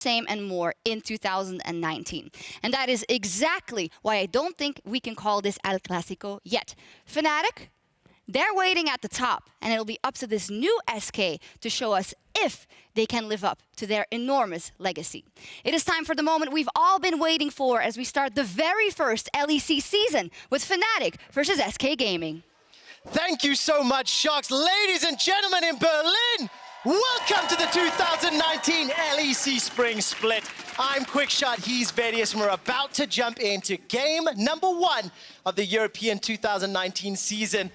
same and more in 2019. And that is exactly why I don't think we can call this El Clásico yet. Fnatic, they're waiting at the top, and it'll be up to this new SK to show us if they can live up to their enormous legacy. It is time for the moment we've all been waiting for as we start the very first LEC season with Fnatic versus SK Gaming. Thank you so much, Sjokz. Ladies and gentlemen in Berlin, welcome to the 2019 LEC Spring Split. I'm Quickshot, he's Vedius, and we're about to jump into game number 1 of the European 2019 season.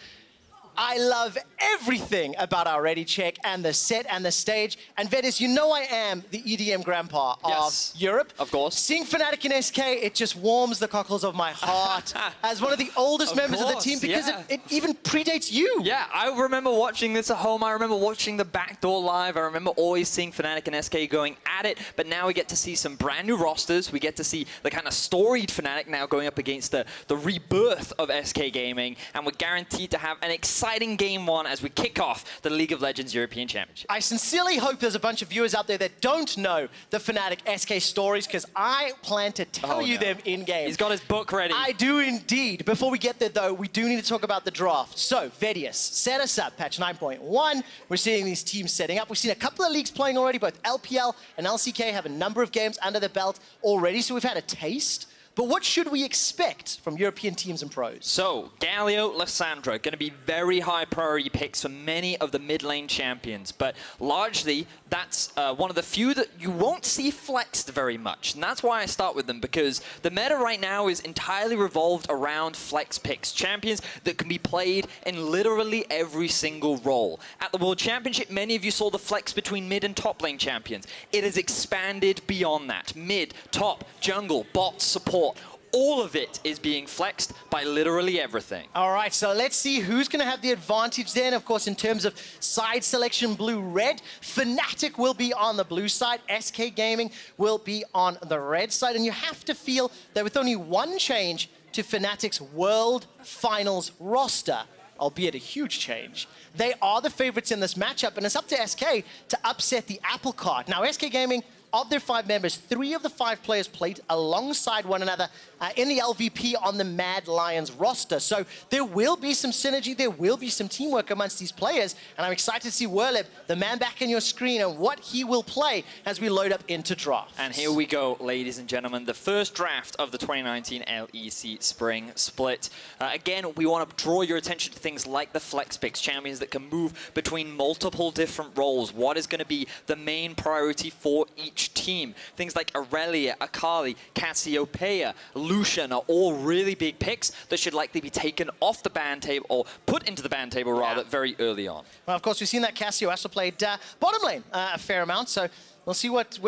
I love everything about our Ready Check and the set and the stage. And Vedius, you know I am the EDM grandpa of Europe. Of course. Seeing Fnatic in SK, it just warms the cockles of my heart as one of the oldest members of the team because it even predates you. Yeah, I remember watching this at home. I remember watching the Backdoor live. I remember always seeing Fnatic and SK going at it. But now we get to see some brand new rosters. We get to see the kind of storied Fnatic now going up against the rebirth of SK Gaming. And we're guaranteed to have an exciting game 1 as we kick off the League of Legends European Championship. I sincerely hope there's a bunch of viewers out there that don't know the Fnatic SK stories, because I plan to tell you them in-game. He's got his book ready. I do indeed. Before we get there, though, we do need to talk about the draft. So, Vedius, set us up. Patch 9.1, we're seeing these teams setting up. We've seen a couple of leagues playing already. Both LPL and LCK have a number of games under their belt already, so we've had a taste. But what should we expect from European teams and pros? So, Galio, Lissandra, going to be very high priority picks for many of the mid lane champions. But largely, that's one of the few that you won't see flexed very much. And that's why I start with them, because the meta right now is entirely revolved around flex picks. Champions that can be played in literally every single role. At the World Championship, many of you saw the flex between mid and top lane champions. It has expanded beyond that. Mid, top, jungle, bot, support. All of it is being flexed by literally everything. All right, so let's see who's going to have the advantage then. Of course, in terms of side selection, blue-red, Fnatic will be on the blue side, SK Gaming will be on the red side, and you have to feel that with only one change to Fnatic's World Finals roster, albeit a huge change, they are the favorites in this matchup, and it's up to SK to upset the apple cart. Now, SK Gaming, of their 5 members, 3 of the 5 players played alongside one another in the LVP on the Mad Lions roster. So there will be some synergy, there will be some teamwork amongst these players, and I'm excited to see Werlyb, the man back in your screen, and what he will play as we load up into draft. And here we go, ladies and gentlemen, the first draft of the 2019 LEC Spring Split. Again, we want to draw your attention to things like the flex picks, champions that can move between multiple different roles. What is going to be the main priority for each team? Things like Aurelia, Akali, Cassiopeia, Lucian are all really big picks that should likely be taken off the ban table, or put into the ban table rather, very early on. Well, of course, we've seen that Cassio also played bottom lane a fair amount, so we'll see what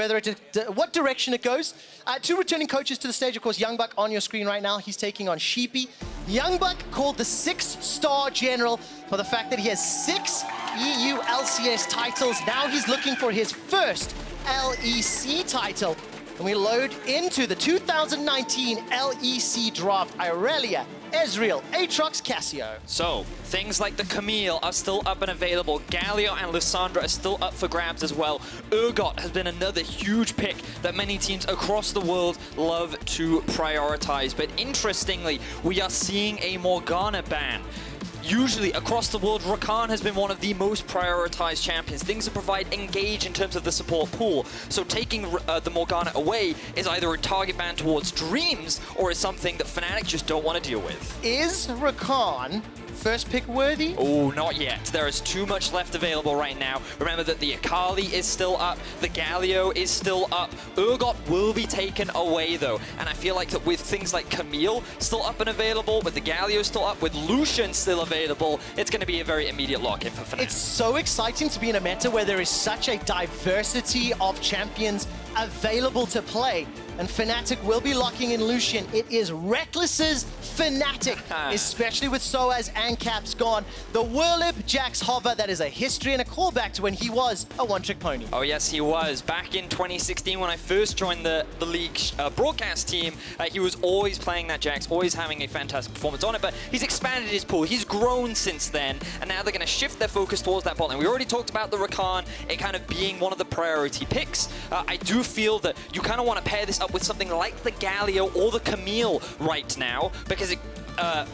direction it goes. 2 returning coaches to the stage, of course, Youngbuck on your screen right now. He's taking on Sheepy. Youngbuck called the 6-star general for the fact that he has 6 EU LCS titles. Now he's looking for his first LEC title. And we load into the 2019 LEC draft. Aurelia, Ezreal, Aatrox, Cassio. So, things like the Camille are still up and available. Galio and Lissandra are still up for grabs as well. Urgot has been another huge pick that many teams across the world love to prioritize. But interestingly, we are seeing a Morgana ban. Usually, across the world, Rakan has been one of the most prioritized champions. Things that provide engage in terms of the support pool. So taking the Morgana away is either a target ban towards Dreams, or is something that Fnatic just don't want to deal with. Is Rakan first pick worthy? Oh, not yet. There is too much left available right now. Remember that the Akali is still up, the Galio is still up. Urgot will be taken away though, and I feel like that with things like Camille still up and available, with the Galio still up, with Lucian still available, it's going to be a very immediate lock-in for Fnatic. It's so exciting to be in a meta where there is such a diversity of champions available to play. and Fnatic will be locking in Lucian. It is Rekkles' Fnatic, especially with Soaz and Caps gone. The Werlyb Jax hover, that is a history and a callback to when he was a one-trick pony. Oh yes, he was. Back in 2016 when I first joined the league broadcast team, he was always playing that Jax, always having a fantastic performance on it, but he's expanded his pool. He's grown since then, and now they're going to shift their focus towards that bot lane. We already talked about the Rakan, it kind of being one of the priority picks. I do feel that you kind of want to pair this up with something like the Galio or the Camille right now, because it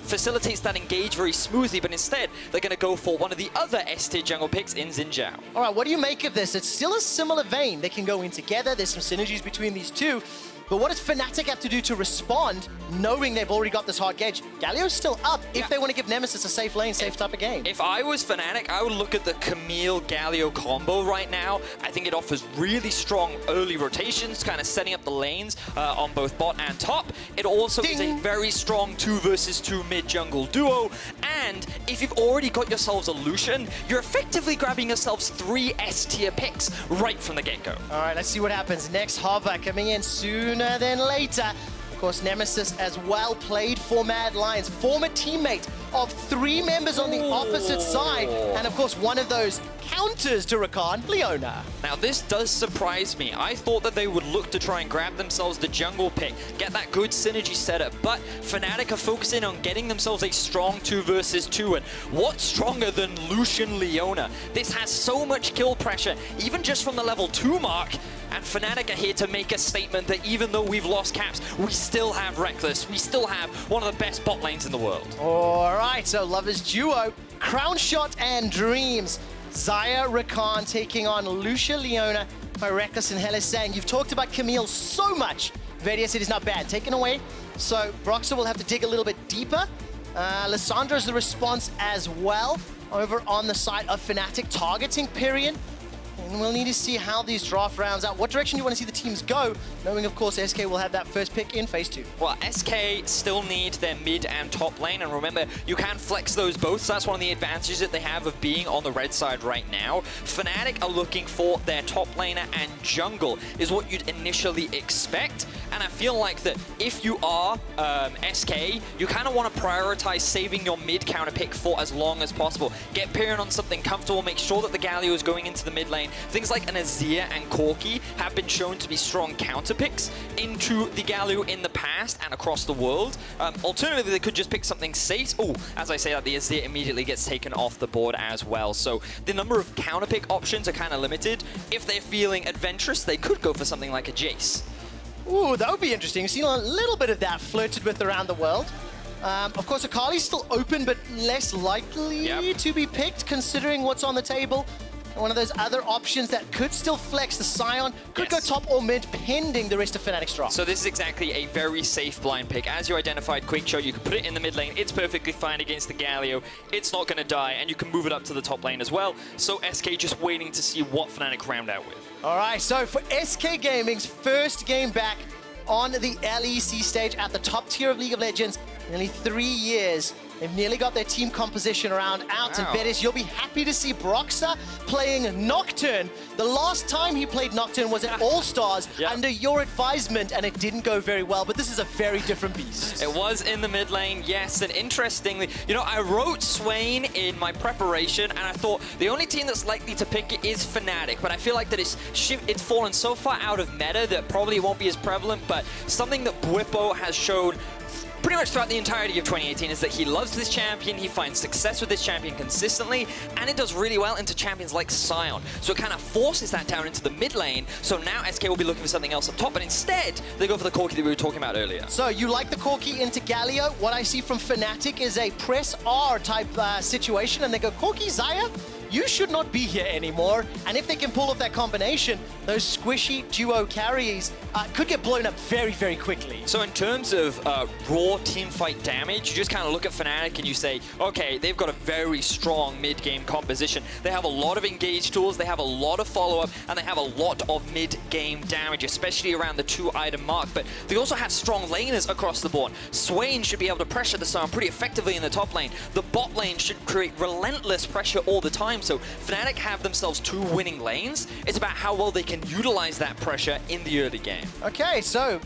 facilitates that engage very smoothly, but instead they're going to go for one of the other S-tier jungle picks in Xin Zhao. All right, what do you make of this? It's still a similar vein. They can go in together. There's some synergies between these two. But what does Fnatic have to do to respond, knowing they've already got this hard gauge? Galio's still up if they want to give Nemesis a safe lane, safe type of game. If I was Fnatic, I would look at the Camille-Galio combo right now. I think it offers really strong early rotations, kind of setting up the lanes on both bot and top. It also is a very strong 2 versus 2 mid-jungle duo. And if you've already got yourselves a Lucian, you're effectively grabbing yourselves 3 S-tier picks right from the get-go. All right, let's see what happens. Next hover coming in sooner than later. Of course, Nemesis as well played for Mad Lions, former teammate of 3 members on the opposite side, and of course one of those counters to Rakan, Leona. Now this does surprise me. I thought that they would look to try and grab themselves the jungle pick, get that good synergy setup, but Fnatic are focusing on getting themselves a strong 2 versus 2, and what's stronger than Lucian Leona? This has so much kill pressure, even just from the level 2 mark, and Fnatic are here to make a statement that even though we've lost Caps, we still have Rekkles, we still have one of the best bot lanes in the world. All right, so Lovers duo, Crownshot and Dreams. Xayah Rakan taking on Lucia Leona by Rekkles and Hylissang. You've talked about Camille so much. Vedius, it is not bad. Taken away. So Broxah will have to dig a little bit deeper. Lissandra is the response as well over on the side of Fnatic, targeting Pirean. And we'll need to see how these draft rounds out. What direction do you want to see the teams go? Knowing, of course, SK will have that first pick in Phase 2. Well, SK still need their mid and top lane. And remember, you can flex those both. So that's one of the advantages that they have of being on the red side right now. Fnatic are looking for their top laner, and jungle is what you'd initially expect. And I feel like that if you are SK, you kind of want to prioritize saving your mid counter pick for as long as possible. Get Pirean on something comfortable, make sure that the Galio is going into the mid lane. Things like an Azir and Corki have been shown to be strong counter picks into the Galio in the past and across the world. Alternatively, they could just pick something safe. Oh, as I say that, the Azir immediately gets taken off the board as well. So the number of counter pick options are kind of limited. If they're feeling adventurous, they could go for something like a Jace. Ooh, that would be interesting. We've seen a little bit of that flirted with around the world. Of course, Akali's still open, but less likely to be picked, considering what's on the table. One of those other options that could still flex, the Sion, could go top or mid, pending the rest of Fnatic's drop. So this is exactly a very safe blind pick. As you identified, Quickshot, you can put it in the mid lane. It's perfectly fine against the Galio. It's not going to die, and you can move it up to the top lane as well. So SK just waiting to see what Fnatic round out with. All right, so for SK Gaming's first game back on the LEC stage at the top tier of League of Legends, nearly 3 years. They've nearly got their team composition around out. And Vedius, you'll be happy to see Broxah playing Nocturne. The last time he played Nocturne was at All-Stars under your advisement, and it didn't go very well, but this is a very different beast. It was in the mid lane, yes, and interestingly, you know, I wrote Swain in my preparation, and I thought the only team that's likely to pick it is Fnatic, but I feel like that it's fallen so far out of meta that probably won't be as prevalent, but something that Bwipo has shown pretty much throughout the entirety of 2018 is that he loves this champion, he finds success with this champion consistently, and it does really well into champions like Sion. So it kind of forces that down into the mid lane, so now SK will be looking for something else up top, but instead, they go for the Corki that we were talking about earlier. So you like the Corki into Galio. What I see from Fnatic is a press R type situation, and they go, Corki, Xayah, you should not be here anymore. And if they can pull off that combination, those squishy duo carries could get blown up very, very quickly. So in terms of raw teamfight damage, you just kind of look at Fnatic and you say, okay, they've got a very strong mid-game composition. They have a lot of engage tools, they have a lot of follow-up, and they have a lot of mid-game damage, especially around the 2-item mark. But they also have strong laners across the board. Swain should be able to pressure the Sion pretty effectively in the top lane. The bot lane should create relentless pressure all the time. So Fnatic have themselves 2 winning lanes. It's about how well they can utilize that pressure in the early game. Okay, so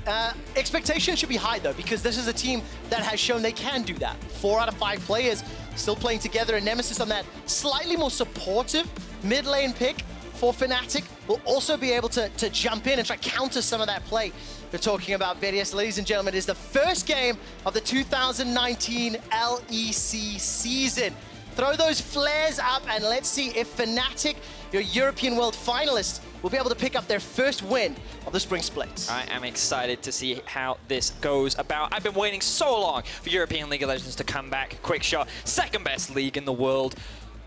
expectations should be high though, because this is a team that has shown they can do that. 4 out of 5 players still playing together, and Nemesis on that slightly more supportive mid lane pick for Fnatic will also be able to jump in and try to counter some of that play. We're talking about Vedius. Ladies and gentlemen, it is the first game of the 2019 LEC season. Throw those flares up and let's see if Fnatic, your European World finalists, will be able to pick up their first win of the Spring Split. I am excited to see how this goes about. I've been waiting so long for European League of Legends to come back. Quickshot, second best league in the world.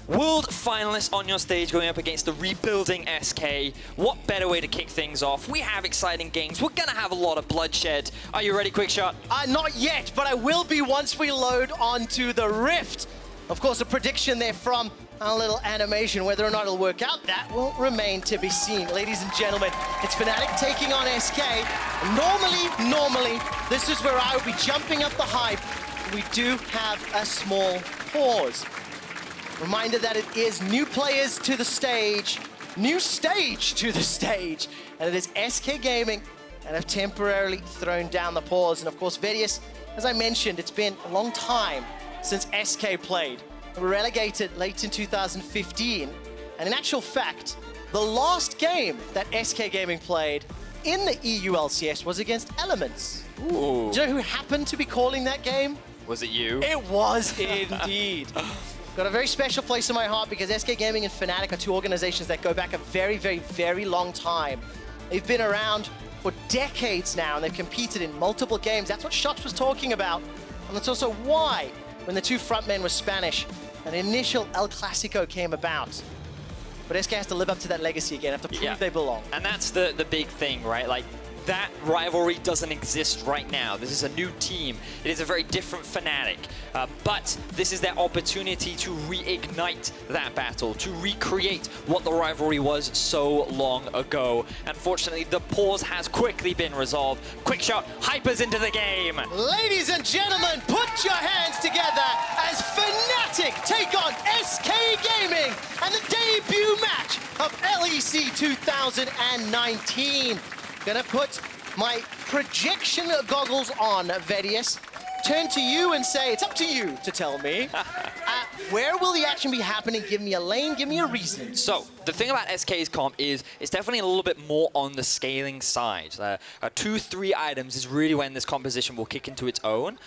World finalists on your stage going up against the rebuilding SK. What better way to kick things off? We have exciting games. We're gonna have a lot of bloodshed. Are you ready, Quickshot? Not yet, but I will be once we load onto the Rift. Of course, a prediction there from a little animation. Whether or not it'll work out, that will remain to be seen. Ladies and gentlemen, it's Fnatic taking on SK. Normally, this is where I would be jumping up the hype. We do have a small pause. Reminder that it is new players to the stage, new stage to the stage, and it is SK Gaming that have temporarily thrown down the pause. And of course, Vedius, as I mentioned, it's been a long time since SK played. They were relegated late in 2015, and in actual fact, the last game that SK Gaming played in the EU LCS was against Elements. Ooh. Do you know who happened to be calling that game? Was it you? It was indeed. Got a very special place in my heart because SK Gaming and Fnatic are 2 organizations that go back a very, very, very long time. They've been around for decades now, and they've competed in multiple games. That's what Sjokz was talking about, and that's also why, when the 2 frontmen were Spanish, an initial El Clasico came about. But SK has to live up to that legacy again, have to prove they belong. And that's the big thing, right? Like, that rivalry doesn't exist right now. This is a new team. It is a very different Fnatic. But this is their opportunity to reignite that battle, to recreate what the rivalry was so long ago. Unfortunately, the pause has quickly been resolved. Quickshot hypers into the game. Ladies and gentlemen, put your hands together as Fnatic take on SK Gaming and the debut match of LEC 2019. Gonna put my projection goggles on, Vedius. Turn to you and say, it's up to you to tell me. Where will the action be happening? Give me a lane, give me a reason. So, the thing about SK's comp is it's definitely a little bit more on the scaling side. 2-3 items is really when this composition will kick into its own.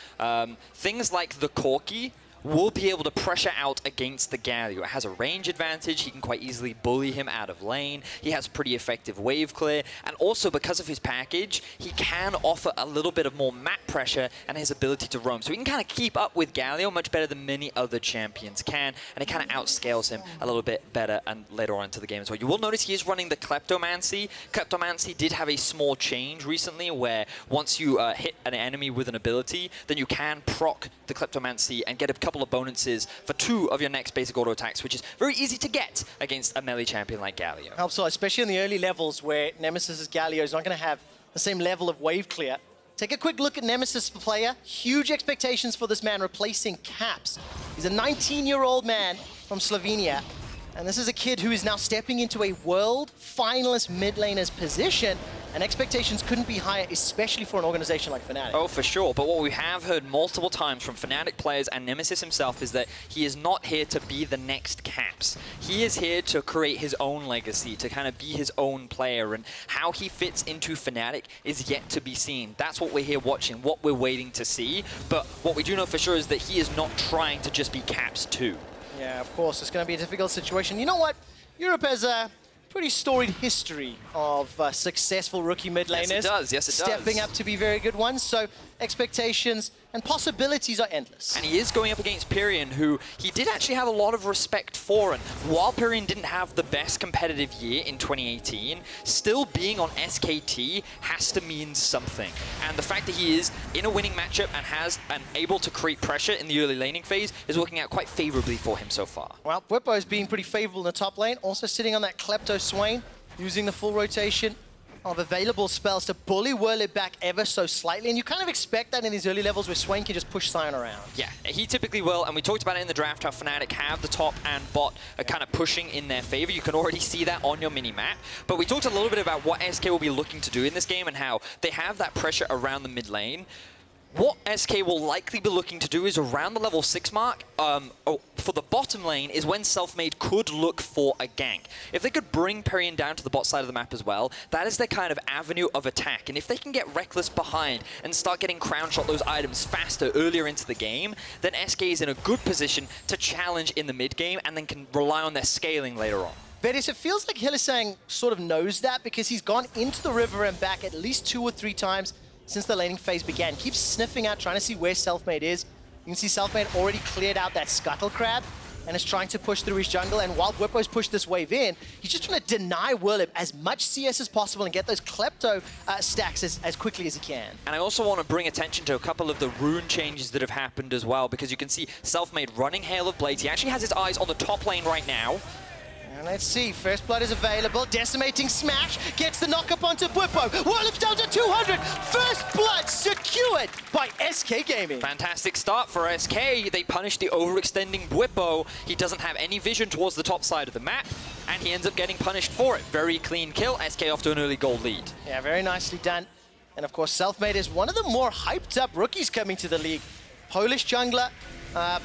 Things like the Corki will be able to pressure out against the Galio. It has a range advantage. He can quite easily bully him out of lane. He has pretty effective wave clear. And also, because of his package, he can offer a little bit of more map pressure and his ability to roam. So he can kind of keep up with Galio much better than many other champions can. And it kind of outscales him a little bit better and later on into the game as well. You will notice he is running the Kleptomancy. Kleptomancy did have a small change recently where once you hit an enemy with an ability, then you can proc the Kleptomancy and get a couple of bonuses for 2 of your next basic auto attacks, which is very easy to get against a melee champion like Galio. Helps a lot, especially in the early levels where Nemesis' Galio is not going to have the same level of wave clear. Take a quick look at Nemesis player. Huge expectations for this man replacing Caps. He's a 19-year-old man from Slovenia. And this is a kid who is now stepping into a world finalist mid laner's position, and expectations couldn't be higher, especially for an organization like Fnatic. Oh, for sure. But what we have heard multiple times from Fnatic players and Nemesis himself is that he is not here to be the next Caps. He is here to create his own legacy, to kind of be his own player, and how he fits into Fnatic is yet to be seen. That's what we're here watching, what we're waiting to see. But what we do know for sure is that he is not trying to just be Caps too. Yeah, of course, it's going to be a difficult situation. You know what? Europe has a pretty storied history of successful rookie mid laners. Yes, it does. Yes, it does. Stepping up to be very good ones. So expectations and possibilities are endless. And he is going up against Pirean, who he did actually have a lot of respect for. And while Pirean didn't have the best competitive year in 2018, still being on SKT has to mean something. And the fact that he is in a winning matchup and able to create pressure in the early laning phase is working out quite favorably for him so far. Well, Bwipo is being pretty favorable in the top lane, also sitting on that Klepto Swain, using the full rotation. of available spells to bully Werlyb back ever so slightly, and you kind of expect that in these early levels where Swain can just push Sion around. Yeah, he typically will, and we talked about it in the draft, how Fnatic have the top and bot are kind of pushing in their favor. You can already see that on your mini-map, but we talked a little bit about what SK will be looking to do in this game and how they have that pressure around the mid lane. What SK will likely be looking to do is around the level 6 mark, for the bottom lane, is when Selfmade could look for a gank. If they could bring Pirean down to the bot side of the map as well, that is their kind of avenue of attack. And if they can get Rekkles behind and start getting Crownshot those items faster earlier into the game, then SK is in a good position to challenge in the mid game and then can rely on their scaling later on. Vedius, it feels like Hylissang sort of knows that because he's gone into the river and back at least 2 or 3 times since the laning phase began. Keeps sniffing out, trying to see where Selfmade is. You can see Selfmade already cleared out that Scuttle Crab and is trying to push through his jungle. And while Bwipo's pushed this wave in, he's just trying to deny Werlyb as much CS as possible and get those Klepto stacks as quickly as he can. And I also want to bring attention to a couple of the rune changes that have happened as well, because you can see Selfmade running Hail of Blades. He actually has his eyes on the top lane right now. And let's see, First Blood is available. Decimating Smash gets the knock-up onto Bwipo. Werlyb's down to 200. First Blood secured by SK Gaming. Fantastic start for SK. They punish the overextending Bwipo. He doesn't have any vision towards the top side of the map, and he ends up getting punished for it. Very clean kill. SK off to an early gold lead. Yeah, very nicely done. And of course, Selfmade is one of the more hyped-up rookies coming to the league. Polish jungler.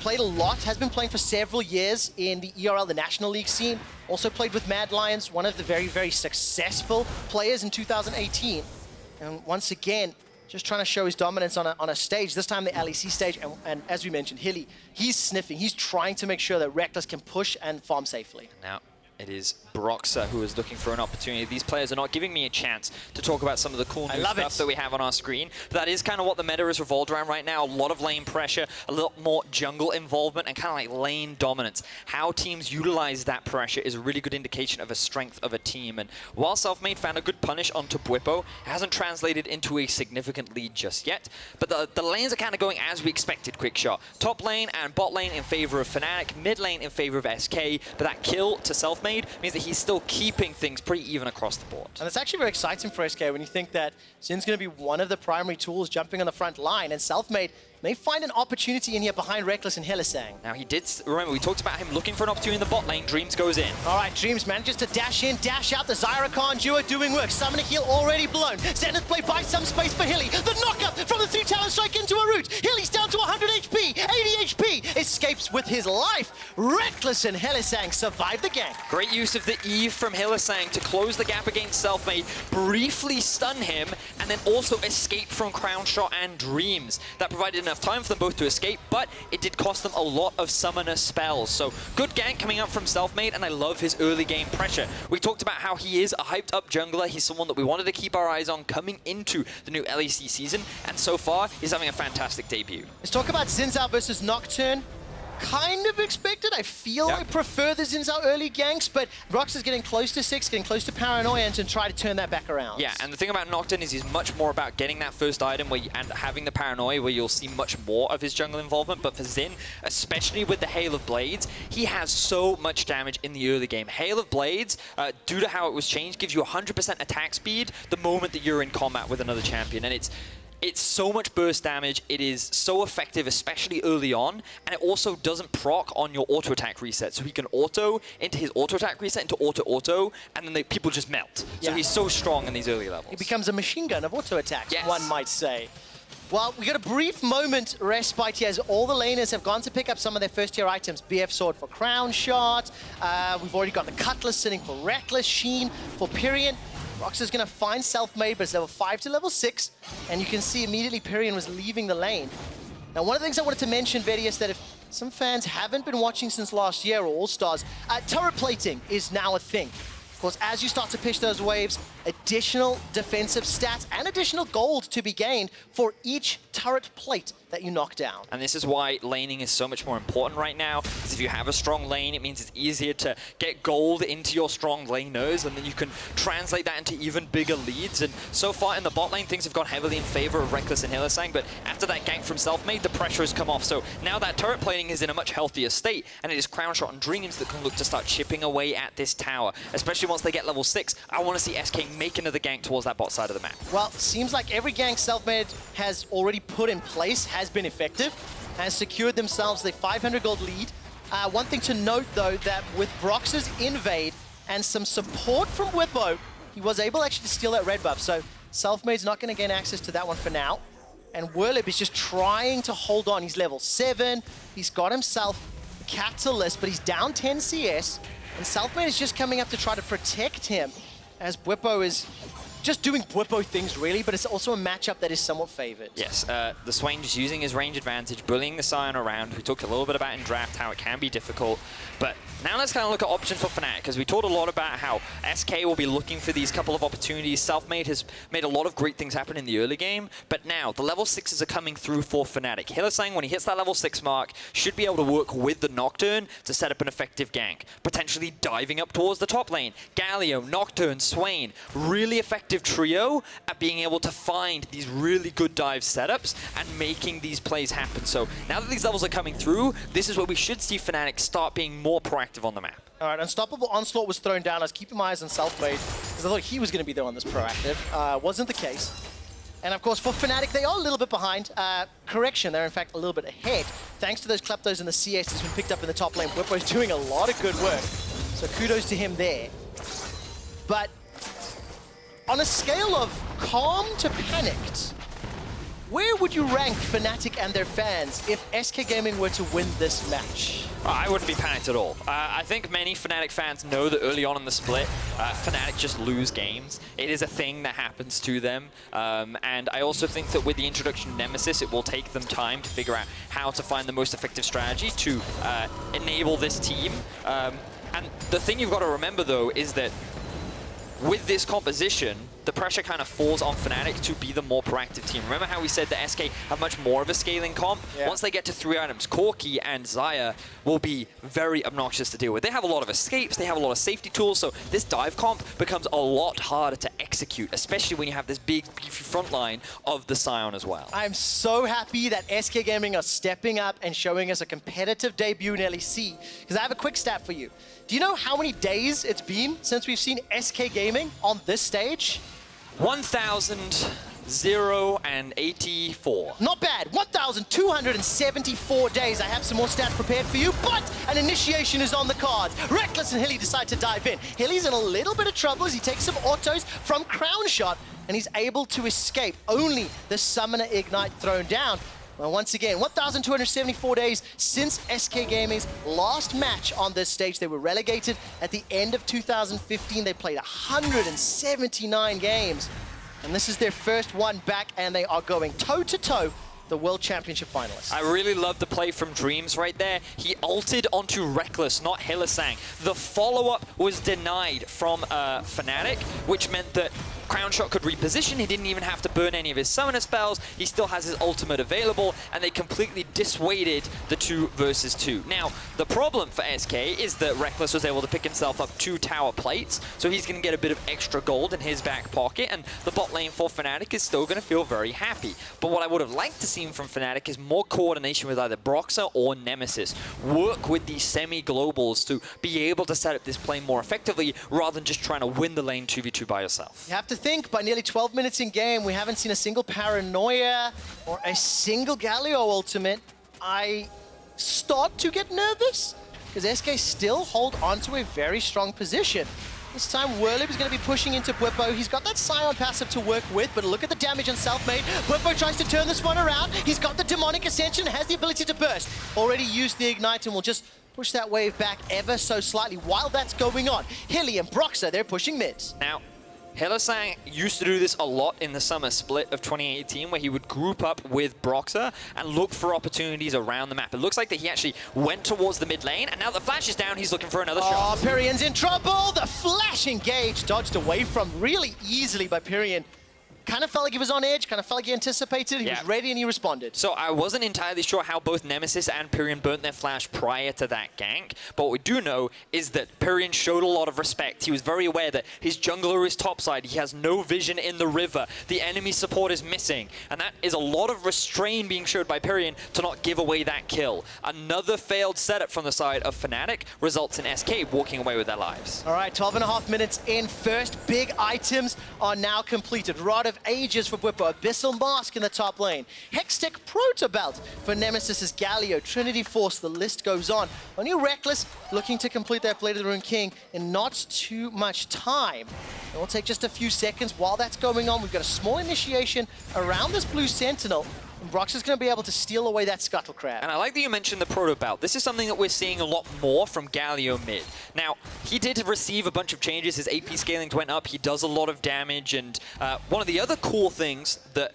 Played a lot, has been playing for several years in the ERL, the National League scene. Also played with Mad Lions, one of the very, very successful players in 2018. And once again, just trying to show his dominance on a stage, this time the LEC stage. And as we mentioned, Hilly, he's sniffing. He's trying to make sure that Rekkles can push and farm safely. Now, it is Broxah who is looking for an opportunity. These players are not giving me a chance to talk about some of the cool new stuff that we have on our screen. That is kind of what the meta is revolved around right now. A lot of lane pressure, a little more jungle involvement, and kind of like lane dominance. How teams utilize that pressure is a really good indication of a strength of a team. And while Selfmade found a good punish onto Bwipo, it hasn't translated into a significant lead just yet. But the lanes are kind of going as we expected, Quickshot. Top lane and bot lane in favor of Fnatic, mid lane in favor of SK, but that kill to Selfmade means that he's still keeping things pretty even across the board. And it's actually very exciting for SK when you think that Sion's going to be one of the primary tools jumping on the front line, and Selfmade may find an opportunity in here behind Rekkles and Hylissang. Now he did, remember we talked about him looking for an opportunity in the bot lane. Dreams goes in. All right, Dreams manages to dash in, dash out. The Zyrakan duo doing work. Summoner heal already blown. Zenith Blade buys some space for Hilly. The knockup from the 3-talent strike into a root. Hilly's down to 100 HP, 80 HP. Escapes with his life. Rekkles and Hylissang survive the gank. Great use of the Eve from Hylissang to close the gap against Selfmade, briefly stun him, and then also escape from Crownshot and Dreams. That provided enough time for them both to escape, but it did cost them a lot of summoner spells. So good gank coming up from Selfmade, and I love his early game pressure. We talked about how he is a hyped up jungler. He's someone that we wanted to keep our eyes on coming into the new LEC season, and so far he's having a fantastic debut. Let's talk about Xin Zhao versus Nocturne. Kind of expected. I feel I prefer the Xin Zhao early ganks, but Broxah's getting close to 6, getting close to Paranoia, and to try to turn that back around. Yeah, and the thing about Nocturne is he's much more about getting that first item and having the Paranoia, where you'll see much more of his jungle involvement. But for Xin, especially with the Hail of Blades, he has so much damage in the early game. Hail of Blades, due to how it was changed, gives you 100% attack speed the moment that you're in combat with another champion, and it's so much burst damage, it is so effective, especially early on, and it also doesn't proc on your auto attack reset. So he can auto into his auto attack reset into auto, and then people just melt. So he's so strong in these early levels. He becomes a machine gun of auto attacks, yes, one might say. Well, we got a brief moment respite here as all the laners have gone to pick up some of their first tier items. BF Sword for Crownshot, we've already got the Cutlass sitting for Rekkles, Sheen for Pirean. Broxah's going to find Selfmade, but it's level 5 to level 6, and you can see immediately Pirean was leaving the lane. Now, one of the things I wanted to mention, Vedius, that if some fans haven't been watching since last year, or All-Stars, turret plating is now a thing. Of course, as you start to pitch those waves, additional defensive stats and additional gold to be gained for each turret plate that you knock down. And this is why laning is so much more important right now, because if you have a strong lane, it means it's easier to get gold into your strong laners, and then you can translate that into even bigger leads. And so far in the bot lane, things have gone heavily in favor of Rekkles and Hylissang, but after that gank from Selfmade, the pressure has come off. So now that turret plating is in a much healthier state, and it is Crownshot and Dreams that can look to start chipping away at this tower, especially once they get level 6. I want to see SK make another gank towards that bot side of the map. Well, seems like every gank Selfmade has already put in place has been effective, has secured themselves the 500 gold lead. One thing to note, though, that with Broxah's invade and some support from Bwipo, he was able actually to steal that red buff. So Selfmade's not going to gain access to that one for now. And Werlyb is just trying to hold on. He's level 7. He's got himself a Catalyst, but he's down 10 CS. And Selfmade is just coming up to try to protect him, as Bwipo is just doing Bwipo things, really, but it's also a matchup that is somewhat favored. Yes, the Swain just using his range advantage, bullying the Sion around. We talked a little bit about in draft how it can be difficult, but now let's kind of look at options for Fnatic, because we talked a lot about how SK will be looking for these couple of opportunities. Selfmade has made a lot of great things happen in the early game, but now the level 6s are coming through for Fnatic. Hylissang, when he hits that level 6 mark, should be able to work with the Nocturne to set up an effective gank, potentially diving up towards the top lane. Galio, Nocturne, Swain, really effective trio at being able to find these really good dive setups and making these plays happen. So now that these levels are coming through, this is where we should see Fnatic start being more proactive on the map. All right, Unstoppable Onslaught was thrown down. I was keeping my eyes on Selfmade because I thought he was going to be the one that's proactive. Wasn't the case. And of course, for Fnatic, they are a little bit behind. Correction, they're in fact a little bit ahead. Thanks to those Kleptos and the CS that's been picked up in the top lane. Bwipo's doing a lot of good work. So kudos to him there. But on a scale of calm to panicked, where would you rank Fnatic and their fans if SK Gaming were to win this match? I wouldn't be panicked at all. I think many Fnatic fans know that early on in the split, Fnatic just lose games. It is a thing that happens to them. And I also think that with the introduction of Nemesis, it will take them time to figure out how to find the most effective strategy to enable this team. And the thing you've got to remember, though, is that with this composition, the pressure kind of falls on Fnatic to be the more proactive team. Remember how we said that SK have much more of a scaling comp? Yeah. Once they get to 3 items, Corki and Xayah will be very obnoxious to deal with. They have a lot of escapes, they have a lot of safety tools, so this dive comp becomes a lot harder to execute, especially when you have this big, beefy front line of the Sion as well. I'm so happy that SK Gaming are stepping up and showing us a competitive debut in LEC, because I have a quick stat for you. Do you know how many days it's been since we've seen SK Gaming on this stage? 1,084. Not bad. 1,274 days. I have some more stats prepared for you, but an initiation is on the cards. Rekkles and Hilly decide to dive in. Hilly's in a little bit of trouble as he takes some autos from Crownshot, and he's able to escape. Only the Summoner Ignite thrown down. Well, once again, 1,274 days since SK Gaming's last match on this stage. They were relegated at the end of 2015. They played 179 games. And this is their first one back, and they are going toe-to-toe the World Championship finalists. I really love the play from Dreams right there. He ulted onto Rekkles, not Hylissang. The follow-up was denied from Fnatic, which meant that Crownshot could reposition. He didn't even have to burn any of his summoner spells. He still has his ultimate available, and they completely dissuaded the 2 versus 2. Now, the problem for SK is that Rekkles was able to pick himself up 2 tower plates, so he's going to get a bit of extra gold in his back pocket, and the bot lane for Fnatic is still going to feel very happy. But what I would have liked to see from Fnatic is more coordination with either Broxah or Nemesis. Work with these semi-globals to be able to set up this play more effectively rather than just trying to win the lane 2v2 by yourself. You have to think, by nearly 12 minutes in game, we haven't seen a single Paranoia or a single Galio ultimate. I start to get nervous because SK still hold on to a very strong position. This time, Werlyb is going to be pushing into Bwipo. He's got that Sion passive to work with, but look at the damage on Selfmade. Bwipo tries to turn this one around. He's got the Demonic Ascension, has the ability to burst. Already used the Ignite and will just push that wave back ever so slightly while that's going on. Hilly and Broxah, they're pushing mid. Now, Hylissang used to do this a lot in the summer split of 2018, where he would group up with Broxah and look for opportunities around the map. It looks like that he actually went towards the mid lane, and now the flash is down, he's looking for another shot. Oh, Pirean's in trouble! The flash engage dodged away from really easily by Pirean. kind of felt like he was on edge, kind of felt like he anticipated, he was ready and he responded. So I wasn't entirely sure how both Nemesis and Pirean burnt their flash prior to that gank, but what we do know is that Pirean showed a lot of respect. He was very aware that his jungler is topside, he has no vision in the river, the enemy support is missing, and that is a lot of restraint being showed by Pirean to not give away that kill. Another failed setup from the side of Fnatic results in SK walking away with their lives. All right, 12.5 minutes in. First big items are now completed. Rod of Ages for Bwipo, Abyssal Mask in the top lane, Hextech Proto Belt for Nemesis' Galio, Trinity Force, the list goes on. Only Rekkles looking to complete their Blade of the Rune King in not too much time. It will take just a few seconds. While that's going on, we've got a small initiation around this blue Sentinel. And Broxah's going to be able to steal away that Scuttle Crab. And I like that you mentioned the Proto Belt. This is something that we're seeing a lot more from Galio mid. Now, he did receive a bunch of changes. His AP scalings went up. He does a lot of damage. And one of the other cool things that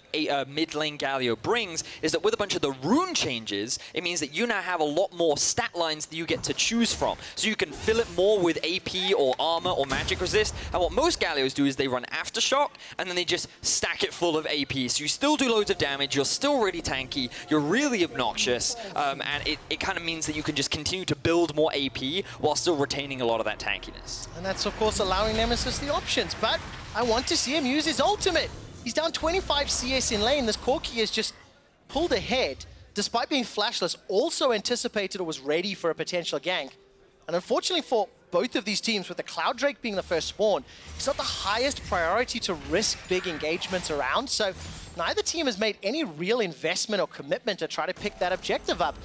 mid lane Galio brings is that with a bunch of the rune changes, it means that you now have a lot more stat lines that you get to choose from. So you can fill it more with AP or armor or magic resist. And what most Galios do is they run Aftershock and then they just stack it full of AP. So you still do loads of damage. You're still really tanky, you're really obnoxious, and it kind of means that you can just continue to build more AP while still retaining a lot of that tankiness. And that's, of course, allowing Nemesis the options, but I want to see him use his ultimate. He's down 25 CS in lane. This Corki has just pulled ahead, despite being flashless, also anticipated or was ready for a potential gank. And unfortunately for both of these teams, with the Cloud Drake being the first spawn, it's not the highest priority to risk big engagements around, so neither team has made any real investment or commitment to try to pick that objective up.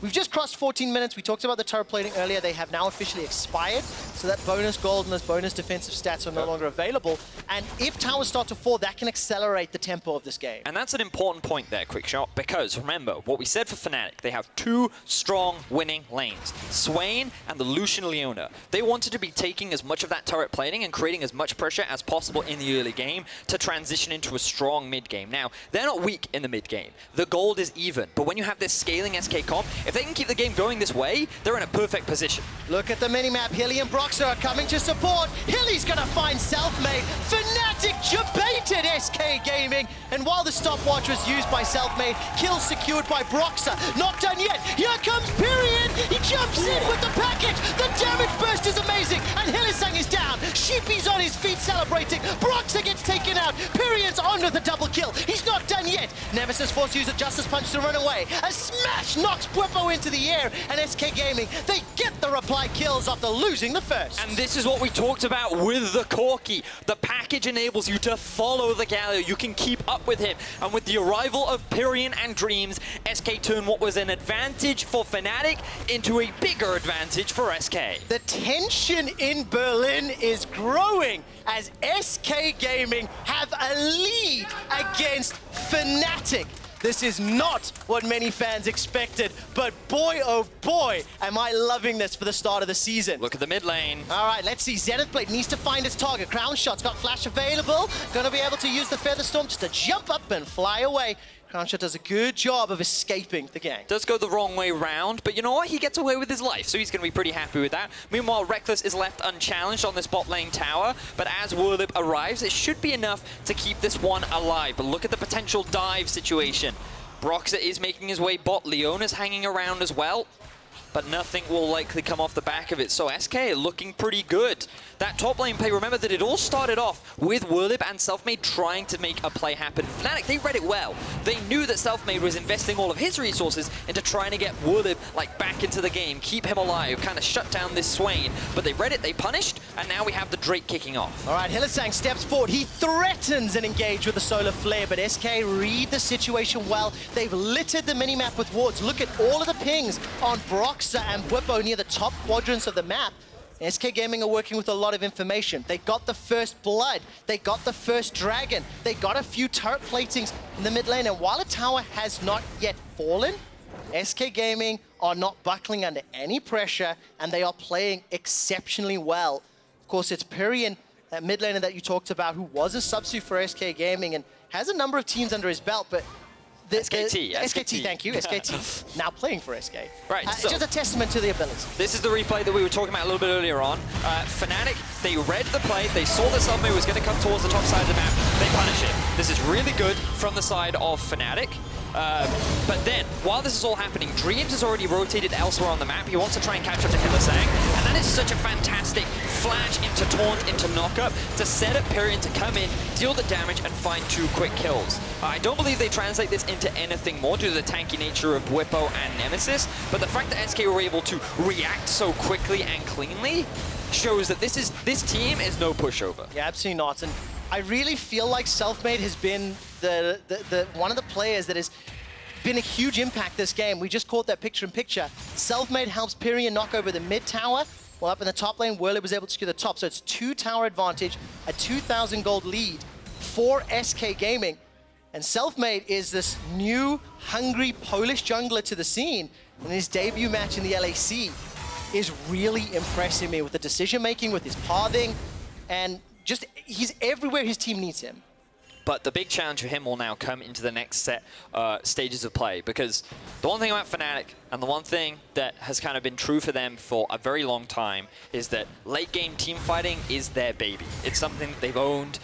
We've just crossed 14 minutes. We talked about the turret plating earlier. They have now officially expired, so that bonus gold and those bonus defensive stats are no longer available. And if towers start to fall, that can accelerate the tempo of this game. And that's an important point there, Quickshot, because remember, what we said for Fnatic, they have two strong winning lanes, Swain and the Lucian Leona. They wanted to be taking as much of that turret plating and creating as much pressure as possible in the early game to transition into a strong mid game. Now, they're not weak in the mid game. The gold is even, but when you have this scaling SK comp, if they can keep the game going this way, they're in a perfect position. Look at the minimap. Hilly and Broxah are coming to support. Hilly's going to find Selfmade. Fnatic debated SK Gaming. And while the stopwatch was used by Selfmade, kill secured by Broxah. Not done yet. Here comes Pirean. He jumps in with the package. The damage burst is amazing. And Hylissang is down. Sheepy's on his feet celebrating. Broxah gets taken out. Pirean's onto the double kill. He's not done yet. Nemesis forced to use a Justice Punch to run away. A smash knocks Bwipo into the air, and SK Gaming, they get the reply kills after losing the first. And this is what we talked about with the Corki. The package enables you to follow the Galio. You can keep up with him. And with the arrival of Pirean and Dreams, SK turned what was an advantage for Fnatic into a bigger advantage for SK. The tension in Berlin is growing as SK Gaming have a lead against Fnatic. This is not what many fans expected, but boy, oh boy, am I loving this for the start of the season. Look at the mid lane. All right, let's see. Zenith Blade needs to find its target. Crownshot's got flash available. Gonna be able to use the Featherstorm just to jump up and fly away. Crownshot does a good job of escaping the gang. Does go the wrong way round, but you know what? He gets away with his life, so he's going to be pretty happy with that. Meanwhile, Rekkles is left unchallenged on this bot lane tower, but as Werlyb arrives, it should be enough to keep this one alive. But look at the potential dive situation. Broxah is making his way bot. Leona's hanging around as well, but nothing will likely come off the back of it. So SK looking pretty good. That top lane play, remember that it all started off with Werlyb and Selfmade trying to make a play happen. Fnatic, they read it well. They knew that Selfmade was investing all of his resources into trying to get Werlyb back into the game, keep him alive, kind of shut down this Swain. But they read it, they punished, and now we have the Drake kicking off. All right, Hylissang steps forward. He threatens an engage with the Solar Flare, but SK read the situation well. They've littered the minimap with wards. Look at all of the pings on Broxah and Bwipo near the top quadrants of the map. SK Gaming are working with a lot of information. They got the first blood. They got the first dragon. They got a few turret platings in the mid lane. And while a tower has not yet fallen, SK Gaming are not buckling under any pressure, and they are playing exceptionally well. Of course, it's Pirean, that mid laner that you talked about, who was a substitute for SK Gaming and has a number of teams under his belt, but SKT, thank you, SKT. Now playing for SK. Right, so just a testament to the ability. This is the replay that we were talking about a little bit earlier on. Fnatic, they read the play, they saw that Selfmade was going to come towards the top side of the map, they punish it. This is really good from the side of Fnatic. But then, while this is all happening, Dreams has already rotated elsewhere on the map. He wants to try and catch up to Hylissang, and that is such a fantastic flash into Taunt, into Knockup, to set up Pirean to come in, deal the damage, and find 2 quick kills. I don't believe they translate this into anything more due to the tanky nature of Bwipo and Nemesis, but the fact that SK were able to react so quickly and cleanly shows that this team is no pushover. Yeah, absolutely not. And I really feel like Selfmade has been the one of the players that has been a huge impact this game. We just caught that picture-in-picture. Selfmade helps Pirean knock over the mid tower, while up in the top lane, Werlyb was able to secure the top. So it's 2 tower advantage, a 2,000 gold lead for SK Gaming. And Selfmade is this new, hungry Polish jungler to the scene. And his debut match in the LEC is really impressing me with the decision-making, with his pathing, and just, he's everywhere his team needs him. But the big challenge for him will now come into the next set stages of play, because the one thing about Fnatic, and the one thing that has kind of been true for them for a very long time, is that late game team fighting is their baby. It's something that they've owned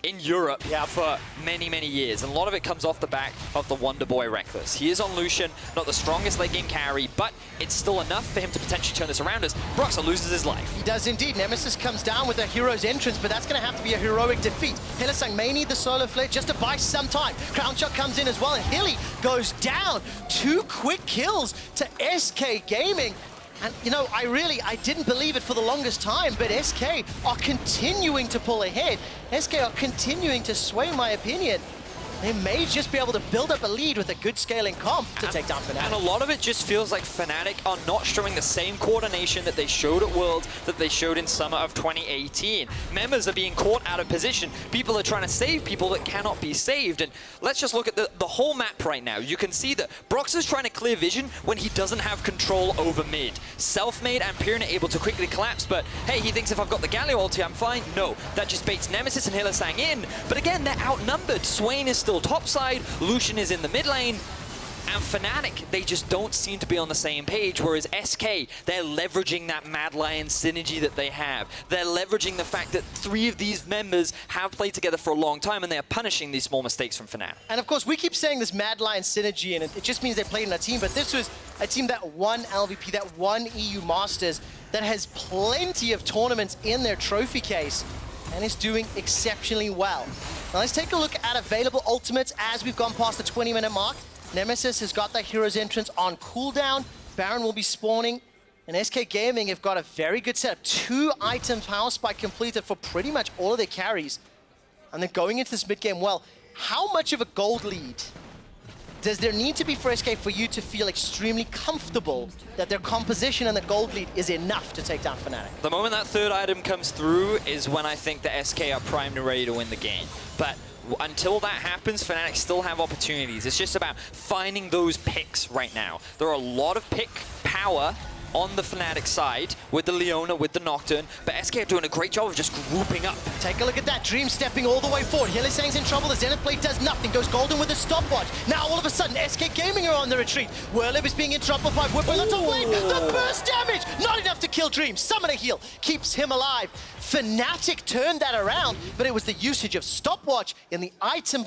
in Europe for many, many years. And a lot of it comes off the back of the Wonder Boy Rekkles. He is on Lucian, not the strongest late game carry, but it's still enough for him to potentially turn this around as Broxah loses his life. He does indeed. Nemesis comes down with a hero's entrance, but that's going to have to be a heroic defeat. Hylissang may need the solo flare just to buy some time. Crownshot comes in as well, and Hilly goes down. 2 quick kills to SK Gaming. And, you know, I didn't believe it for the longest time, but SK are continuing to pull ahead. SK are continuing to sway my opinion. They may just be able to build up a lead with a good scaling comp to take down Fnatic. And a lot of it just feels like Fnatic are not showing the same coordination that they showed at Worlds, that they showed in summer of 2018. Members are being caught out of position. People are trying to save people that cannot be saved. And let's just look at the whole map right now. You can see that Broxah's trying to clear vision when he doesn't have control over mid. Selfmade and Pirean are able to quickly collapse, but hey, he thinks if I've got the Galio ulti, I'm fine. No, that just baits Nemesis and Hylissang in. But again, they're outnumbered. Swain is still topside, Lucian is in the mid lane, and Fnatic, they just don't seem to be on the same page, whereas SK, they're leveraging that Mad Lion synergy that they have. They're leveraging the fact that 3 of these members have played together for a long time, and they're punishing these small mistakes from Fnatic. And of course, we keep saying this Mad Lion synergy, and it just means they played in a team, but this was a team that won LVP, that won EU Masters, that has plenty of tournaments in their trophy case, and is doing exceptionally well. Now let's take a look at available ultimates as we've gone past the 20-minute mark. Nemesis has got that hero's entrance on cooldown. Baron will be spawning. And SK Gaming have got a very good setup. 2 items power spike completed for pretty much all of their carries. And they're going into this mid-game well. How much of a gold lead does there need to be for SK for you to feel extremely comfortable that their composition and the gold lead is enough to take down Fnatic? The moment that 3rd item comes through is when I think that SK are primed and ready to win the game. But until that happens, Fnatic still have opportunities. It's just about finding those picks right now. There are a lot of pick power on the Fnatic side with the Leona, with the Nocturne, but SK are doing a great job of just grouping up. Take a look at that. Dream stepping all the way forward. Hylissang's in trouble. The Zenith Blade does nothing. Goes golden with a stopwatch. Now all of a sudden, SK Gaming are on the retreat. Werlyb is being in trouble by Bwipo. The top lane. The burst damage. Not enough to kill Dream. Summon a heal. Keeps him alive. Fnatic turned that around, but it was the usage of stopwatch in the item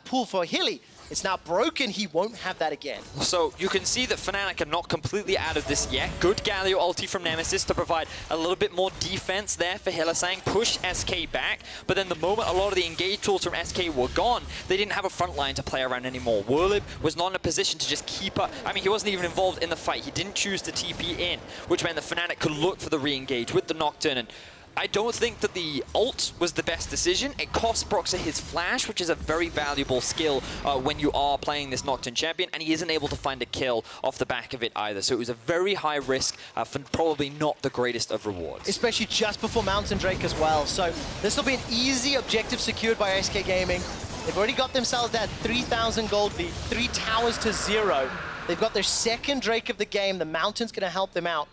pool for Hilly. It's now broken. He won't have that again. So you can see that Fnatic are not completely out of this yet. Good Galio ulti from Nemesis to provide a little bit more defense there for Hylissang. Push SK back. But then the moment a lot of the engage tools from SK were gone, they didn't have a front line to play around anymore. Werlyb was not in a position to just keep up. I mean, he wasn't even involved in the fight. He didn't choose to TP in, which meant the Fnatic could look for the re-engage with the Nocturne. And I don't think that the ult was the best decision. It cost Broxah his flash, which is a very valuable skill when you are playing this Nocturne champion, and he isn't able to find a kill off the back of it either. So it was a very high risk for probably not the greatest of rewards. Especially just before Mountain Drake as well. So this will be an easy objective secured by SK Gaming. They've already got themselves that 3,000 gold lead, 3 towers to 0. They've got their 2nd Drake of the game. The Mountain's going to help them out.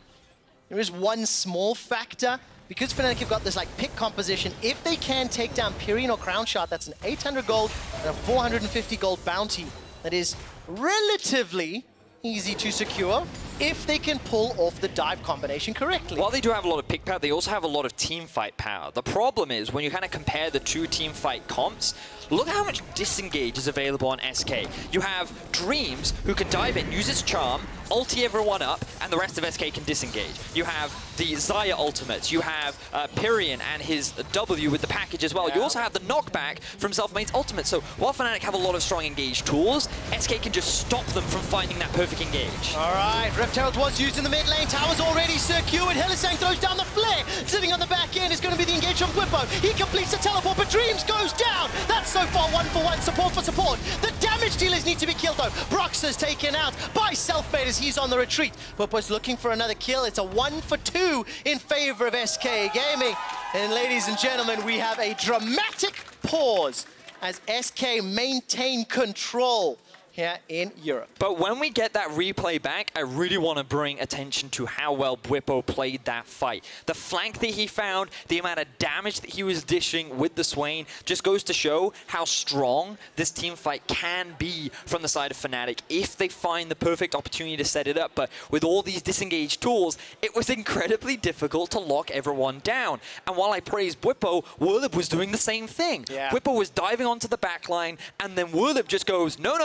There is one small factor because Fnatic have got this like pick composition, if they can take down Pirean or Crownshot, that's an 800 gold and a 450 gold bounty. That is relatively easy to secure if they can pull off the dive combination correctly. While they do have a lot of pick power, they also have a lot of team fight power. The problem is when you kind of compare the two team fight comps, look how much disengage is available on SK. You have Dreams, who can dive in, use his charm, ulti everyone up, and the rest of SK can disengage. You have the Xayah ultimates. You have Pirean and his W with the package as well. You also have the knockback from Selfmade's ultimate. So while Fnatic have a lot of strong engage tools, SK can just stop them from finding that perfect engage. All right, Rift Herald was used in the mid lane. Tower's already secured. Hylissang throws down the flare. Sitting on the back end is going to be the engage on Bwipo. He completes the teleport, but Dreams goes down. That's so far 1-for-1, support for support. The damage dealers need to be killed though. Broxah's taken out by Selfmade as he's on the retreat. Bwipo's looking for another kill. It's a 1-for-2 in favor of SK Gaming. And ladies and gentlemen, we have a dramatic pause as SK maintain control here in Europe. But when we get that replay back, I really want to bring attention to how well Bwipo played that fight. The flank that he found, the amount of damage that he was dishing with the Swain, just goes to show how strong this team fight can be from the side of Fnatic if they find the perfect opportunity to set it up. But with all these disengaged tools, it was incredibly difficult to lock everyone down. And while I praise Bwipo, Werlyb was doing the same thing. Bwipo was diving onto the backline, and then Werlyb just goes, no,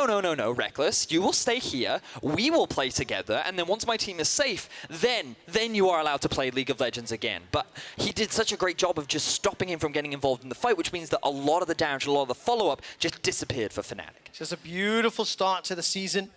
Rekkles, you will stay here, we will play together, and then once my team is safe, then you are allowed to play League of Legends again. But he did such a great job of just stopping him from getting involved in the fight, which means that a lot of the damage, a lot of the follow-up just disappeared for Fnatic. Just a beautiful start to the season.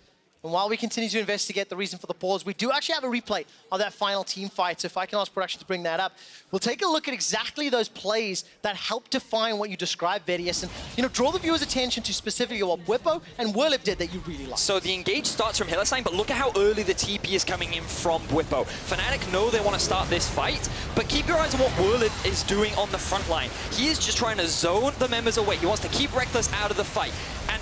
And while we continue to investigate the reason for the pause, we do actually have a replay of that final team fight. So if I can ask production to bring that up, we'll take a look at exactly those plays that help define what you described, Vedius, and draw the viewer's attention to specifically what Bwipo and Werlyb did that you really like. So the engage starts from Hylissang, but look at how early the TP is coming in from Bwipo. Fnatic know they want to start this fight, but keep your eyes on what Werlyb is doing on the front line. He is just trying to zone the members away. He wants to keep Rekkles out of the fight. And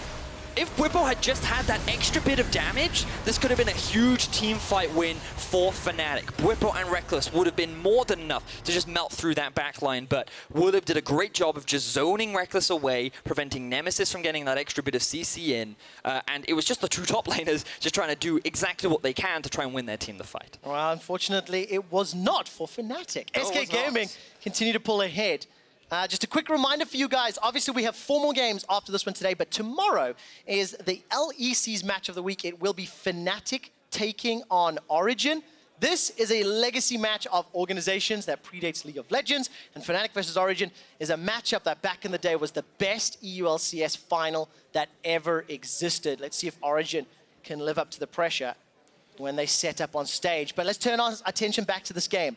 if Bwipo had just had that extra bit of damage, this could have been a huge team fight win for Fnatic. Bwipo and Rekkles would have been more than enough to just melt through that backline, but Werlyb did a great job of just zoning Rekkles away, preventing Nemesis from getting that extra bit of CC in, and it was just the two top laners just trying to do exactly what they can to try and win their team the fight. Well, unfortunately, it was not for Fnatic. SK Gaming continue to pull ahead. Just a quick reminder for you guys, obviously we have 4 more games after this one today, but tomorrow is the LEC's match of the week. It will be Fnatic taking on Origen. This is a legacy match of organizations that predates League of Legends, and Fnatic versus Origen is a matchup that back in the day was the best EULCS final that ever existed. Let's see if Origen can live up to the pressure when they set up on stage. But let's turn our attention back to this game.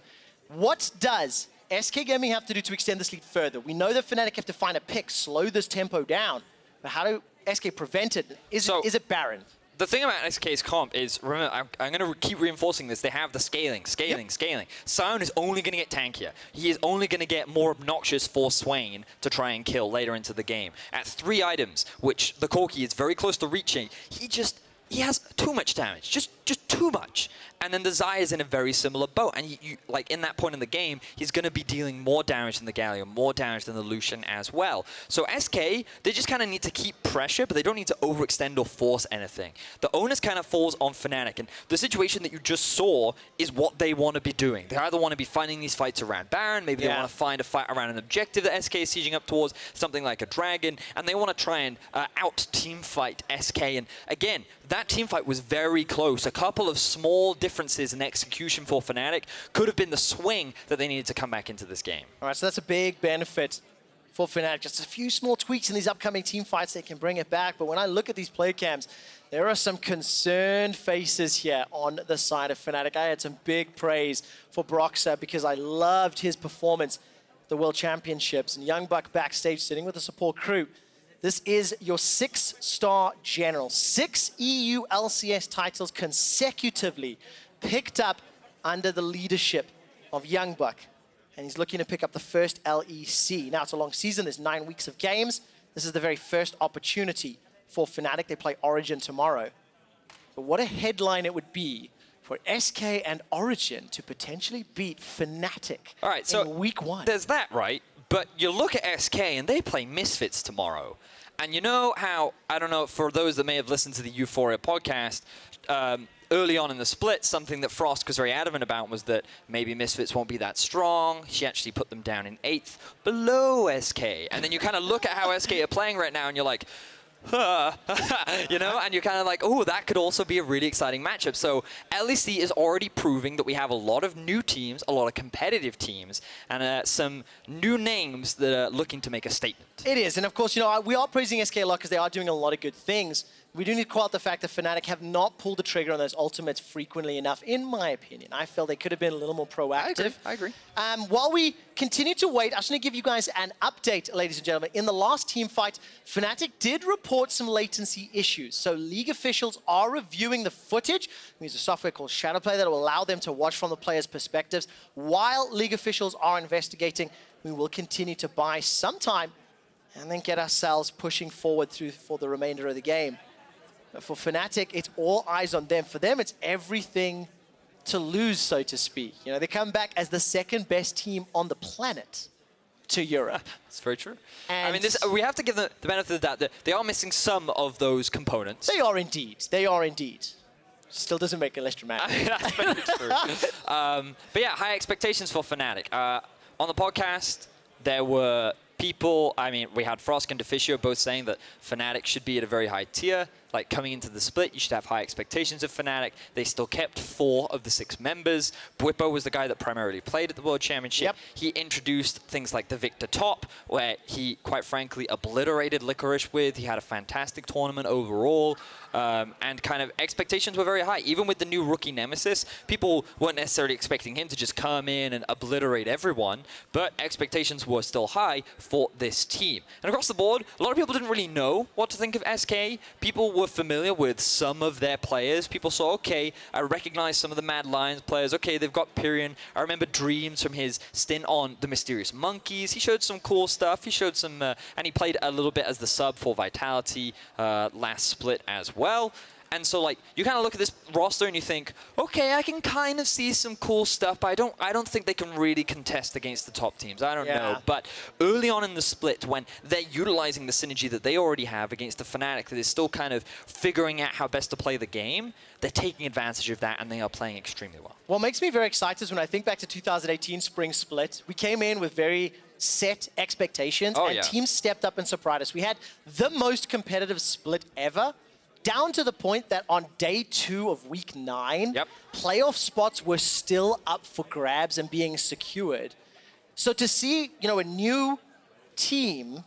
What does SK Gaming have to do to extend this lead further? We know that Fnatic have to find a pick, slow this tempo down. But how do SK prevent it? Is it barren? The thing about SK's comp is, remember, I'm going to keep reinforcing this, they have the scaling. Sion is only going to get tankier. He is only going to get more obnoxious for Swain to try and kill later into the game. At 3 items, which the Corki is very close to reaching, he has too much damage, just too much. And then the Xayah is in a very similar boat. And you like in that point in the game, he's going to be dealing more damage than the Galio, more damage than the Lucian as well. So SK, they just kind of need to keep pressure, but they don't need to overextend or force anything. The onus kind of falls on Fnatic. And the situation that you just saw is what they want to be doing. They either want to be finding these fights around Baron, maybe they want to find a fight around an objective that SK is sieging up towards, something like a dragon, and they want to try and out-team fight SK. And again, that team fight was very close. A couple of small differences in execution for Fnatic could have been the swing that they needed to come back into this game. All right, so that's a big benefit for Fnatic. Just a few small tweaks in these upcoming team fights, they can bring it back. But when I look at these play cams, there are some concerned faces here on the side of Fnatic. I had some big praise for Broxah because I loved his performance at the World Championships. And YoungBuck backstage sitting with the support crew. This is your 6-star general. 6 EU LCS titles consecutively picked up under the leadership of YoungBuck. And he's looking to pick up the first LEC. Now, it's a long season. There's 9 weeks of games. This is the very first opportunity for Fnatic. They play Origen tomorrow. But what a headline it would be for SK and Origen to potentially beat Fnatic All right, so in week 1. There's that, right? But you look at SK and they play Misfits tomorrow. And you know how, I don't know, for those that may have listened to the Euphoria podcast, early on in the split, something that Frost was very adamant about was that maybe Misfits won't be that strong. She actually put them down in 8th, below SK. And then you kind of look at how SK are playing right now and you're like, you know, and you're kind of like, oh, that could also be a really exciting matchup. So LEC is already proving that we have a lot of new teams, a lot of competitive teams, and some new names that are looking to make a statement. It is, and of course, you know, we are praising SK a lot because they are doing a lot of good things. We do need to call out the fact that Fnatic have not pulled the trigger on those ultimates frequently enough, in my opinion. I feel they could have been a little more proactive. I agree. While we continue to wait, I just want to give you guys an update, ladies and gentlemen. In the last team fight, Fnatic did report some latency issues. So league officials are reviewing the footage. We use a software called Shadowplay that will allow them to watch from the players' perspectives. While league officials are investigating, we will continue to buy some time and then get ourselves pushing forward for the remainder of the game. But for Fnatic, it's all eyes on them. For them, it's everything to lose, so to speak. You know, they come back as the second best team on the planet to Europe. That's very true. And I mean, we have to give them the benefit of the doubt that they are missing some of those components. They are indeed. They are indeed. Still doesn't make it less dramatic. That's very true. But yeah, high expectations for Fnatic. On the podcast, there were people, I mean, we had Frosk and Deficio both saying that Fnatic should be at a very high tier. Like, coming into the split, you should have high expectations of Fnatic. They still kept 4 of the 6 members. Bwipo was the guy that primarily played at the World Championship. Yep. He introduced things like the Victor Top, where he, quite frankly, obliterated Licorice with. He had a fantastic tournament overall. And kind of expectations were very high. Even with the new rookie Nemesis, people weren't necessarily expecting him to just come in and obliterate everyone, but expectations were still high for this team. And across the board, a lot of people didn't really know what to think of SK. People were familiar with some of their players. People saw, okay, I recognize some of the Mad Lions players. Okay, they've got Pirean. I remember Dreams from his stint on the Mysterious Monkeys. He showed some cool stuff. He showed some, and he played a little bit as the sub for Vitality last split as well. And so, like, you kind of look at this roster and you think, okay, I can kind of see some cool stuff, but I don't think they can really contest against the top teams. I don't know. But early on in the split, when they're utilizing the synergy that they already have against the Fnatic that is still kind of figuring out how best to play the game, they're taking advantage of that and they are playing extremely well. What makes me very excited is when I think back to 2018 Spring Split, we came in with very set expectations and teams stepped up and surprised us. We had the most competitive split ever, down to the point that on day 2 of week 9, playoff spots were still up for grabs and being secured. So to see, you know, a new team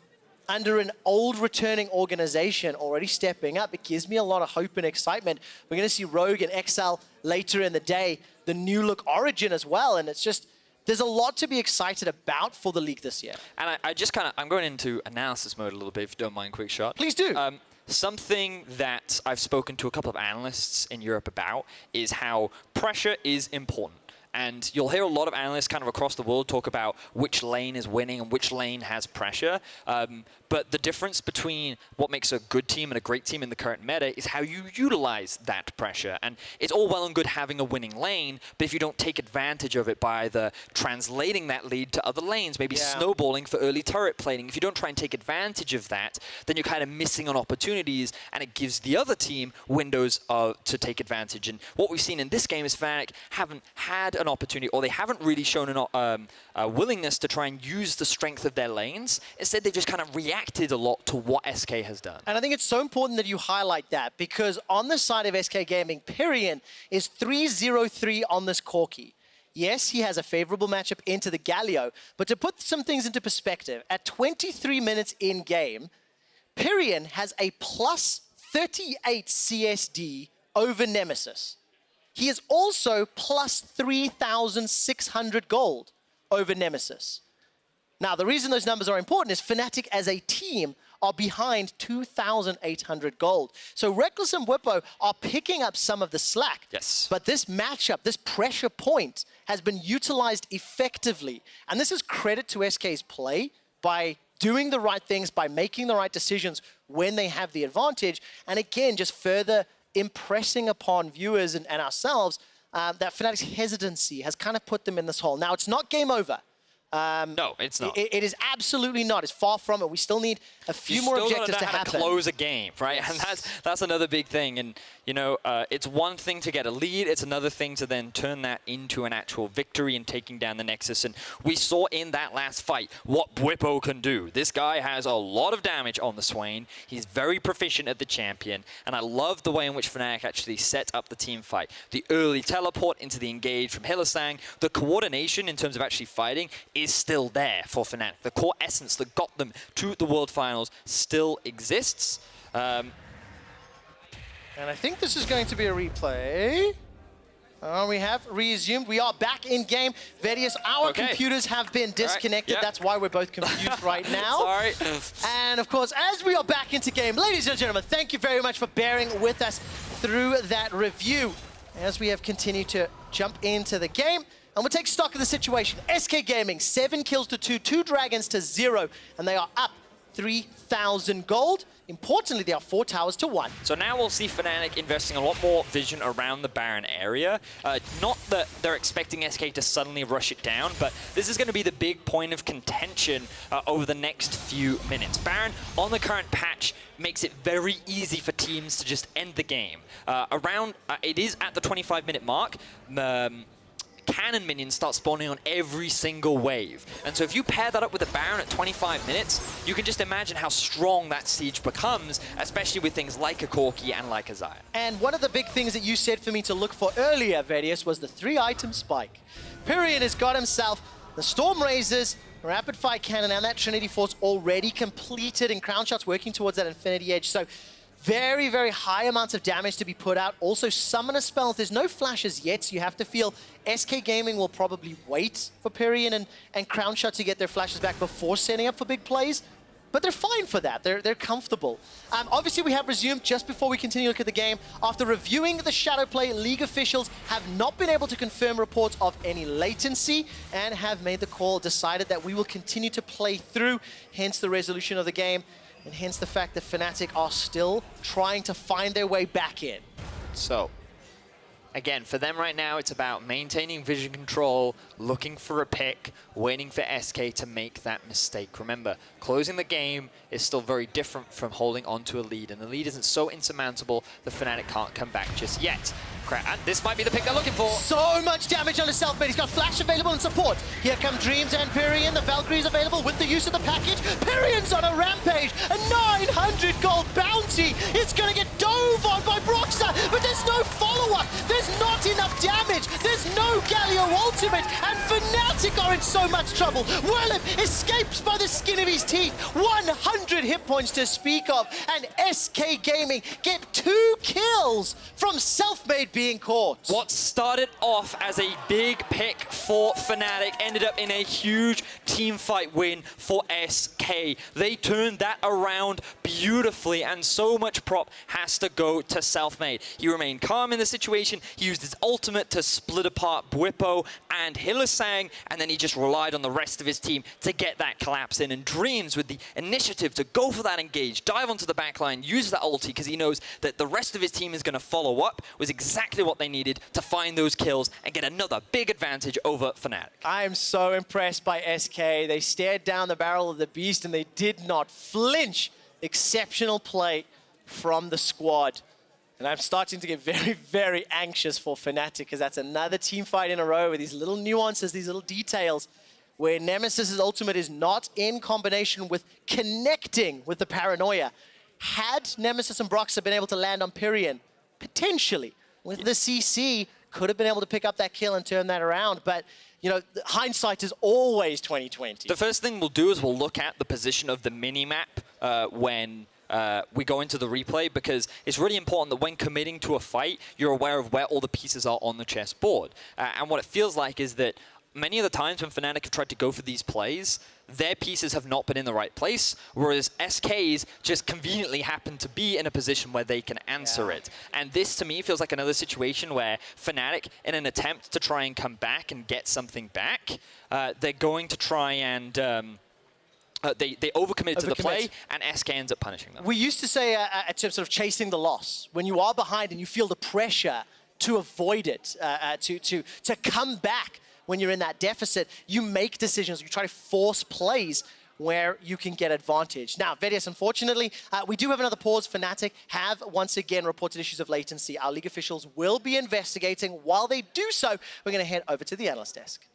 under an old returning organization already stepping up, it gives me a lot of hope and excitement. We're going to see Rogue and XL later in the day, the new look Origen as well, and it's just, there's a lot to be excited about for the league this year. And I just kind of, I'm going into analysis mode a little bit, if you don't mind, Quickshot. Please do. Something that I've spoken to a couple of analysts in Europe about is how pressure is important. And you'll hear a lot of analysts kind of across the world talk about which lane is winning and which lane has pressure. But the difference between what makes a good team and a great team in the current meta is how you utilize that pressure. And it's all well and good having a winning lane, but if you don't take advantage of it by either translating that lead to other lanes, maybe snowballing for early turret plating, if you don't try and take advantage of that, then you're kind of missing on opportunities, and it gives the other team windows to take advantage. And what we've seen in this game is Fnatic haven't had an opportunity, or they haven't really shown a willingness to try and use the strength of their lanes. Instead, they've just kind of reacted a lot to what SK has done. And I think it's so important that you highlight that, because on the side of SK Gaming, Pirean is 3-0-3 on this Corki. Yes, he has a favorable matchup into the Galio, but to put some things into perspective, at 23 minutes in game, Pirean has a plus 38 CSD over Nemesis. He is also plus 3,600 gold over Nemesis. Now, the reason those numbers are important is Fnatic as a team are behind 2,800 gold. So Rekkles and Bwipo are picking up some of the slack. Yes. But this matchup, this pressure point, has been utilized effectively. And this is credit to SK's play by doing the right things, by making the right decisions when they have the advantage. And again, just further impressing upon viewers and ourselves that Fnatic's hesitancy has kind of put them in this hole. Now, it's not game over. No, it's not. It is absolutely not. It's far from it. We still need a few more objectives to happen. To close a game, right? Yes. And that's another big thing. And you know, it's one thing to get a lead. It's another thing to then turn that into an actual victory and taking down the Nexus. And we saw in that last fight what Bwipo can do. This guy has a lot of damage on the Swain. He's very proficient at the champion. And I love the way in which Fnatic actually set up the team fight. The early teleport into the engage from Hylissang. The coordination in terms of actually fighting is still there for Fnatic. The core essence that got them to the World Finals still exists. And I think this is going to be a replay. We have resumed. We are back in game. Vedius, our computers have been disconnected. Right. That's why we're both confused right now. Sorry. And of course, as we are back into game, ladies and gentlemen, thank you very much for bearing with us through that review. As we have continued to jump into the game, and we'll take stock of the situation. SK Gaming, 7 kills to 2, 2 dragons to 0, and they are up 3,000 gold. Importantly, they are 4 towers to 1. So now we'll see Fnatic investing a lot more vision around the Baron area. Not that they're expecting SK to suddenly rush it down, but this is going to be the big point of contention over the next few minutes. Baron, on the current patch, makes it very easy for teams to just end the game. It is at the 25-minute mark. Cannon minions start spawning on every single wave. And so if you pair that up with a Baron at 25 minutes, you can just imagine how strong that siege becomes, especially with things like a Corki and like a Sion. And one of the big things that you said for me to look for earlier, Vedius, was the 3-item spike. Pirean has got himself the Storm Razors, Rapid Fire Cannon, and that Trinity Force already completed, and Crownshot's working towards that Infinity Edge. So very, very high amounts of damage to be put out. Also, summoner spells. There's no flashes yet, so you have to feel SK Gaming will probably wait for Pirean and Crownshot to get their flashes back before setting up for big plays. But they're fine for that. They're comfortable. Obviously, we have resumed just before we continue to look at the game. After reviewing the shadow play, League officials have not been able to confirm reports of any latency and have made the call, decided that we will continue to play through, hence the resolution of the game. And hence the fact that Fnatic are still trying to find their way back in. So, again, for them right now, it's about maintaining vision control, looking for a pick, waiting for SK to make that mistake. Remember, closing the game is still very different from holding onto a lead, and the lead isn't so insurmountable that Fnatic can't come back just yet. And this might be the pick they're looking for. So much damage on the Selfmade. He's got Flash available in support. Here come Dreams and Pirean. The Valkyrie's available with the use of the package. Pirean's on a rampage. A 900 gold bounty. It's going to get dove on by Broxah, but there's no follow-up. There's not enough damage. There's no Galio ultimate, and Fnatic are in so much trouble. Werlyb escapes by the skin of his teeth. 100 hit points to speak of, and SK Gaming get 2 kills from Selfmade being caught. What started off as a big pick for Fnatic ended up in a huge team fight win for SK. They turned that around beautifully, and so much prop has to go to Selfmade. He remained calm in the situation. He used his ultimate to split apart Bwipo and Hylissang, and then he just relied on the rest of his team to get that collapse in. And Dreams, with the initiative to go for that engage, dive onto the backline, use that ulti because he knows that the rest of his team is going to follow up, was exactly what they needed to find those kills and get another big advantage over Fnatic. I am so impressed by SK. They stared down the barrel of the beast and they did not flinch. Exceptional play from the squad. And I'm starting to get very, very anxious for Fnatic because that's another team fight in a row with these little nuances, these little details where Nemesis's ultimate is not in combination with connecting with the paranoia. Had Nemesis and Broxah been able to land on Pirean, potentially, with the CC, could have been able to pick up that kill and turn that around. But, you know, hindsight is always 20/20. The first thing we'll do is we'll look at the position of the mini-map when we go into the replay, because it's really important that when committing to a fight, you're aware of where all the pieces are on the chessboard. And what it feels like is that many of the times when Fnatic have tried to go for these plays, their pieces have not been in the right place, whereas SK's just conveniently happen to be in a position where they can answer it. And this, to me, feels like another situation where Fnatic, in an attempt to try and come back and get something back, they're going to try and... they overcommit to the play, and SK ends up punishing them. We used to say, in terms of chasing the loss, when you are behind and you feel the pressure, to avoid it, to come back when you're in that deficit. You make decisions, you try to force plays where you can get advantage. Now, Vedius, unfortunately, we do have another pause. Fnatic have once again reported issues of latency. Our league officials will be investigating. While they do so, we're going to head over to the analyst desk.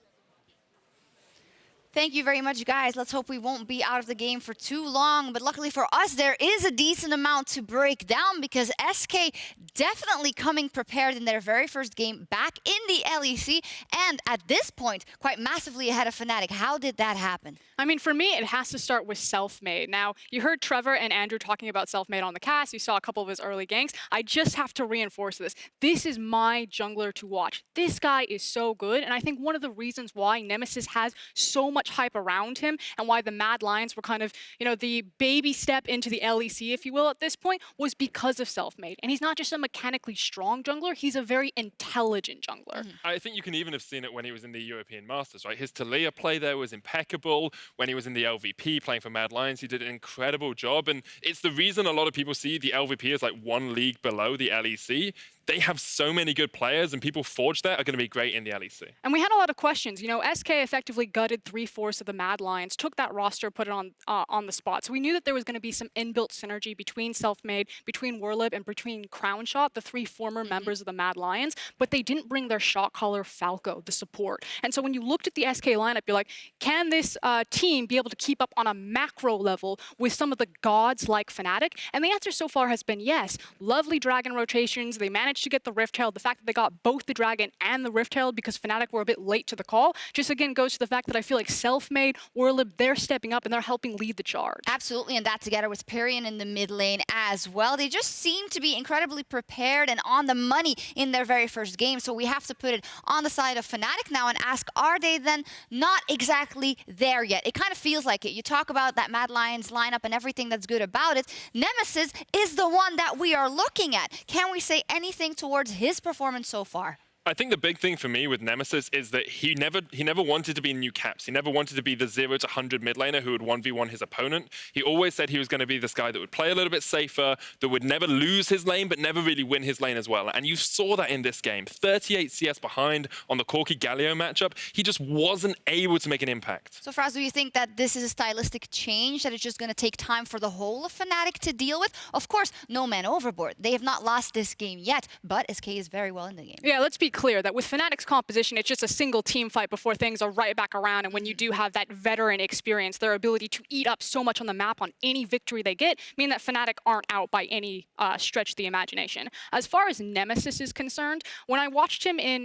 Thank you very much, guys. Let's hope we won't be out of the game for too long. But luckily for us, there is a decent amount to break down because SK definitely coming prepared in their very first game back in the LEC. And at this point, quite massively ahead of Fnatic. How did that happen? I mean, for me, it has to start with Selfmade. Now, you heard Trevor and Andrew talking about Selfmade on the cast. You saw a couple of his early ganks. I just have to reinforce this. This is my jungler to watch. This guy is so good. And I think one of the reasons why Nemesis has so much hype around him and why the Mad Lions were kind of, you know, the baby step into the LEC, if you will, at this point, was because of Selfmade. And he's not just a mechanically strong jungler, he's a very intelligent jungler. I think you can even have seen it when he was in the European Masters, right? His Taliyah play there was impeccable. When he was in the LVP playing for Mad Lions, he did an incredible job. And it's the reason a lot of people see the LVP as like one league below the LEC. They have so many good players, and people forged that are going to be great in the LEC. And we had a lot of questions. You know, SK effectively gutted 3/4 of the Mad Lions, took that roster, put it on the spot. So we knew that there was going to be some inbuilt synergy between Selfmade, between Werlyb, and between Crownshot, the 3 former members of the Mad Lions. But they didn't bring their shot caller Falco, the support. And so when you looked at the SK lineup, you're like, can this team be able to keep up on a macro level with some of the gods like Fnatic? And the answer so far has been yes. Lovely dragon rotations. They managed to get the Rift Herald. The fact that they got both the dragon and the Rift Herald because Fnatic were a bit late to the call just again goes to the fact that I feel like Selfmade, Werlyb, they're stepping up and they're helping lead the charge. Absolutely, and that together with Pirean in the mid lane as well. They just seem to be incredibly prepared and on the money in their very first game. So we have to put it on the side of Fnatic now and ask, are they then not exactly there yet? It kind of feels like it. You talk about that Mad Lions lineup and everything that's good about it. Nemesis is the one that we are looking at. Can we say anything towards his performance so far? I think the big thing for me with Nemesis is that he never wanted to be new caps. He never wanted to be the 0 to 100 mid laner who would 1v1 his opponent. He always said he was going to be this guy that would play a little bit safer, that would never lose his lane, but never really win his lane as well. And you saw that in this game. 38 CS behind on the Corki Galio matchup. He just wasn't able to make an impact. So Fraz, do you think that this is a stylistic change that it's just going to take time for the whole of Fnatic to deal with? Of course, no man overboard. They have not lost this game yet, but SK is very well in the game. Yeah, let's be clear that with Fnatic's composition, it's just a single team fight before things are right back around. And when you do have that veteran experience, their ability to eat up so much on the map on any victory they get, mean that Fnatic aren't out by any stretch of the imagination. As far as Nemesis is concerned, when I watched him in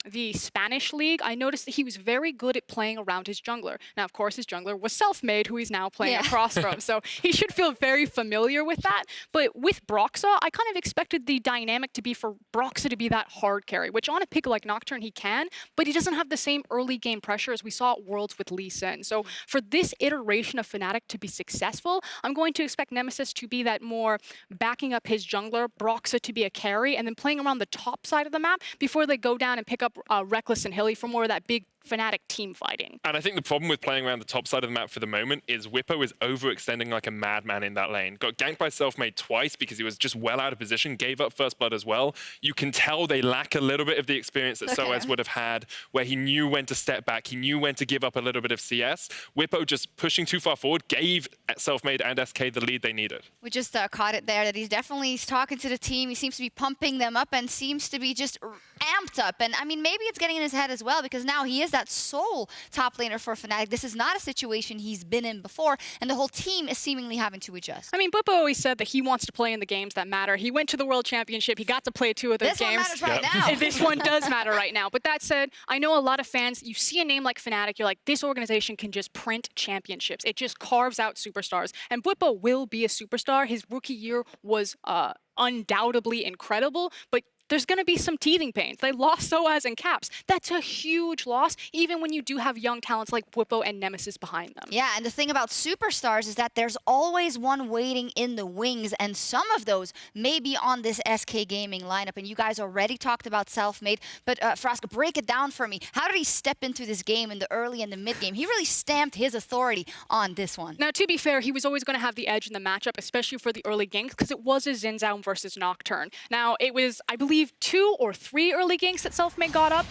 the Spanish league, I noticed that he was very good at playing around his jungler. Now, of course, his jungler was Selfmade, who he's now playing across from. So he should feel very familiar with that. But with Broxah, I kind of expected the dynamic to be for Broxah to be that hard carry, which on a pick like Nocturne he can, but he doesn't have the same early game pressure as we saw at Worlds with Lissandra. So for this iteration of Fnatic to be successful, I'm going to expect Nemesis to be that more backing up his jungler, Broxah to be a carry, and then playing around the top side of the map before they go down and pick up Rekkles and Hilly for more of that big Fnatic team fighting. And I think the problem with playing around the top side of the map for the moment is Bwipo is overextending like a madman in that lane. Got ganked by Selfmade twice because he was just well out of position, gave up first blood as well. You can tell they lack a little bit of the experience that Soaz would have had, where he knew when to step back, he knew when to give up a little bit of CS. Bwipo just pushing too far forward gave Selfmade and SK the lead they needed. We just caught it there that he's definitely talking to the team. He seems to be pumping them up and seems to be just amped up. And I mean, maybe it's getting in his head as well because now he is that sole top laner for Fnatic. This is not a situation he's been in before, and the whole team is seemingly having to adjust. I mean, Bwipo always said that he wants to play in the games that matter. He went to the World Championship. He got to play 2 of those games. This one matters right now. This one does matter right now. But that said, I know a lot of fans, you see a name like Fnatic, you're like, this organization can just print championships. It just carves out superstars. And Bwipo will be a superstar. His rookie year was undoubtedly incredible, but there's going to be some teething pains. They lost Soaz and Caps. That's a huge loss, even when you do have young talents like Bwipo and Nemesis behind them. Yeah, and the thing about superstars is that there's always one waiting in the wings, and some of those may be on this SK Gaming lineup. And you guys already talked about Selfmade, but Frosk, break it down for me. How did he step into this game in the early and the mid game? He really stamped his authority on this one. Now, to be fair, he was always going to have the edge in the matchup, especially for the early games, because it was a Xin Zhao versus Nocturne. Now, it was, I believe, believe, 2 or 3 early ganks that Selfmade got up.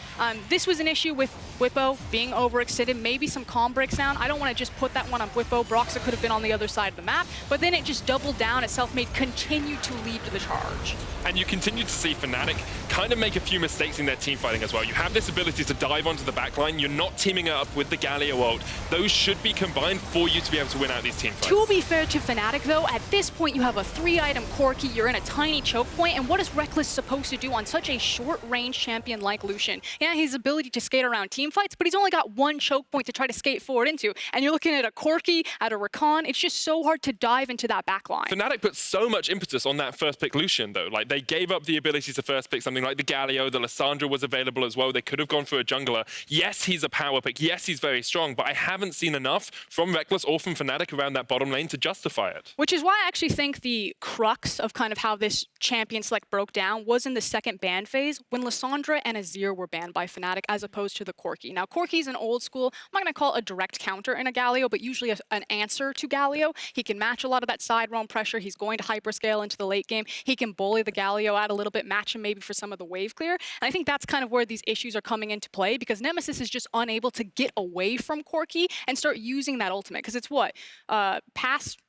This was an issue with Bwipo being overextended, maybe some calm breaks down. I don't want to just put that one on Bwipo. Broxah could have been on the other side of the map, but then it just doubled down as Selfmade continued to lead to the charge. And you continue to see Fnatic kind of make a few mistakes in their team fighting as well. You have this ability to dive onto the backline. You're not teaming it up with the Galio ult. Those should be combined for you to be able to win out these team fights. To be fair to Fnatic, though, at this point you have a 3-item Corki, you're in a tiny choke point, and what is Rekkles supposed to do on such a short-range champion like Lucian? Yeah, his ability to skate around team fights, but he's only got one choke point to try to skate forward into, and you're looking at a Corki, at a Rakan. It's just so hard to dive into that backline. Fnatic put so much impetus on that first pick Lucian, though. Like, they gave up the ability to first pick something like the Galio. The Lissandra was available as well. They could have gone for a jungler. Yes, he's a power pick. Yes, he's very strong, but I haven't seen enough from Rekkles or from Fnatic around that bottom lane to justify it. Which is why I actually think the crux of kind of how this champion select broke down was in the second ban phase when Lissandra and Azir were banned by Fnatic as opposed to the Corki. Now, Corki's an old school, I'm not going to call it a direct counter in a Galio, but usually an answer to Galio. He can match a lot of that side roam pressure. He's going to hyperscale into the late game. He can bully the Galio out a little bit, match him maybe for some of the wave clear. And I think that's kind of where these issues are coming into play because Nemesis is just unable to get away from Corki and start using that ultimate. Because it's what? Past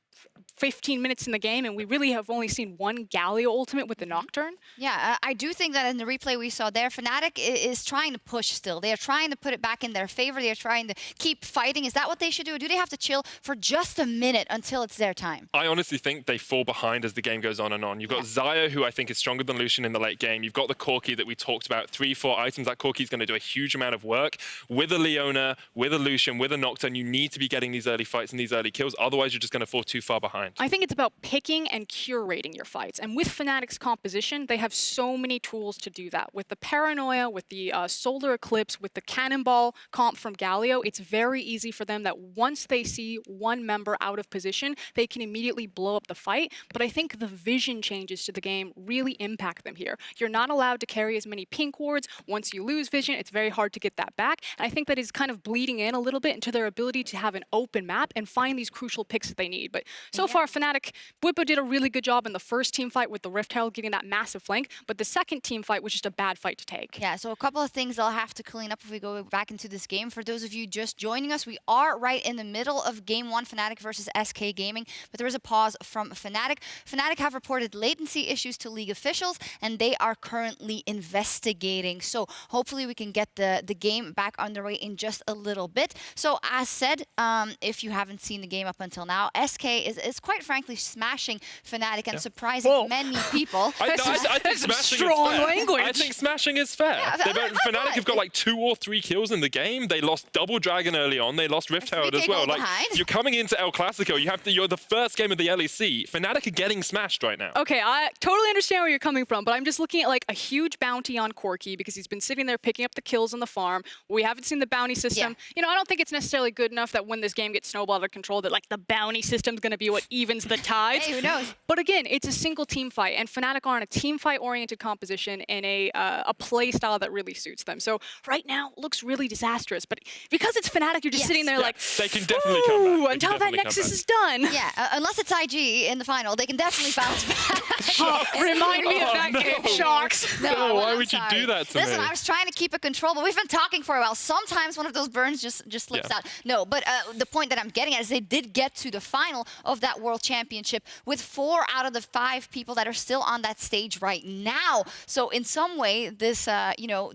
15 minutes in the game, and we really have only seen one Galio ultimate with the Nocturne. Yeah, I do think that in the replay we saw there, Fnatic is trying to push still. They are trying to put it back in their favor. They are trying to keep fighting. Is that what they should do? Or do they have to chill for just a minute until it's their time? I honestly think they fall behind as the game goes on and on. You've got Xayah, who I think is stronger than Lucian in the late game. You've got the Corki that we talked about, 3-4 items. That Corki is going to do a huge amount of work. With a Leona, with a Lucian, with a Nocturne, you need to be getting these early fights and these early kills. Otherwise, you're just going to fall too far behind. I think it's about picking and curating your fights. And with Fnatic's composition, they have so many tools to do that. With the Paranoia, with the Solar Eclipse, with the Cannonball comp from Galio, it's very easy for them that once they see one member out of position, they can immediately blow up the fight. But I think the vision changes to the game really impact them here. You're not allowed to carry as many pink wards. Once you lose vision, it's very hard to get that back. And I think that is kind of bleeding in a little bit into their ability to have an open map and find these crucial picks that they need. But so far, Fnatic, Bwipo did a really good job in the first team fight with the Rift Herald getting that massive flank, but the second team fight was just a bad fight to take. Yeah, so a couple of things I'll have to clean up if we go back into this game. For those of you just joining us, we are right in the middle of Game 1, Fnatic versus SK Gaming, but there is a pause from Fnatic. Fnatic have reported latency issues to League officials, and they are currently investigating. So hopefully we can get the game back underway in just a little bit. So as said, if you haven't seen the game up until now, SK is quite frankly smashing Fnatic and surprising many people. I think smashing strong is fair. language. I think smashing is fair. Fnatic have got like 2 or 3 kills in the game. They lost Double Dragon early on. They lost Rift Herald as well. Like, you're coming into El Clasico. You're the first game of the LEC. Fnatic are getting smashed right now. Okay, I totally understand where you're coming from, but I'm just looking at like a huge bounty on Corki because he's been sitting there picking up the kills on the farm. We haven't seen the bounty system. You know, I don't think it's necessarily good enough that when this game gets snowballed out of control that like the bounty system's going to be what evens the tides. Hey, who knows? But again, it's a single team fight, and Fnatic are in a team fight oriented composition in a play style that really suits them. So right now looks really disastrous, but because it's Fnatic, you're just sitting there like, they can definitely come back. Until that Nexus is done. Yeah, unless it's IG in the final, they can definitely bounce back. Remind me of that game, Sjokz. No, why would you do that to me? Listen, I was trying to keep it controlled, but we've been talking for a while. Sometimes one of those burns just slips out. No, but the point that I'm getting at is they did get to the final of that World Championship with 4 out of the 5 people that are still on that stage right now. So in some way, this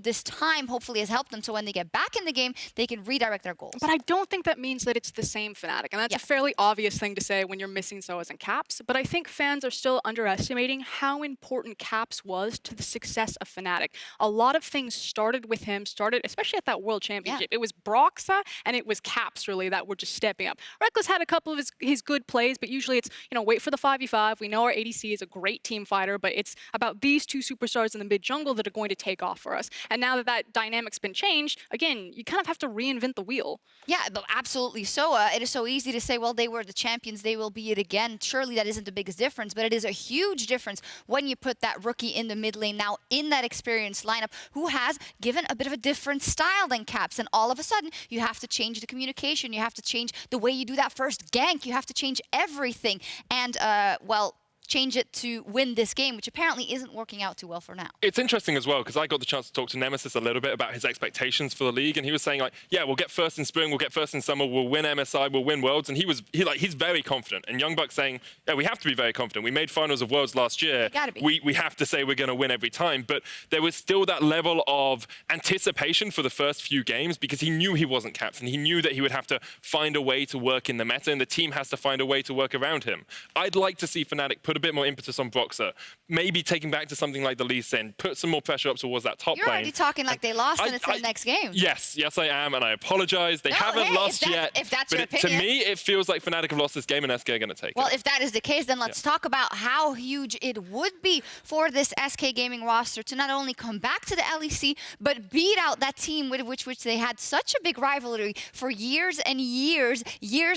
this time hopefully has helped them. So when they get back in the game, they can redirect their goals. But I don't think that means that it's the same Fnatic, and that's a fairly obvious thing to say when you're missing Zoas and Caps. But I think fans are still underestimating how important Caps was to the success of Fnatic. A lot of things started with him, especially at that World Championship. It was Broxah and it was Caps really that were just stepping up. Rekkles had a couple of his good plays, but usually it's, wait for the 5v5. We know our ADC is a great team fighter, but it's about these 2 superstars in the mid jungle that are going to take off for us. And now that that dynamic's been changed, again, you kind of have to reinvent the wheel. Yeah, but absolutely so. It is so easy to say, well, they were the champions, they will be it again. Surely that isn't the biggest difference, but it is a huge difference when you put that rookie in the mid lane now in that experienced lineup who has given a bit of a different style than Caps. And all of a sudden, you have to change the communication. You have to change the way you do that first gank. You have to change everything. And, well, change it to win this game, which apparently isn't working out too well for now. It's interesting as well, because I got the chance to talk to Nemesis a little bit about his expectations for the league, and he was saying, like, yeah, we'll get first in spring, we'll get first in summer, we'll win MSI, we'll win Worlds, and he's very confident. And Youngbuck's saying, yeah, we have to be very confident. We made finals of Worlds last year. Gotta be. We have to say we're going to win every time. But there was still that level of anticipation for the first few games, because he knew he wasn't captain. He knew that he would have to find a way to work in the meta, and the team has to find a way to work around him. I'd like to see Fnatic put a bit more impetus on Broxah, maybe taking back to something like the Lee Sin, put some more pressure up towards that top You're lane. already talking like they lost and it's the next game. Yes, I am, and I apologize. They haven't lost yet. If that's but your opinion. to me, it feels like Fnatic have lost this game, and SK are going to take Well, it. if that is the case, then let's talk about how huge it would be for this SK Gaming roster to not only come back to the LEC, but beat out that team with which they had such a big rivalry for years and years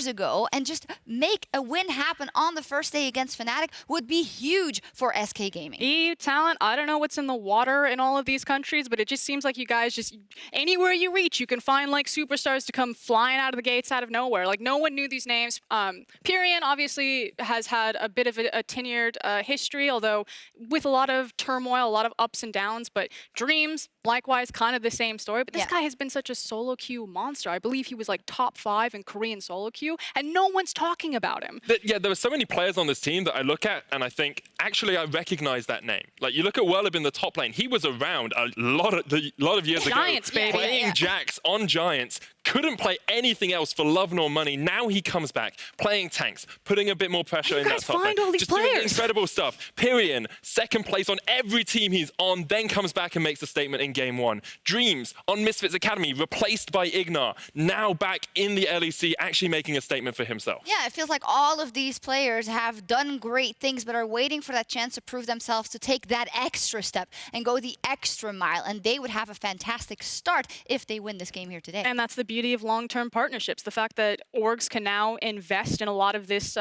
ago, and just make a win happen on the first day against Fnatic would be huge for SK Gaming. EU talent, I don't know what's in the water in all of these countries, but it just seems like you guys just, anywhere you reach, you can find like superstars to come flying out of the gates out of nowhere. Like no one knew these names. Pirean obviously has had a bit of a tenured history, although with a lot of turmoil, a lot of ups and downs, but Dreams, likewise, kind of the same story. But this guy has been such a solo queue monster. I believe he was like top 5 in Korean solo queue, and no one's talking about him. Yeah, there were so many players on this team that I look at and I think, actually, I recognize that name. Like, you look at Werlyb in the top lane, he was around a lot of years Giants, ago. baby. Playing Jax on Giants, couldn't play anything else for love nor money. Now he comes back, playing tanks, putting a bit more pressure in that top lane. Find all these Just players. doing incredible stuff. Pirean, second place on every team he's on, then comes back and makes a statement in game 1. Dreams on Misfits Academy, replaced by Ignar, now back in the LEC, actually making a statement for himself. Yeah, it feels like all of these players have done great things, but are waiting for that chance to prove themselves, to take that extra step and go the extra mile. And they would have a fantastic start if they win this game here today. And that's the beauty of long-term partnerships. The fact that orgs can now invest in a lot of this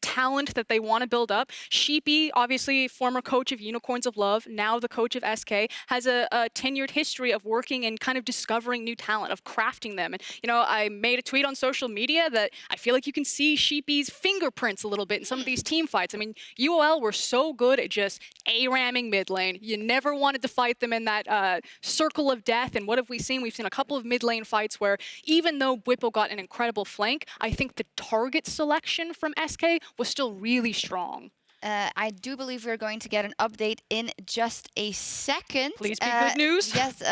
talent that they want to build up. Sheepy, obviously former coach of Unicorns of Love, now the coach of SK, has a tenured history of working and kind of discovering new talent, of crafting them. And, you know, I made a tweet on social media that I feel like you can see Sheepy's fingerprints a little bit in some of these team fights. I mean, UOL were so good at just A-ramming mid lane. You never wanted to fight them in that circle of death. And what have we seen? We've seen a couple of mid lane fights where even though Bwipo got an incredible flank, I think the target selection from SK was still really strong. I do believe we're going to get an update in just a second. Please be good news. Yes,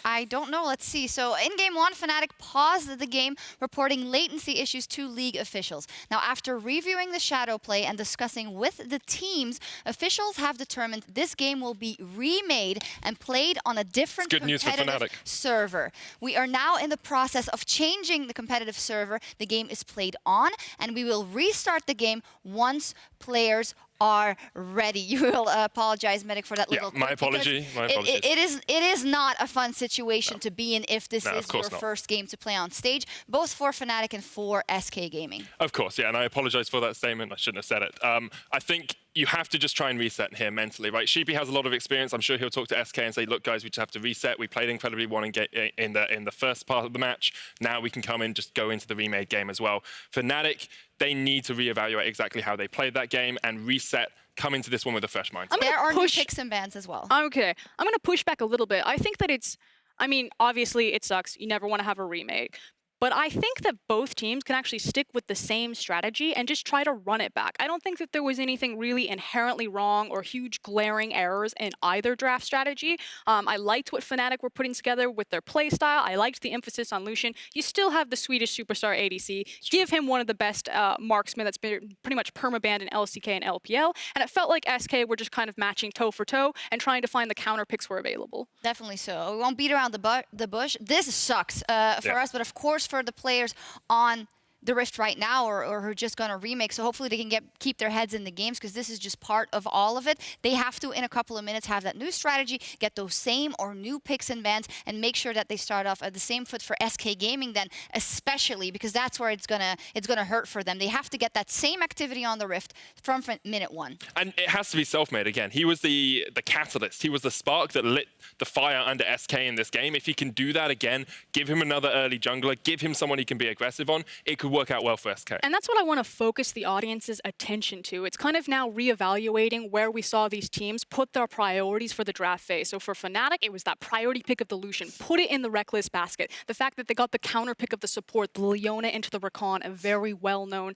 I don't know. Let's see. So in game 1, Fnatic paused the game, reporting latency issues to league officials. Now, after reviewing the shadow play and discussing with the teams, officials have determined this game will be remade and played on a different Good news for competitive Fnatic. server. We are now in the process of changing the competitive server the game is played on, and we will restart the game once players are ready. You will apologize, Medic, for that little my quip, apology. My because apologies. It is not a fun situation to be in if this No, is of course your not. first game to play on stage, both for Fnatic and for SK Gaming. Of course, yeah, and I apologize for that statement. I shouldn't have said it. I think you have to just try and reset here mentally, right? Sheepy has a lot of experience. I'm sure he'll talk to SK and say, look, guys, we just have to reset. We played incredibly well in the first part of the match. Now we can come in, just go into the remade game as well. Fnatic, they need to reevaluate exactly how they played that game and reset, come into this one with a fresh mindset. There are new push- picks and bans as well. Okay, I'm going to push back a little bit. I think that I mean, obviously it sucks. You never want to have a remake. But I think that both teams can actually stick with the same strategy and just try to run it back. I don't think that there was anything really inherently wrong or huge glaring errors in either draft strategy. I liked what Fnatic were putting together with their playstyle. I liked the emphasis on Lucian. You still have the Swedish superstar ADC. Give him one of the best marksmen that's been pretty much permabanned in LCK and LPL. And it felt like SK were just kind of matching toe for toe and trying to find the counter picks were available. Definitely so. We won't beat around the bush. This sucks for us, but of course for the players on the Rift right now or who are just going to remake. So hopefully they can keep their heads in the games, because this is just part of all of it. They have to, in a couple of minutes, have that new strategy, get those same or new picks and bans, and make sure that they start off at the same foot for SK Gaming then, especially because that's where it's gonna hurt for them. They have to get that same activity on the Rift from minute 1. And it has to be Selfmade again. He was the catalyst. He was the spark that lit the fire under SK in this game. If he can do that again, give him another early jungler, give him someone he can be aggressive on, it could work out well for SK. And that's what I want to focus the audience's attention to. It's kind of now reevaluating where we saw these teams put their priorities for the draft phase. So for Fnatic, it was that priority pick of the Lucian, put it in the Rekkles basket. The fact that they got the counter pick of the support, the Leona into the Rakan, a very well-known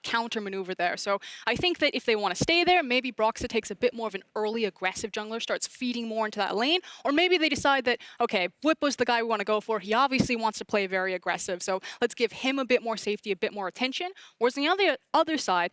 counter maneuver there. So I think that if they want to stay there, maybe Broxah takes a bit more of an early aggressive jungler, starts feeding more into that lane, or maybe they decide that, okay, Bwipo's the guy we want to go for. He obviously wants to play very aggressive, so let's give him a bit more safety, a bit more attention. Whereas on the other side,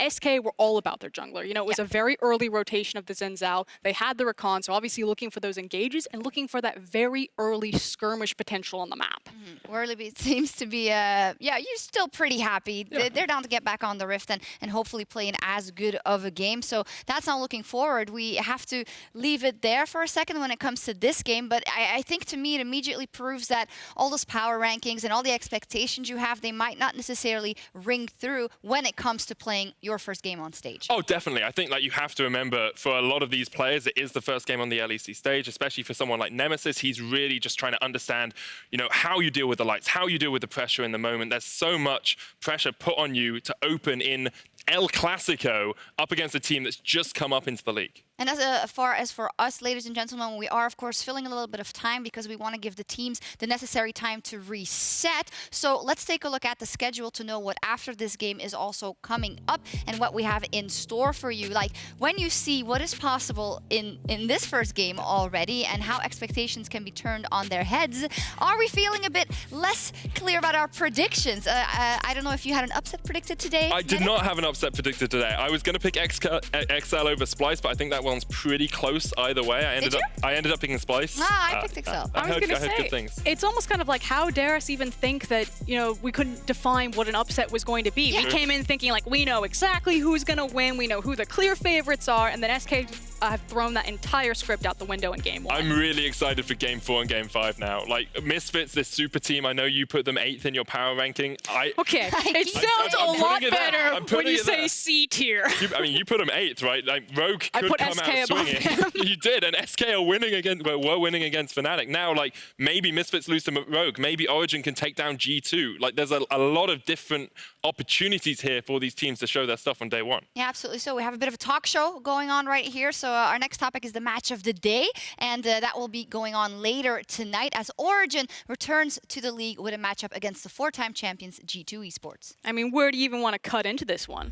SK were all about their jungler. You know, it was a very early rotation of the Zenzal. They had the Rakan, so obviously looking for those engages and looking for that very early skirmish potential on the map. Werlyb seems to be, you're still pretty happy. Yeah. They're down to get back on the Rift and hopefully play an as good of a game. So that's not looking forward. We have to leave it there for a second when it comes to this game. But I think to me it immediately proves that all those power rankings and all the expectations you have, they might not necessarily ring through when it comes to playing your first game on stage. Oh, definitely. I think like you have to remember for a lot of these players, it is the first game on the LEC stage, especially for someone like Nemesis. He's really just trying to understand, you know, how you deal with the lights, how you deal with the pressure in the moment. There's so much pressure put on you to open in El Clasico up against a team that's just come up into the league. And as far as for us, ladies and gentlemen, we are, of course, filling a little bit of time because we want to give the teams the necessary time to reset. So let's take a look at the schedule to know what after this game is also coming up and what we have in store for you. Like, when you see what is possible in this first game already and how expectations can be turned on their heads, are we feeling a bit less clear about our predictions? I don't know if you had an upset predicted today. I did not have an upset predicted today. I was going to pick XL over Splice, but I think that one's pretty close either way. I ended up picking Splice. I picked XL. I was going to say, good things. It's almost kind of like, how dare us even think that, you know, we couldn't define what an upset was going to be. Yeah. We came in thinking, like, we know exactly who's going to win, we know who the clear favorites are, and then SK have thrown that entire script out the window in Game 1. I'm really excited for Game 4 and Game 5 now. Like, Misfits, this super team, I know you put them 8th in your power ranking. Okay, it sounds I'm a lot putting it there. better I'm putting when you it there. say C tier. I mean, you put them 8th, right? Like, Rogue I could put come SK out above swinging. him. You did, and SK are winning against, were winning against Fnatic. Now, like, maybe Misfits lose to Rogue. Maybe Origen can take down G2. Like, there's a lot of different opportunities here for these teams to show their stuff on day one. Yeah, absolutely. So we have a bit of a talk show going on right here. So our next topic is the match of the day, and that will be going on later tonight as Origen returns to the league with a matchup against the 4-time champions G2 Esports. I mean, where do you even want to cut into this one?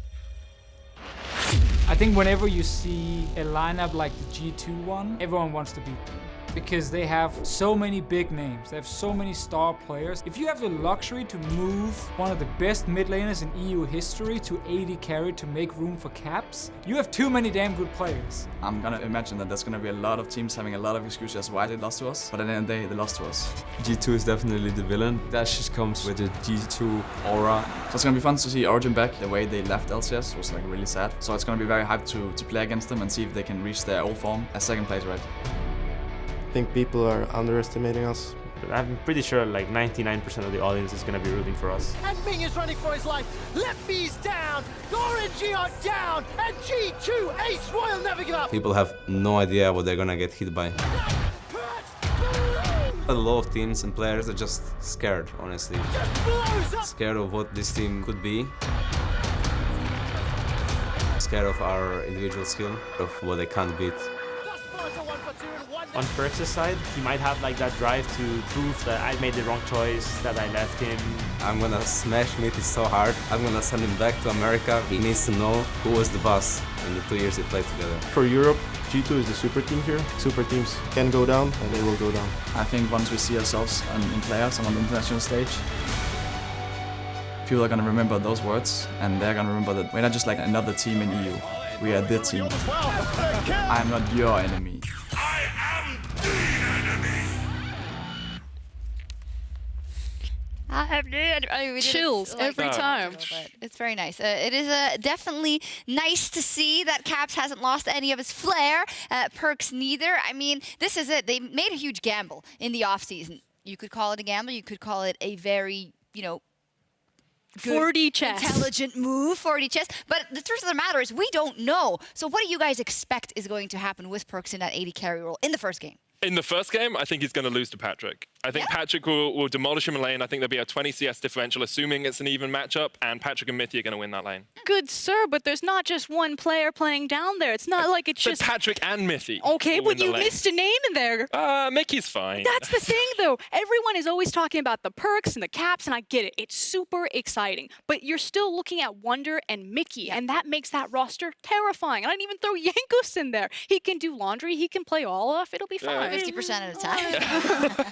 I think whenever you see a lineup like the G2 one, everyone wants to beat them. Because they have so many big names, they have so many star players. If you have the luxury to move one of the best mid laners in EU history to AD carry to make room for caps, you have too many damn good players. I'm gonna imagine that there's gonna be a lot of teams having a lot of excuses as why they lost to us, but at the end of the day, they lost to us. G2 is definitely the villain. That just comes with the G2 aura. So it's gonna be fun to see Origen back. The way they left LCS was like really sad. So it's gonna be very hyped to play against them and see if they can reach their old form as second place, right? I think people are underestimating us. I'm pretty sure like 99% of the audience is going to be rooting for us. And Ming is running for his life. Left B's down. Origen are down. And G2 Ace Royal never give up. People have no idea what they're gonna get hit by. A lot of teams and players are just scared, honestly. Scared of what this team could be. Scared of our individual skill, of what they can't beat. On Perks' side, he might have like that drive to prove that I made the wrong choice, that I left him. I'm gonna smash Meaty so hard. I'm gonna send him back to America. He needs to know who was the boss in the 2 years they played together. For Europe, G2 is the super team here. Super teams can go down and they will go down. I think once we see ourselves in playoffs and on the international stage, people are gonna remember those words and they're gonna remember that we're not just like another team in EU. We are the team. I'm not your enemy. Chills every time. It's very nice. It is definitely nice to see that Caps hasn't lost any of his flair. Perks neither. I mean, this is it. They made a huge gamble in the offseason. You could call it a gamble. You could call it a very, you know, 4D chess. Intelligent move, 4D chess. But the truth of the matter is we don't know. So what do you guys expect is going to happen with Perks in that AD carry role in the first game? In the first game, I think he's going to lose to Patrick. I think Patrick will demolish him in lane. I think there'll be a 20 CS differential, assuming it's an even matchup, and Patrick and Mithy are going to win that lane. Good sir, but there's not just one player playing down there. It's not like it's just Patrick and Mithy. Okay, but you missed a name in there. Mickey's fine. That's the thing, though. Everyone is always talking about the perks and the caps, and I get it. It's super exciting. But you're still looking at Wunder and Mickey, and that makes that roster terrifying. And I didn't even throw Jankos in there. He can do laundry. He can play Olaf. It'll be fine. 50% at a time.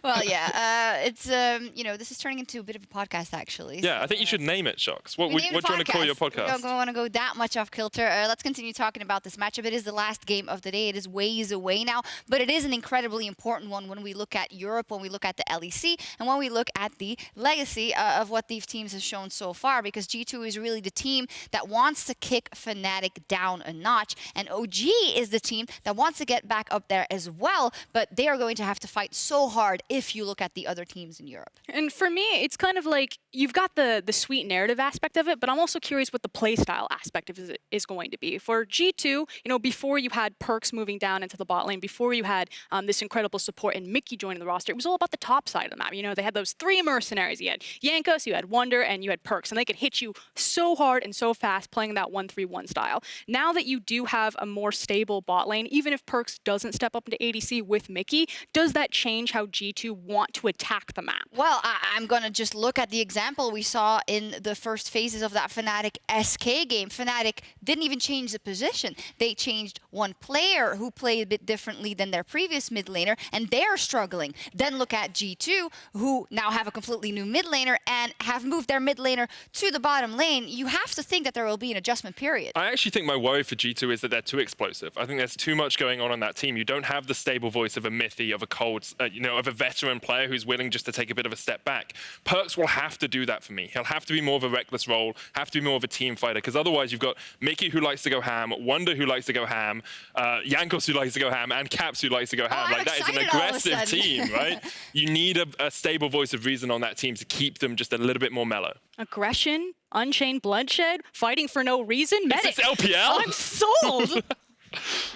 Well, yeah, it's this is turning into a bit of a podcast, actually. Yeah, I think you should name it, Sjokz. What do you want to call your podcast? We don't want to go that much off kilter. Let's continue talking about this matchup. It is the last game of the day. It is ways away now, but it is an incredibly important one when we look at Europe, when we look at the LEC, and when we look at the legacy of what these teams have shown so far, because G2 is really the team that wants to kick Fnatic down a notch, and OG is the team that wants to get back up there as well, but they are going to have to fight so hard if you look at the other teams in Europe. And for me, it's kind of like you've got the sweet narrative aspect of it, but I'm also curious what the playstyle aspect of it is going to be. For G2, before you had Perks moving down into the bot lane, before you had this incredible support and Mickey joining the roster, it was all about the top side of the map. They had those 3 mercenaries. You had Jankos, you had Wunder, and you had Perks, and they could hit you so hard and so fast playing that 1-3-1 style. Now that you do have a more stable bot lane, even if Perks doesn't step up into ADC with Mickey, does that change how G2 want to attack the map? Well, I'm going to just look at the example we saw in the first phases of that Fnatic SK game. Fnatic didn't even change the position. They changed one player who played a bit differently than their previous mid laner, and they're struggling. Then look at G2, who now have a completely new mid laner and have moved their mid laner to the bottom lane. You have to think that there will be an adjustment period. I actually think my worry for G2 is that they're too explosive. I think there's too much going on that team. You don't have the stable voice of a Mithy, of a Cold, of a veteran player who's willing just to take a bit of a step back. Perks will have to do that for me. He'll have to be more of a Rekkles role, have to be more of a team fighter, because otherwise you've got Mickey who likes to go ham, Wunder who likes to go ham, Jankos who likes to go ham, and Caps who likes to go ham. That is an aggressive team, right? You need a stable voice of reason on that team to keep them just a little bit more mellow. Aggression, Unchained Bloodshed, fighting for no reason. Medic. Is this LPL? I'm sold.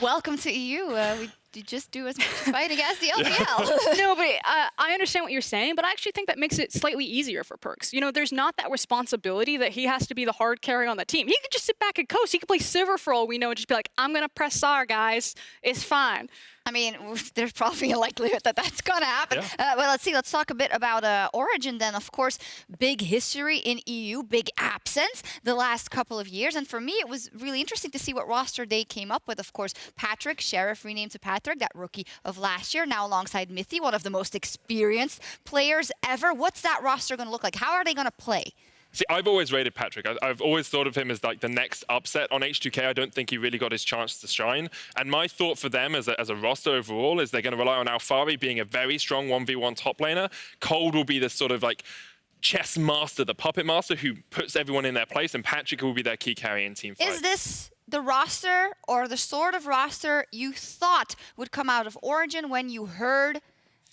Welcome to EU. We just do as much as fighting as the LPL. No, but I understand what you're saying, but I actually think that makes it slightly easier for Perks. There's not that responsibility that he has to be the hard carry on the team. He could just sit back and coast. He could play Sivir for all we know and just be like, I'm going to press SAR, guys. It's fine. I mean, there's probably a likelihood that that's going to happen. Yeah. Well, let's see. Let's talk a bit about Origen then. Of course, big history in EU, big absence the last couple of years. And for me, it was really interesting to see what roster they came up with. Of course, Patrick, Sheriff renamed to Patrick, that rookie of last year, now alongside Mithy, one of the most experienced players ever. What's that roster going to look like? How are they going to play? See, I've always rated Patrick. I've always thought of him as like the next upset on H2K. I don't think he really got his chance to shine. And my thought for them as a roster overall is they're going to rely on Alphari being a very strong 1v1 top laner. Cold will be this sort of like chess master, the puppet master who puts everyone in their place, and Patrick will be their key carry in team fight. Is this the roster or the sort of roster you thought would come out of Origen when you heard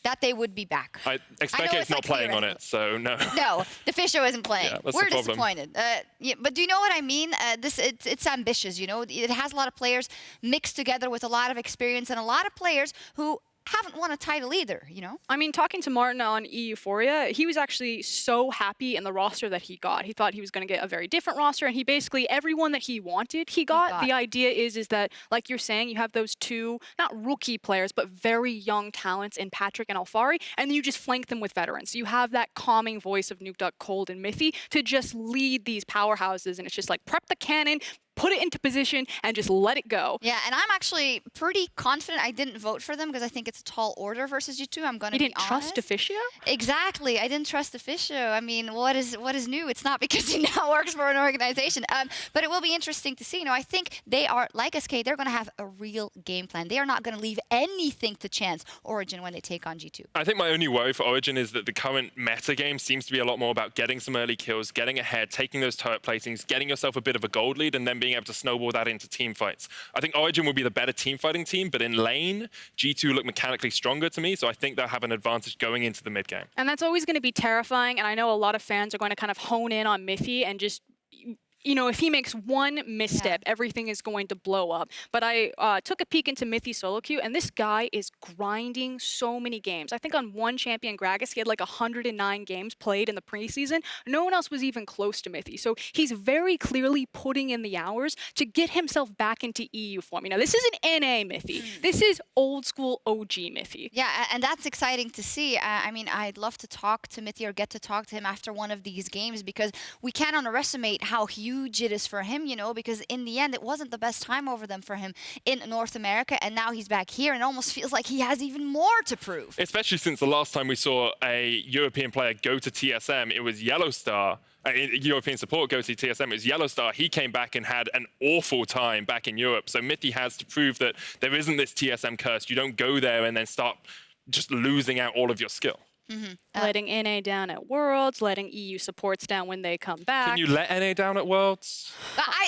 that they would be back? I expect it's not playing on it, so no. No, the Fisho isn't playing. Yeah, that's We're the problem. disappointed. But do you know what I mean? It's ambitious, It has a lot of players mixed together with a lot of experience and a lot of players who haven't won a title either, I mean, talking to Martin on Euphoria, he was actually so happy in the roster that he got. He thought he was going to get a very different roster, and he basically, everyone that he wanted, he got. The idea is that, like you're saying, you have those two, not rookie players, but very young talents in Patrick and Alphari, and then you just flank them with veterans. So you have that calming voice of Nuke Duck, Cold, and Mithy to just lead these powerhouses, and it's just like, prep the cannon, put it into position, and just let it go. Yeah, and I'm actually pretty confident I didn't vote for them because I think it's a tall order versus G2. I'm going to be honest. You didn't trust Officio? Exactly. I didn't trust Officio. I mean, what is new? It's not because he now works for an organization. But it will be interesting to see. I think they are, like SK, they're going to have a real game plan. They are not going to leave anything to chance Origen when they take on G2. I think my only worry for Origen is that the current meta game seems to be a lot more about getting some early kills, getting ahead, taking those turret placings, getting yourself a bit of a gold lead, and then being able to snowball that into team fights. I think Origen will be the better team fighting team, but in lane, G2 look mechanically stronger to me, so I think they'll have an advantage going into the mid game. And that's always going to be terrifying, and I know a lot of fans are going to kind of hone in on Mithy and just if he makes one misstep, everything is going to blow up. But I took a peek into Mithy solo queue, and this guy is grinding so many games. I think on one champion, Gragas, he had like 109 games played in the preseason. No one else was even close to Mithy. So he's very clearly putting in the hours to get himself back into EU form. This isn't NA Mithy. This is old school OG Mithy. Yeah, and that's exciting to see. I mean, I'd love to talk to Mithy or get to talk to him after one of these games, because we can't underestimate how huge it is for him, because in the end, it wasn't the best time over them for him in North America, and now he's back here, and it almost feels like he has even more to prove. Especially since the last time we saw a European player go to TSM, it was Yellowstar. European support go to TSM, it was Yellowstar. He came back and had an awful time back in Europe. So Mithy has to prove that there isn't this TSM curse. You don't go there and then start just losing out all of your skill. Letting NA down at Worlds, letting EU supports down when they come back. Can you let NA down at Worlds?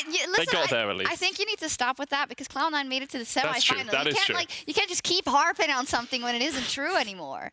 Listen, they got there at least. I think you need to stop with that, because Cloud9 made it to the semifinal. That's true. That is true. You can't just keep harping on something when it isn't true anymore.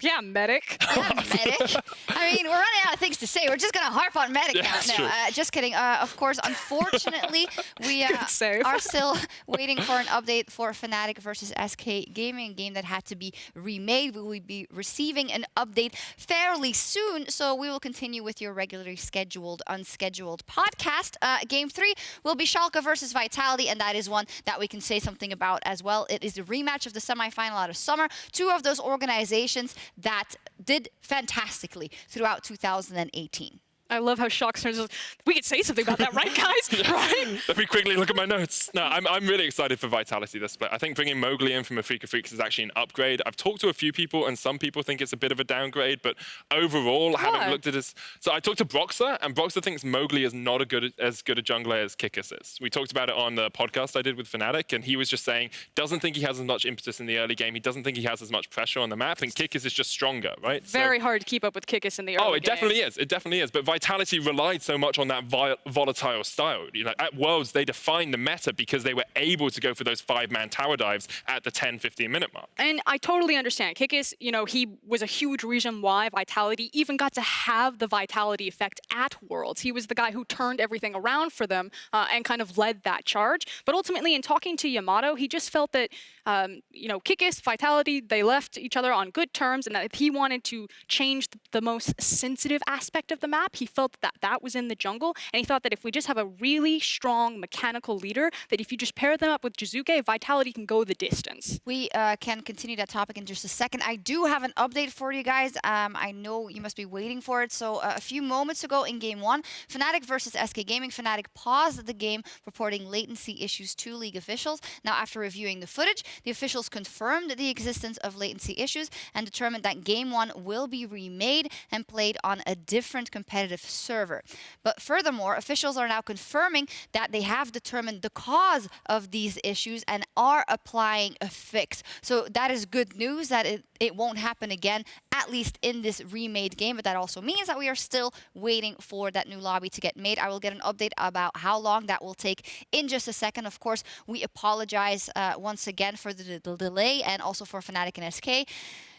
Yeah, Medic. Yeah, Medic. I mean, we're running out of things to say. We're just going to harp on Medic now. No, just kidding. Of course, unfortunately, we are still waiting for an update for Fnatic versus SK Gaming, a game that had to be remade. We will be receiving an update fairly soon, so we will continue with your regularly scheduled, unscheduled podcast. Game 3 will be Schalke versus Vitality, and that is one that we can say something about as well. It is the rematch of the semifinal out of summer. Two of those organizations that did fantastically throughout 2018. I love how Sjokz turns. We could say something about that, right, guys? Right? Let me quickly look at my notes. No, I'm really excited for Vitality this split. I think bringing Mowgli in from Afrika Freaks is actually an upgrade. I've talked to a few people, and some people think it's a bit of a downgrade, but overall, having looked at this... So I talked to Broxah, and Broxah thinks Mowgli is not as good a jungler as Kikis is. We talked about it on the podcast I did with Fnatic, and he was just saying, doesn't think he has as much impetus in the early game. He doesn't think he has as much pressure on the map, and Kikis is just stronger, right? Very hard to keep up with Kikis in the early game. Oh, it definitely is. It definitely is. But Vitality relied so much on that volatile style. At Worlds, they defined the meta because they were able to go for those 5-man tower dives at the 10, 15-minute mark. And I totally understand. Kikis, he was a huge reason why Vitality even got to have the Vitality effect at Worlds. He was the guy who turned everything around for them and kind of led that charge. But ultimately, in talking to Yamato, he just felt that, Kikis, Vitality, they left each other on good terms, and that if he wanted to change the most sensitive aspect of the map, he felt that was in the jungle, and he thought that if we just have a really strong mechanical leader, that if you just pair them up with Jizuke, Vitality can go the distance. We can continue that topic in just a second. I do have an update for you guys. I know you must be waiting for it. So a few moments ago in Game 1, Fnatic versus SK Gaming, Fnatic paused the game, reporting latency issues to League officials. Now, after reviewing the footage, the officials confirmed the existence of latency issues and determined that Game 1 will be remade and played on a different competitive server. But furthermore, officials are now confirming that they have determined the cause of these issues and are applying a fix. So that is good news that it won't happen again, at least in this remade game. But that also means that we are still waiting for that new lobby to get made. I will get an update about how long that will take in just a second. Of course, we apologize once again for the delay, and also for Fnatic and SK.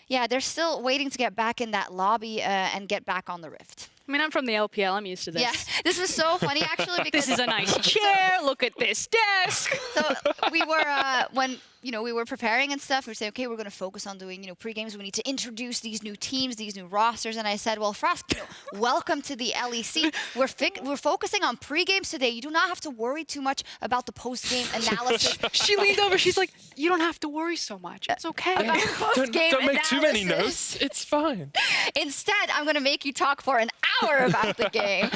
Yeah, they're still waiting to get back in that lobby and get back on the Rift. I mean, I'm from the LPL. I'm used to this. Yeah, this was so funny, actually. Because this is a nice chair. Look at this desk. So we were, when we were preparing and stuff, we were saying, okay, we're going to focus on doing, pre-games. We need to introduce these new teams, these new rosters. And I said, well, Frosk, welcome to the LEC. We're focusing on pre-games today. You do not have to worry too much about the post-game analysis. She leaned over. She's like, you don't have to worry so much. It's okay. Don't make too many notes. It's fine. Instead, I'm going to make you talk for an hour about the game.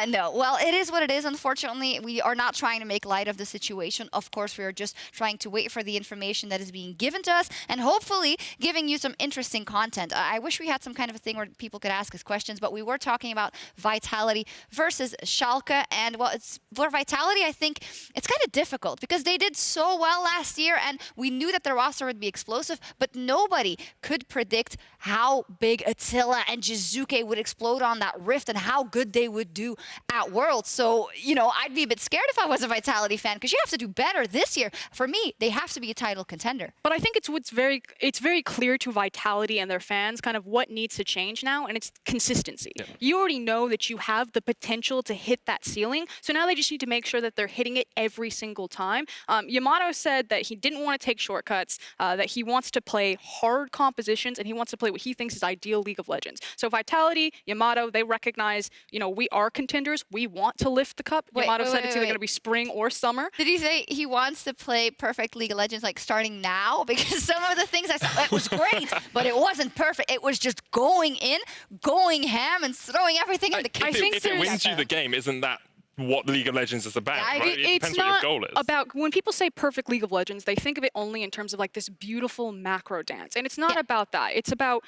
No, well, it is what it is. Unfortunately, we are not trying to make light of the situation. Of course, we are just trying to wait for the information that is being given to us, and hopefully giving you some interesting content. I wish we had some kind of a thing where people could ask us questions, but we were talking about Vitality versus Schalke, and well, for Vitality, I think it's kind of difficult because they did so well last year, and we knew that their roster would be explosive, but nobody could predict how big Attila and Jizuke would explode on that Rift and how good they would do at Worlds. So, I'd be a bit scared if I was a Vitality fan, because you have to do better this year. For me, they have to be a tier title contender. But I think it's very clear to Vitality and their fans kind of what needs to change now, and it's consistency. Yeah. You already know that you have the potential to hit that ceiling, so now they just need to make sure that they're hitting it every single time. Yamato said that he didn't want to take shortcuts, that he wants to play hard compositions, and he wants to play what he thinks is ideal League of Legends. So Vitality, Yamato, they recognize, you know, we are contenders. We want to lift the cup. Yamato said it's either going to be spring or summer. Did he say he wants to play perfect League of Legends like starting now? Because some of the things I saw, it was great, but it wasn't perfect. It was just going in, going ham, and throwing everything in the kitchen. If it wins you the game, isn't that what League of Legends is about, Yeah, right? It It's depends what not your goal is. about, when people say perfect League of Legends, they think of it only in terms of like this beautiful macro dance. And it's not about that. It's about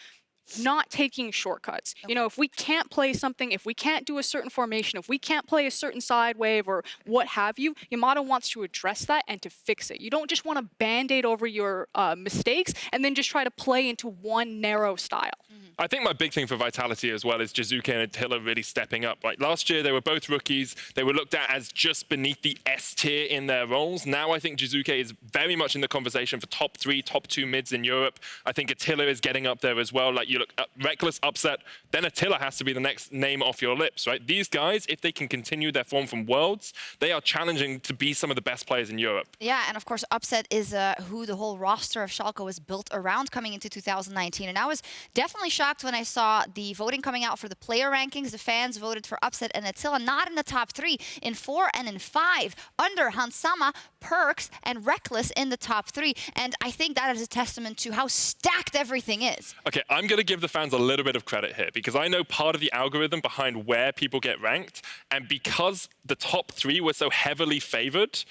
not taking shortcuts. You know, if we can't play something, if we can't do a certain formation, if we can't play a certain side wave or what have you, Yamato wants to address that and to fix it. You don't just want to band-aid over your mistakes and then just try to play into one narrow style. I think my big thing for Vitality as well is Jizuke and Attila really stepping up. Like last year, they were both rookies. They were looked at as just beneath the S tier in their roles. Now I think Jizuke is very much in the conversation for top 3, top 2 mids in Europe. I think Attila is getting up there as well. Like you look, Rekkles upset, then Attila has to be the next name off your lips, right? These guys, if they can continue their form from Worlds, they are challenging to be some of the best players in Europe. Yeah, and of course, Upset is who the whole roster of Schalke was built around coming into 2019. And I was definitely shocked when I saw the voting coming out for the player rankings. The fans voted for Upset and Attila not in the top 3, in 4 and in 5, under Hansama, Perks, and Rekkles in the top 3. And I think that is a testament to how stacked everything is. Okay, I'm going to give the fans a little bit of credit here because I know part of the algorithm behind where people get ranked, and because the top 3 were so heavily favored,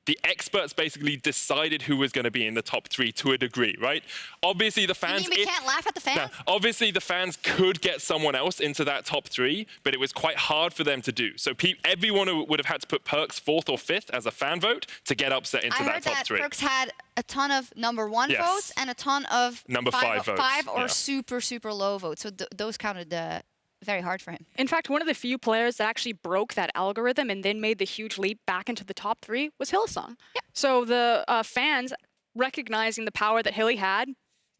the experts basically decided who was going to be in the top 3 to a degree, right? Obviously, the fans... You mean we can't laugh at the fans? No, obviously, the fans could get someone else into that top 3, but it was quite hard for them to do. So everyone would have had to put Perks 4th or 5th as a fan vote to get Upset into that top 3. I heard that Perks had a ton of number 1 votes and a ton of number 5 votes. 5 or super, super low votes. So those counted very hard for him. In fact, one of the few players that actually broke that algorithm and then made the huge leap back into the top 3 was Hylissang. Yeah. So the fans recognizing the power that Hilly had,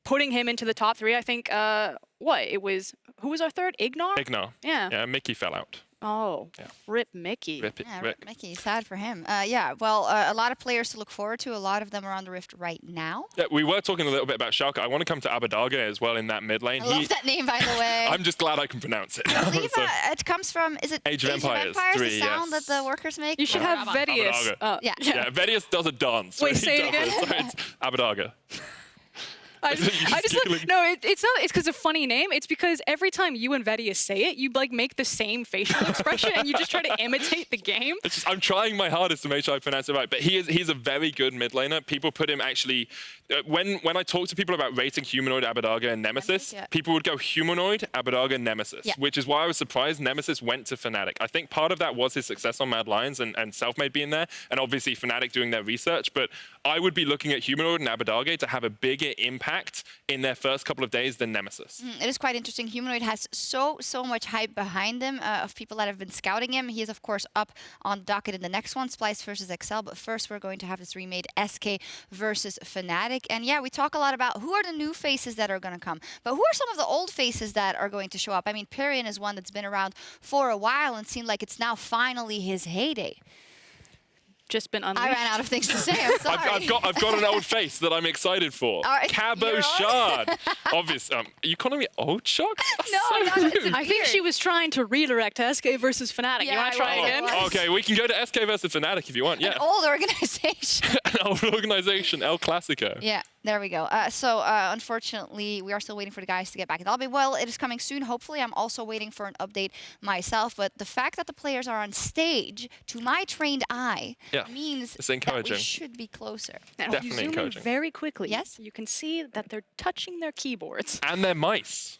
putting him into the top 3, I think, who was our third? Ignar? Ignar. Yeah. Yeah, Mickey fell out. Oh, rip Mickey. Rip Mickey, sad for him. Yeah, well, a lot of players to look forward to. A lot of them are on the Rift right now. Yeah, we were talking a little bit about Schalke. I want to come to Abadaga as well in that mid lane. I love that name, by the way. I'm just glad I can pronounce it. I believe it comes from, is it Age of Empires 3, the yes. sound that the workers make? You should have Vedius. Yeah, Vedius does a dance. Wait, say it again? So it's Abadaga. I just look, no, it's not. It's because of funny name. It's because every time you and Vedius say it, you like make the same facial expression and you just try to imitate the game. I'm trying my hardest to make sure I pronounce it right, but he's a very good mid laner. People put him actually. When I talk to people about rating Humanoid, Abadaga, and Nemesis, people would go Humanoid, Abadaga, Nemesis, which is why I was surprised Nemesis went to Fnatic. I think part of that was his success on Mad Lions and Selfmade being there, and obviously Fnatic doing their research, but I would be looking at Humanoid and Abadaga to have a bigger impact in their first couple of days than Nemesis. It is quite interesting. Humanoid has so much hype behind him of people that have been scouting him. He is, of course, up on the docket in the next one, Splice versus XL, but first we're going to have this remade SK versus Fnatic. And yeah, we talk a lot about who are the new faces that are going to come, but who are some of the old faces that are going to show up? I mean, Pirean is one that's been around for a while and seemed like it's now finally his heyday. Just been unleashed. I ran out of things to say. I'm sorry. I've got an old face that I'm excited for. Cabo Shard. Obvious. Are you calling me old Sjokz? No, I think she was trying to redirect to SK versus Fnatic. Yeah, you want to try again? Okay, we can go to SK versus Fnatic if you want. Yeah. An old organization. An old organization, El Clasico. Yeah. There we go. So unfortunately, we are still waiting for the guys to get back in the lobby. Well, it is coming soon. Hopefully, I'm also waiting for an update myself. But the fact that the players are on stage, to my trained eye, means it's encouraging. That we should be closer. Now, definitely if you zoom encouraging. in very quickly, yes, you can see that they're touching their keyboards. And their mice.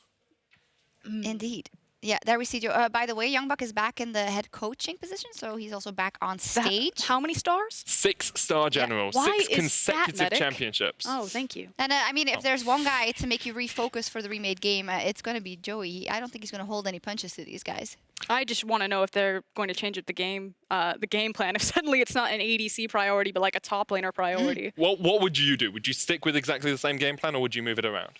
Indeed. Yeah, there we see you. By the way, Youngbuck is back in the head coaching position, so he's also back on stage. How many stars? 6-star general, Why 6 is that, consecutive Medic? championships. Oh, thank you. And I mean, if there's one guy to make you refocus for the remade game, it's going to be Joey. I don't think he's going to hold any punches to these guys. I just want to know if they're going to change up the game plan. If suddenly it's not an ADC priority, but like a top laner priority. What would you do? Would you stick with exactly the same game plan, or would you move it around?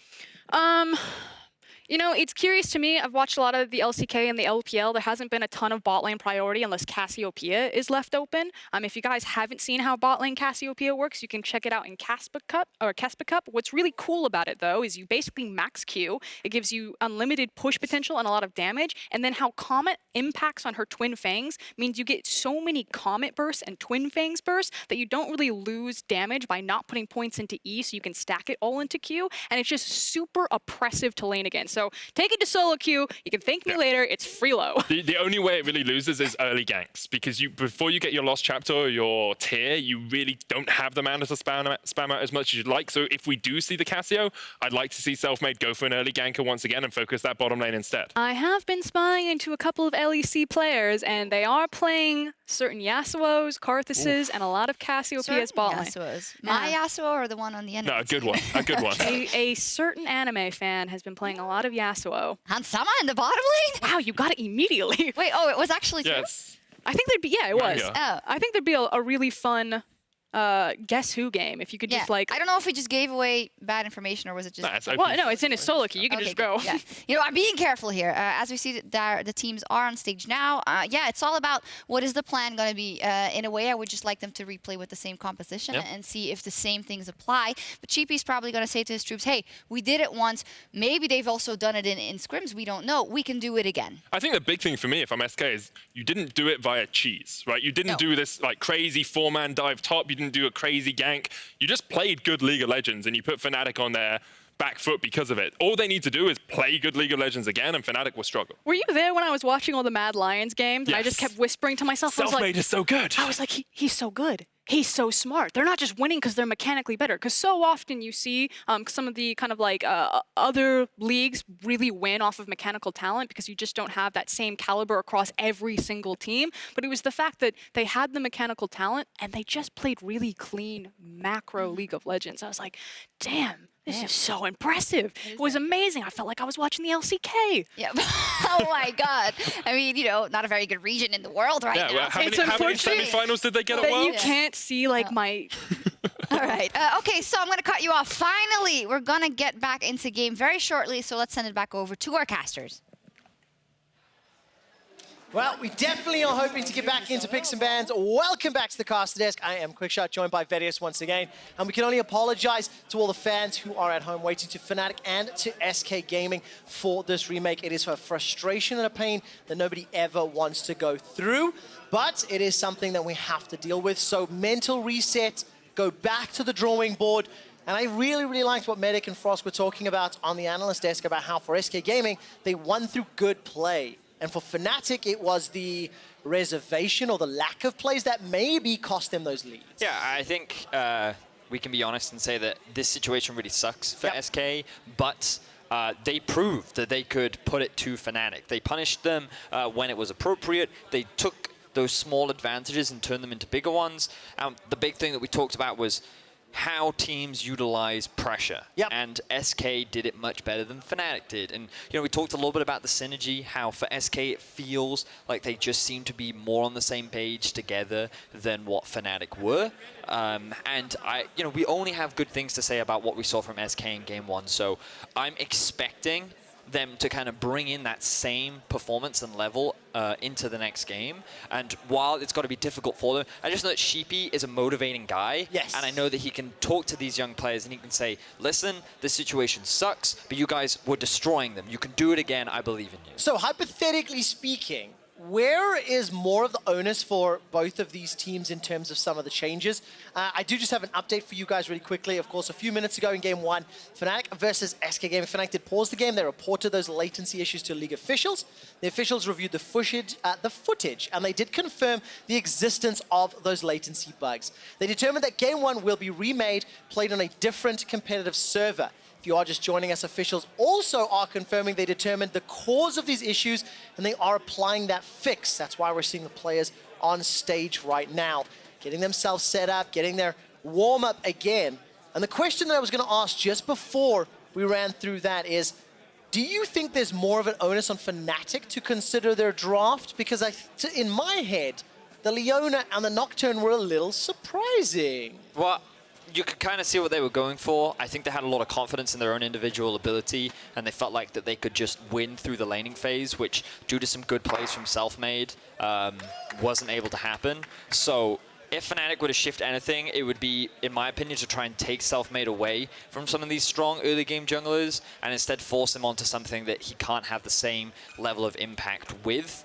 You know, it's curious to me. I've watched a lot of the LCK and the LPL. There hasn't been a ton of bot lane priority unless Cassiopeia is left open. If you guys haven't seen how bot lane Cassiopeia works, you can check it out in Caspa Cup. What's really cool about it, though, is you basically max Q. It gives you unlimited push potential and a lot of damage. And then how Comet impacts on her Twin Fangs means you get so many Comet bursts and Twin Fangs bursts that you don't really lose damage by not putting points into E, so you can stack it all into Q. And it's just super oppressive to lane against. So take it to solo queue. You can thank me later. It's free low. The only way it really loses is early ganks, because before you get your lost chapter or your tier, you really don't have the mana to spam out as much as you'd like. So if we do see the Cassio, I'd like to see Selfmade go for an early ganker once again and focus that bottom lane instead. I have been spying into a couple of LEC players, and they are playing certain Yasuos, Karthuses, and a lot and Cassiopeia's bot lane. Yasuos. My Yasuo or the one on the end? No, a good one. A good one. A certain anime fan has been playing a lot of Yasuo. Hansama in the bottom lane? Wow, you got it immediately. Wait, oh, it was actually true? Yes. I think there'd be, yeah, it was. Oh. I think there'd be a really fun Guess Who game if you could just like. I don't know if we just gave away bad information or was it just. Nah, it's open. Well, no, it's in a solo queue. You can just go. Yeah. You know, I'm being careful here. As we see that the teams are on stage now, yeah, it's all about what is the plan going to be. In a way, I would just like them to replay with the same composition and see if the same things apply. But Cheapy's probably going to say to his troops, hey, we did it once. Maybe they've also done it in scrims. We don't know. We can do it again. I think the big thing for me, if I'm SK, is you didn't do it via cheese, right? You didn't do this like crazy 4-man dive top. You didn't do a crazy gank. You just played good League of Legends and you put Fnatic on their back foot because of it. All they need to do is play good League of Legends again and Fnatic will struggle. Were you there when I was watching all the Mad Lions games? Yes. And I just kept whispering to myself. Selfmade is so good. I was like, he's so good. He's so smart. They're not just winning because they're mechanically better. Because so often you see some of the kind of like other leagues really win off of mechanical talent because you just don't have that same caliber across every single team. But it was the fact that they had the mechanical talent and they just played really clean macro League of Legends. I was like, damn. This is so impressive. It was amazing. I felt like I was watching the LCK. Yeah. Oh my God. I mean, you know, not a very good region in the world right now. Well, how many semifinals did they get at You can't see like my... All right. Okay, so I'm going to cut you off. Finally, we're going to get back into game very shortly, so let's send it back over to our casters. Well, we definitely are hoping to get back into picks and bans. Welcome back to the caster desk. I am Quickshot, joined by Vedius once again. And we can only apologize to all the fans who are at home waiting to Fnatic and to SK Gaming for this remake. It is a frustration and a pain that nobody ever wants to go through, but it is something that we have to deal with. So mental reset, go back to the drawing board. And I really, really liked what Medic and Frost were talking about on the analyst desk about how for SK Gaming, they won through good play. And for Fnatic, it was the reservation or the lack of plays that maybe cost them those leads. Yeah, I think we can be honest and say that this situation really sucks for SK, but they proved that they could put it to Fnatic. They punished them when it was appropriate. They took those small advantages and turned them into bigger ones. The big thing that we talked about was how teams utilize pressure. And SK did it much better than Fnatic did. And you know, we talked a little bit about the synergy, how for SK it feels like they just seem to be more on the same page together than what Fnatic were. And you know, we only have good things to say about what we saw from SK in game one. So I'm expecting them to kind of bring in that same performance and level into the next game. And while it's got to be difficult for them, I just know that Sheepy is a motivating guy. Yes. And I know that he can talk to these young players and he can say, listen, this situation sucks, but you guys were destroying them. You can do it again. I believe in you. So hypothetically speaking, where is more of the onus for both of these teams in terms of some of the changes? I do just have an update for you guys really quickly. Of course, a few minutes ago in game one, Fnatic versus SK Gaming. Fnatic did pause the game. They reported those latency issues to league officials. The officials reviewed the footage, and they did confirm the existence of those latency bugs. They determined that game one will be remade, played on a different competitive server. If you are just joining us, officials also are confirming they determined the cause of these issues and they are applying that fix. That's why we're seeing the players on stage right now, getting themselves set up, getting their warm-up again. And the question that I was going to ask just before we ran through that is, do you think there's more of an onus on Fnatic to consider their draft? Because in my head, the Leona and the Nocturne were a little surprising. Well, you could kind of see what they were going for. I think they had a lot of confidence in their own individual ability, and they felt like that they could just win through the laning phase, which, due to some good plays from Selfmade, wasn't able to happen. So if Fnatic were to shift anything, it would be, in my opinion, to try and take Selfmade away from some of these strong early game junglers and instead force him onto something that he can't have the same level of impact with.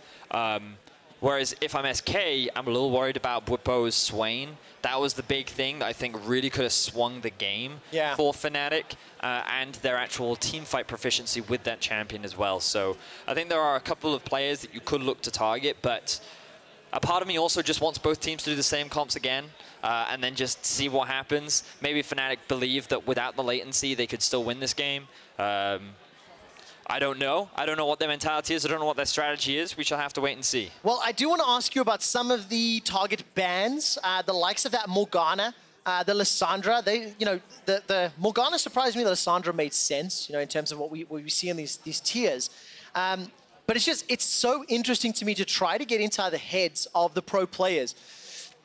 Whereas if I'm SK, I'm a little worried about Bwipo's Swain. That was the big thing that I think really could have swung the game for Fnatic and their actual teamfight proficiency with that champion as well. So I think there are a couple of players that you could look to target, but a part of me also just wants both teams to do the same comps again and then just see what happens. Maybe Fnatic believe that without the latency, they could still win this game. I don't know. I don't know what their mentality is. I don't know what their strategy is. We shall have to wait and see. Well, I do want to ask you about some of the target bans, the likes of that Morgana, the Lissandra. They, the Morgana surprised me. The Lissandra made sense, in terms of what we see in these tiers. But it's so interesting to me to try to get inside the heads of the pro players,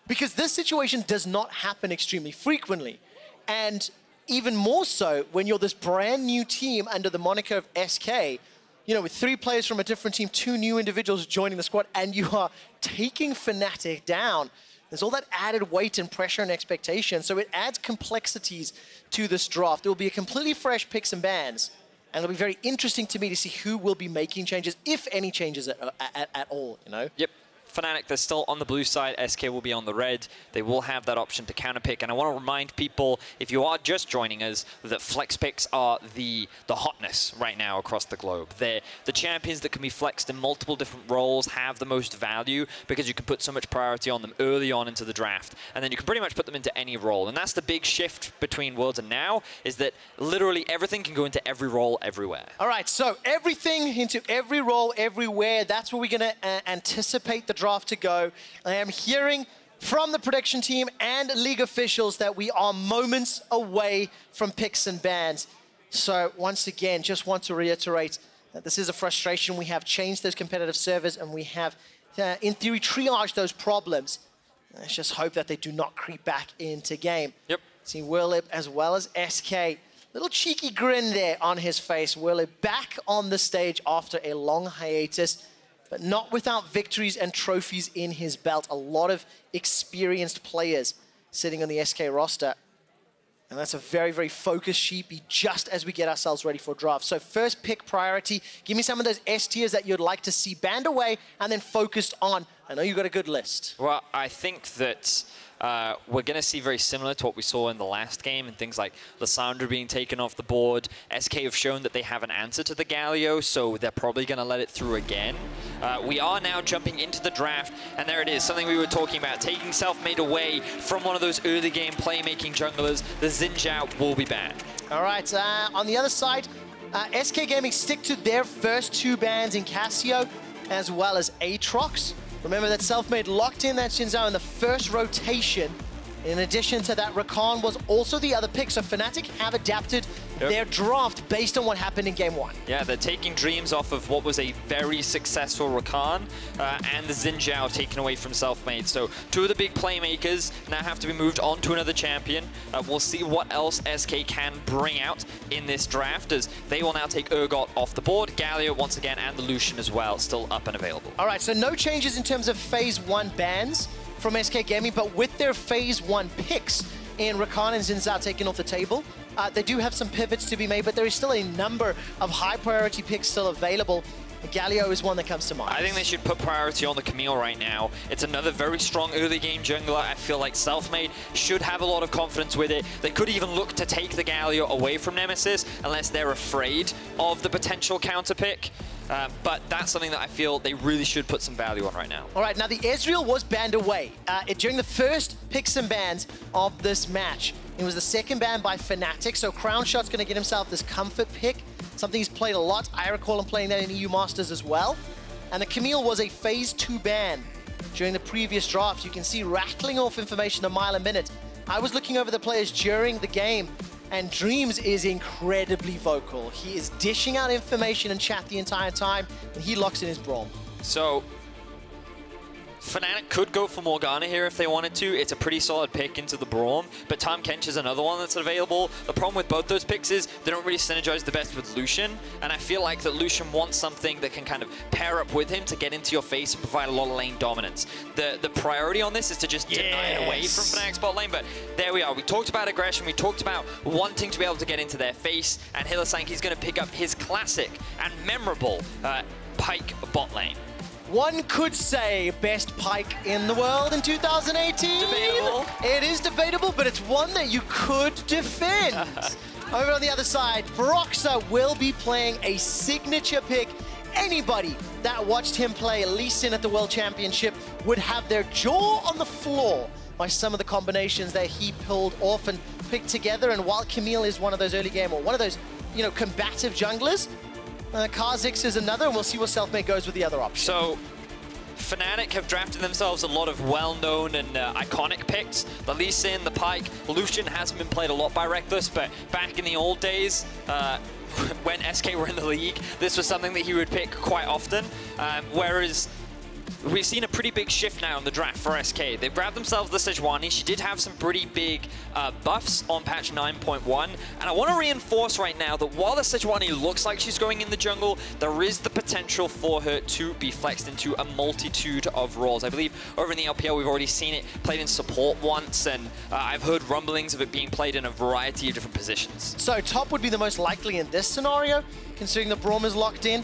because this situation does not happen extremely frequently. And even more so when you're this brand new team under the moniker of SK, with 3 players from a different team, 2 new individuals joining the squad, and you are taking Fnatic down. There's all that added weight and pressure and expectation, so it adds complexities to this draft. It will be a completely fresh picks and bans, and it'll be very interesting to me to see who will be making changes, if any changes at all, Yep. Fnatic, they're still on the blue side. SK will be on the red. They will have that option to counterpick. And I want to remind people, if you are just joining us, that flex picks are the hotness right now across the globe. They're the champions that can be flexed in multiple different roles, have the most value, because you can put so much priority on them early on into the draft. And then you can pretty much put them into any role. And that's the big shift between Worlds and now, is that literally everything can go into every role everywhere. All right, so everything into every role everywhere. That's where we're going to anticipate the draft to go. I am hearing from the production team and league officials that we are moments away from picks and bans. So once again, just want to reiterate that this is a frustration. We have changed those competitive servers and we have, in theory, triaged those problems. Let's just hope that they do not creep back into game. Yep. See Werlyb as well as SK. Little cheeky grin there on his face. Werlyb back on the stage after a long hiatus, but not without victories and trophies in his belt. A lot of experienced players sitting on the SK roster. And that's a very, very focused sheepy just as we get ourselves ready for draft. So first pick priority, give me some of those S tiers that you'd like to see banned away and then focused on. I know you've got a good list. Well, I think that we're going to see very similar to what we saw in the last game, and things like Lissandra being taken off the board. SK have shown that they have an answer to the Galio, so they're probably going to let it through again. We are now jumping into the draft, and there it is, something we were talking about, taking Selfmade away from one of those early game playmaking junglers. The Xin Zhao will be banned. All right, on the other side, SK Gaming stick to their first 2 bans in Cassio, as well as Aatrox. Remember that Selfmade locked in that Xin Zhao in the first rotation. In addition to that, Rakan was also the other pick, so Fnatic have adapted their draft based on what happened in Game 1. Yeah, they're taking dreams off of what was a very successful Rakan and the Xin Zhao taken away from Selfmade. So 2 of the big playmakers now have to be moved on to another champion. We'll see what else SK can bring out in this draft, as they will now take Urgot off the board, Galio once again, and the Lucian as well, still up and available. All right, so no changes in terms of Phase 1 bans from SK Gaming, but with their Phase 1 picks in Rakan and Xin Zhao taken off the table, they do have some pivots to be made, but there is still a number of high priority picks still available. Galio is one that comes to mind. I think they should put priority on the Camille right now. It's another very strong early game jungler. I feel like Selfmade should have a lot of confidence with it. They could even look to take the Galio away from Nemesis, unless they're afraid of the potential counter pick. but that's something that I feel they really should put some value on right now. All right, now the Ezreal was banned away during the first picks and bans of this match. It was the second ban by Fnatic, so Crownshot's going to get himself this comfort pick, something he's played a lot. I recall him playing that in EU Masters as well. And the Camille was a phase 2 ban during the previous draft. You can see rattling off information a mile a minute. I was looking over the players during the game, and Dreams is incredibly vocal. He is dishing out information in chat the entire time, and he locks in his Braum. So Fnatic could go for Morgana here if they wanted to. It's a pretty solid pick into the Braum, but Tahm Kench is another one that's available. The problem with both those picks is they don't really synergize the best with Lucian, and I feel like that Lucian wants something that can kind of pair up with him to get into your face and provide a lot of lane dominance. The priority on this is to just deny it away from Fnatic's bot lane, but there we are. We talked about aggression, we talked about wanting to be able to get into their face, and Hylissang, he's going to pick up his classic and memorable Pyke bot lane. One could say best Pyke in the world in 2018. Debatable. It is debatable, but it's one that you could defend. Over on the other side, Broxah will be playing a signature pick. Anybody that watched him play Lee Sin at the World Championship would have their jaw on the floor by some of the combinations that he pulled off and picked together. And while Camille is one of those early game, or one of those, combative junglers, Kha'Zix is another, and we'll see where Selfmade goes with the other option. So, Fnatic have drafted themselves a lot of well-known and iconic picks. The Lee Sin, the Pyke. Lucian hasn't been played a lot by Rekkles, but back in the old days, when SK were in the league, this was something that he would pick quite often. Whereas we've seen a pretty big shift now in the draft for SK. They've grabbed themselves the Sejuani. She did have some pretty big buffs on patch 9.1. And I want to reinforce right now that while the Sejuani looks like she's going in the jungle, there is the potential for her to be flexed into a multitude of roles. I believe over in the LPL, we've already seen it played in support once, and I've heard rumblings of it being played in a variety of different positions. So top would be the most likely in this scenario, considering the Braum is locked in.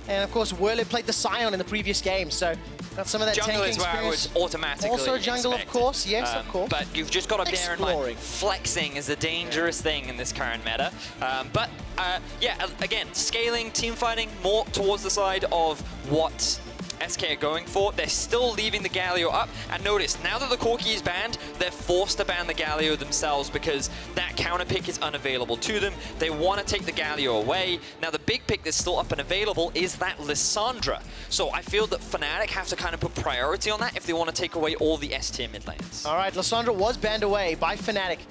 And of course, Werlyb played the Sion in the previous game, so got some of that jungle tanking is where experience. I would automatically Also a jungle, expect of course, yes, of course. But you've just got to bear in mind, flexing is a dangerous thing in this current meta. Yeah, again, scaling, team fighting, more towards the side of what SK are going for. They're still leaving the Galio up, and notice, now that the Corki is banned, they're forced to ban the Galio themselves because that counter pick is unavailable to them. They want to take the Galio away. Now the big pick that's still up and available is that Lissandra. So I feel that Fnatic have to kind of put priority on that if they want to take away all the S-tier mid lanes. All right, Lissandra was banned away by Fnatic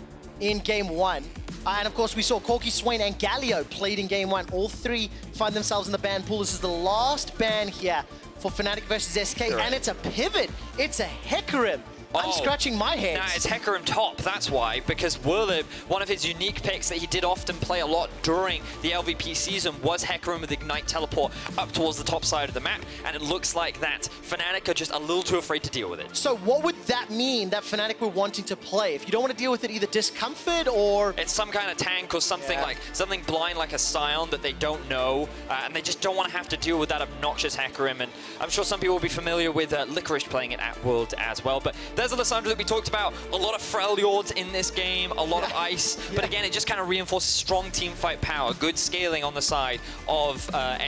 in game 1. And of course, we saw Corki, Swain, and Galio played in game 1. All three find themselves in the ban pool. This is the last ban here for Fnatic versus SK, and it's a pivot. It's a Hecarim. I'm scratching my head. Nah, it's Hecarim top, that's why, because Werlyb, one of his unique picks that he did often play a lot during the LVP season was Hecarim with Ignite Teleport up towards the top side of the map, and it looks like that Fnatic are just a little too afraid to deal with it. So what would that mean that Fnatic were wanting to play? If you don't want to deal with it, either discomfort or... It's some kind of tank or something like something blind like a Sion that they don't know, and they just don't want to have to deal with that obnoxious Hecarim. And I'm sure some people will be familiar with Licorice playing it at World as well, but there's a Lissandra that we talked about, a lot of Freljords in this game, a lot of ice, but again, it just kind of reinforces strong team fight power, good scaling on the side of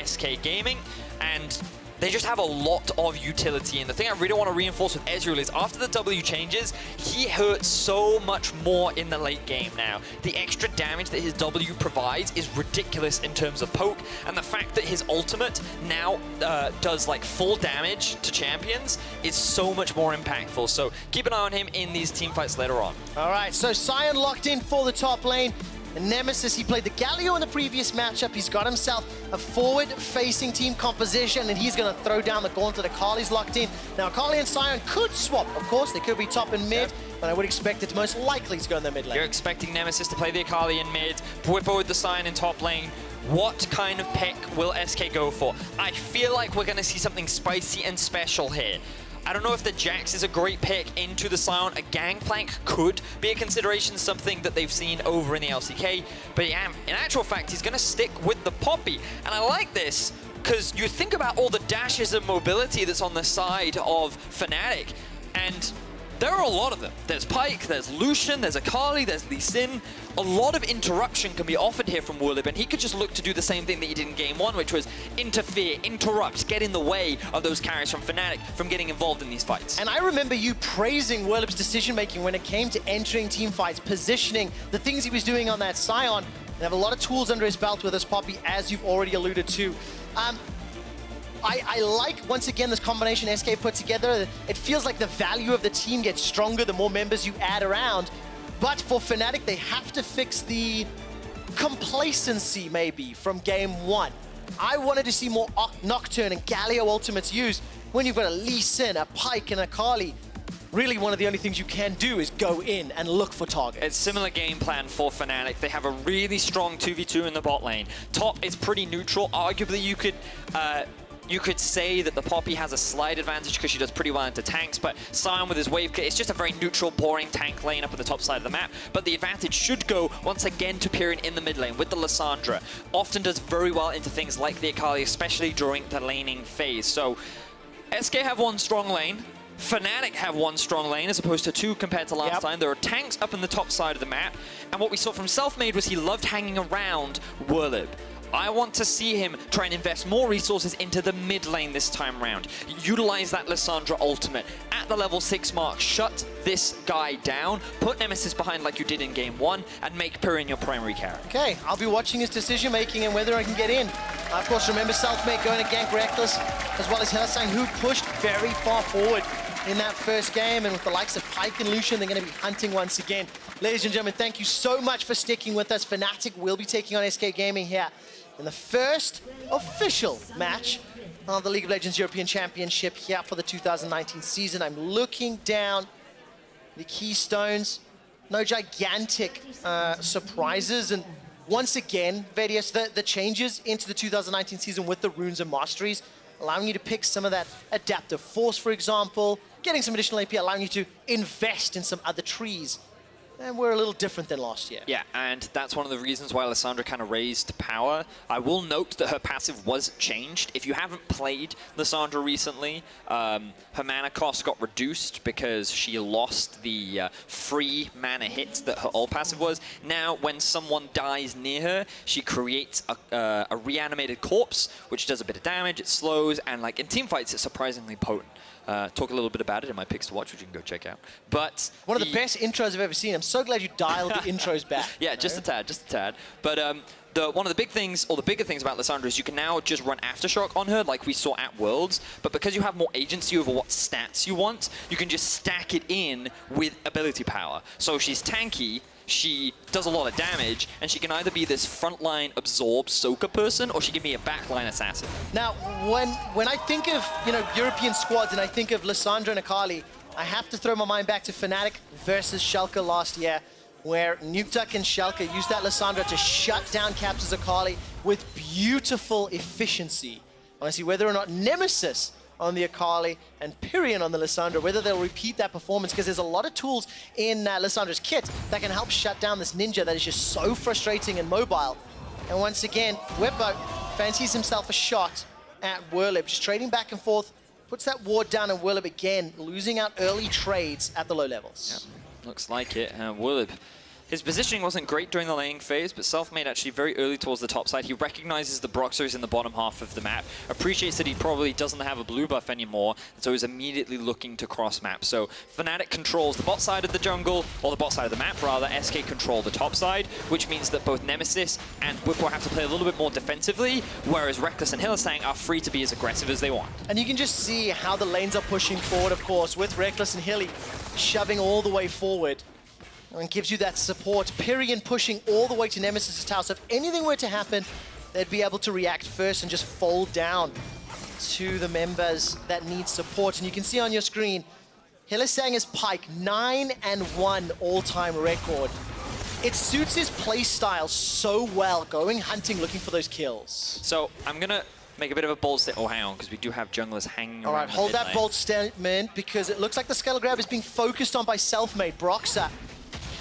SK Gaming, and they just have a lot of utility. And the thing I really want to reinforce with Ezreal is after the W changes, he hurts so much more in the late game now. The extra damage that his W provides is ridiculous in terms of poke, and the fact that his ultimate now does like full damage to champions is so much more impactful. So keep an eye on him in these team fights later on. All right, so Sion locked in for the top lane. And Nemesis, he played the Galio in the previous matchup. He's got himself a forward-facing team composition, and he's going to throw down the gauntlet. Akali's locked in. Now, Akali and Sion could swap. Of course, they could be top and mid, but I would expect it most likely to go in the mid lane. You're expecting Nemesis to play the Akali in mid, Bwipo with the Sion in top lane. What kind of pick will SK go for? I feel like we're going to see something spicy and special here. I don't know if the Jax is a great pick into the Sion. A Gangplank could be a consideration, something that they've seen over in the LCK. But yeah, in actual fact, he's going to stick with the Poppy. And I like this because you think about all the dashes and mobility that's on the side of Fnatic. And there are a lot of them. There's Pyke, there's Lucian, there's Akali, there's Lee Sin. A lot of interruption can be offered here from Werlyb, and he could just look to do the same thing that he did in Game 1, which was interfere, interrupt, get in the way of those carries from Fnatic from getting involved in these fights. And I remember you praising Werlyb's decision-making when it came to entering team fights, positioning, the things he was doing on that Sion. They have a lot of tools under his belt with this Poppy, as you've already alluded to. I like, once again, this combination SK put together. It feels like the value of the team gets stronger the more members you add around. But for Fnatic, they have to fix the complacency, maybe, from Game 1. I wanted to see more Nocturne and Galio ultimates used when you've got a Lee Sin, a Pyke, and a Akali. Really, one of the only things you can do is go in and look for targets. It's similar game plan for Fnatic. They have a really strong 2v2 in the bot lane. Top is pretty neutral. Arguably, you could say that the Poppy has a slight advantage because she does pretty well into tanks, but Sion with his wave kit, it's just a very neutral, boring tank lane up at the top side of the map. But the advantage should go, once again, to Pirean in the mid lane with the Lissandra. Often does very well into things like the Akali, especially during the laning phase. So SK have one strong lane. Fnatic have one strong lane as opposed to two compared to last time. There are tanks up in the top side of the map. And what we saw from Selfmade was he loved hanging around Werlyb. I want to see him try and invest more resources into the mid lane this time around. Utilize that Lissandra ultimate at the level 6 mark. Shut this guy down. Put Nemesis behind like you did in Game 1 and make Pirean your primary carry. Okay, I'll be watching his decision making and whether I can get in. Of course, remember Selfmade going to gank Rekkles, as well as Hylissang, who pushed very far forward in that first game. And with the likes of Pyke and Lucian, they're going to be hunting once again. Ladies and gentlemen, thank you so much for sticking with us. Fnatic will be taking on SK Gaming here in the first official match of the League of Legends European Championship here for the 2019 season. I'm looking down the keystones. No gigantic surprises. And once again, Vedius, the changes into the 2019 season with the runes and masteries, allowing you to pick some of that adaptive force, for example, getting some additional AP, allowing you to invest in some other trees. And we're a little different than last year. Yeah, and that's one of the reasons why Lissandra kind of raised power. I will note that her passive was changed. If you haven't played Lissandra recently, her mana cost got reduced because she lost the free mana hits that her ult passive was. Now, when someone dies near her, she creates a reanimated corpse, which does a bit of damage, it slows, and like in teamfights, it's surprisingly potent. Talk a little bit about it in my picks to watch, which you can go check out. But one of the best intros I've ever seen. I'm so glad you dialed the intros back. Yeah, just a tad. But one of the big things, or the bigger things about Lissandra is you can now just run Aftershock on her like we saw at Worlds, but because you have more agency over what stats you want, you can just stack it in with ability power. So she's tanky, she does a lot of damage, and she can either be this frontline absorb soaker person, or she can be a backline assassin. Now, when I think of European squads and I think of Lissandra and Akali, I have to throw my mind back to Fnatic versus Schalke last year, where Nukeduck and Schalke used that Lissandra to shut down Caps' Akali with beautiful efficiency. I want to see whether or not Nemesis on the Akali and Pirean on the Lissandra, whether they'll repeat that performance, because there's a lot of tools in Lissandra's kit that can help shut down this ninja that is just so frustrating and mobile. And once again, Bwipo fancies himself a shot at Werlyb, just trading back and forth, puts that ward down, and Werlyb again losing out early trades at the low levels. Yep. Looks like it. Werlyb, his positioning wasn't great during the laning phase, but Selfmade actually very early towards the top side. He recognizes the Broxah is in the bottom half of the map, appreciates that he probably doesn't have a blue buff anymore, and so he's immediately looking to cross map. So Fnatic controls the bot side of the jungle, or the bot side of the map rather. SK control the top side, which means that both Nemesis and Bwipo have to play a little bit more defensively, whereas Rekkles and Hylissang are free to be as aggressive as they want. And you can just see how the lanes are pushing forward, of course, with Rekkles and Hilly shoving all the way forward. And gives you that support. Pirean pushing all the way to Nemesis' tower. So if anything were to happen, they'd be able to react first and just fold down to the members that need support. And you can see on your screen, Hylissang is Pyke, 9-1 all-time record. It suits his playstyle so well, going hunting, looking for those kills. So I'm going to make a bit of a bold statement. Oh, hang on, because we do have junglers hanging around. All right, hold that bold statement, because it looks like the scuttle grab is being focused on by Selfmade. Broxah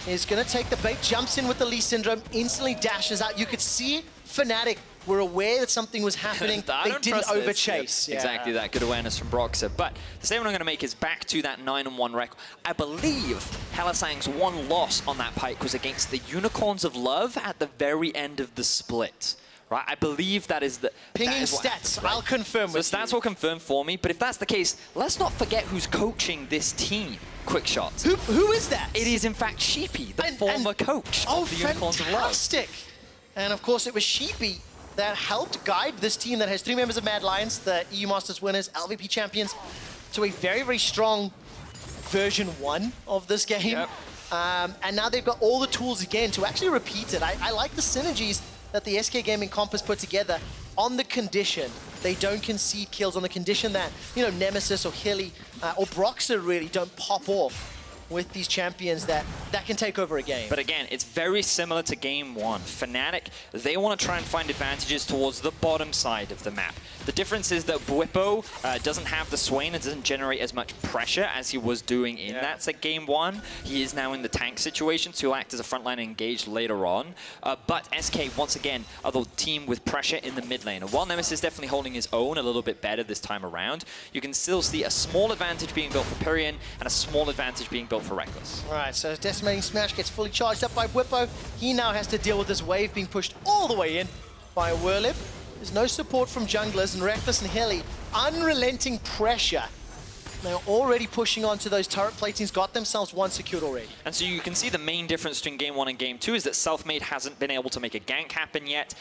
is going to take the bait, jumps in with the Lee Syndrome, instantly dashes out. You could see Fnatic were aware that something was happening. They didn't overchase. Yeah. Exactly that. Good awareness from Broxah. But the statement I'm going to make is back to that 9-1 record. I believe Hylissang's one loss on that Pyke was against the Unicorns of Love at the very end of the split. Right, I believe that is the... Pinging stats, right? I'll confirm with you. So stats will confirm for me, but if that's the case, let's not forget who's coaching this team, Quickshot. Who is that? It is in fact Sheepy, the former coach of the Unicorns of Love. Fantastic! And of course it was Sheepy that helped guide this team that has 3 members of Mad Lions, the EU Masters winners, LVP champions, to a very, very strong version 1 of this game. Yep. And now they've got all the tools again to actually repeat it. I like the synergies that the SK Gaming comp has put together on the condition they don't concede kills, on the condition that, you know, Nemesis or Hilly or Broxah really don't pop off with these champions that can take over a game. But again, it's very similar to game 1. Fnatic, they want to try and find advantages towards the bottom side of the map. The difference is that Bwipo doesn't have the Swain and doesn't generate as much pressure as he was doing in that game 1. He is now in the tank situation, so he'll act as a frontline engaged later on. But SK, once again, are the team with pressure in the mid lane. And while Nemesis is definitely holding his own a little bit better this time around, you can still see a small advantage being built for Pirean and a small advantage being built for Rekkles. All right, so Decimating Smash gets fully charged up by Bwipo. He now has to deal with this wave being pushed all the way in by Werlyb. There's no support from junglers, and Rekkles and Hilly, unrelenting pressure. They're already pushing onto those turret platings, got themselves one secured already. And so you can see the main difference between game 1 and game 2 is that Selfmade hasn't been able to make a gank happen yet.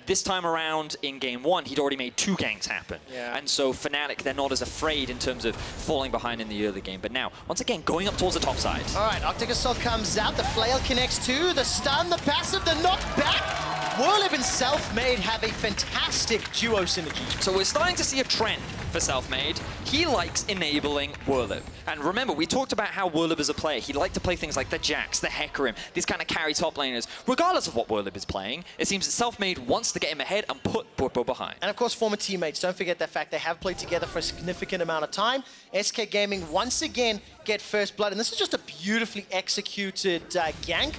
This time around in game 1, he'd already made 2 ganks happen. Yeah. And so Fnatic, they're not as afraid in terms of falling behind in the early game. But now, once again, going up towards the top side. All right, Arctic Assault comes out, the flail connects too, the stun, the passive, the knockback. Werlyb and Selfmade have a fantastic duo synergy. So we're starting to see a trend for Selfmade. He likes enabling Werlyb. And remember, we talked about how Werlyb is a player. He liked to play things like the Jax, the Hecarim, these kind of carry top laners. Regardless of what Werlyb is playing, it seems that Selfmade wants to get him ahead and put Bwipo behind. And of course, former teammates. Don't forget that fact. They have played together for a significant amount of time. SK Gaming once again get first blood. And this is just a beautifully executed gank.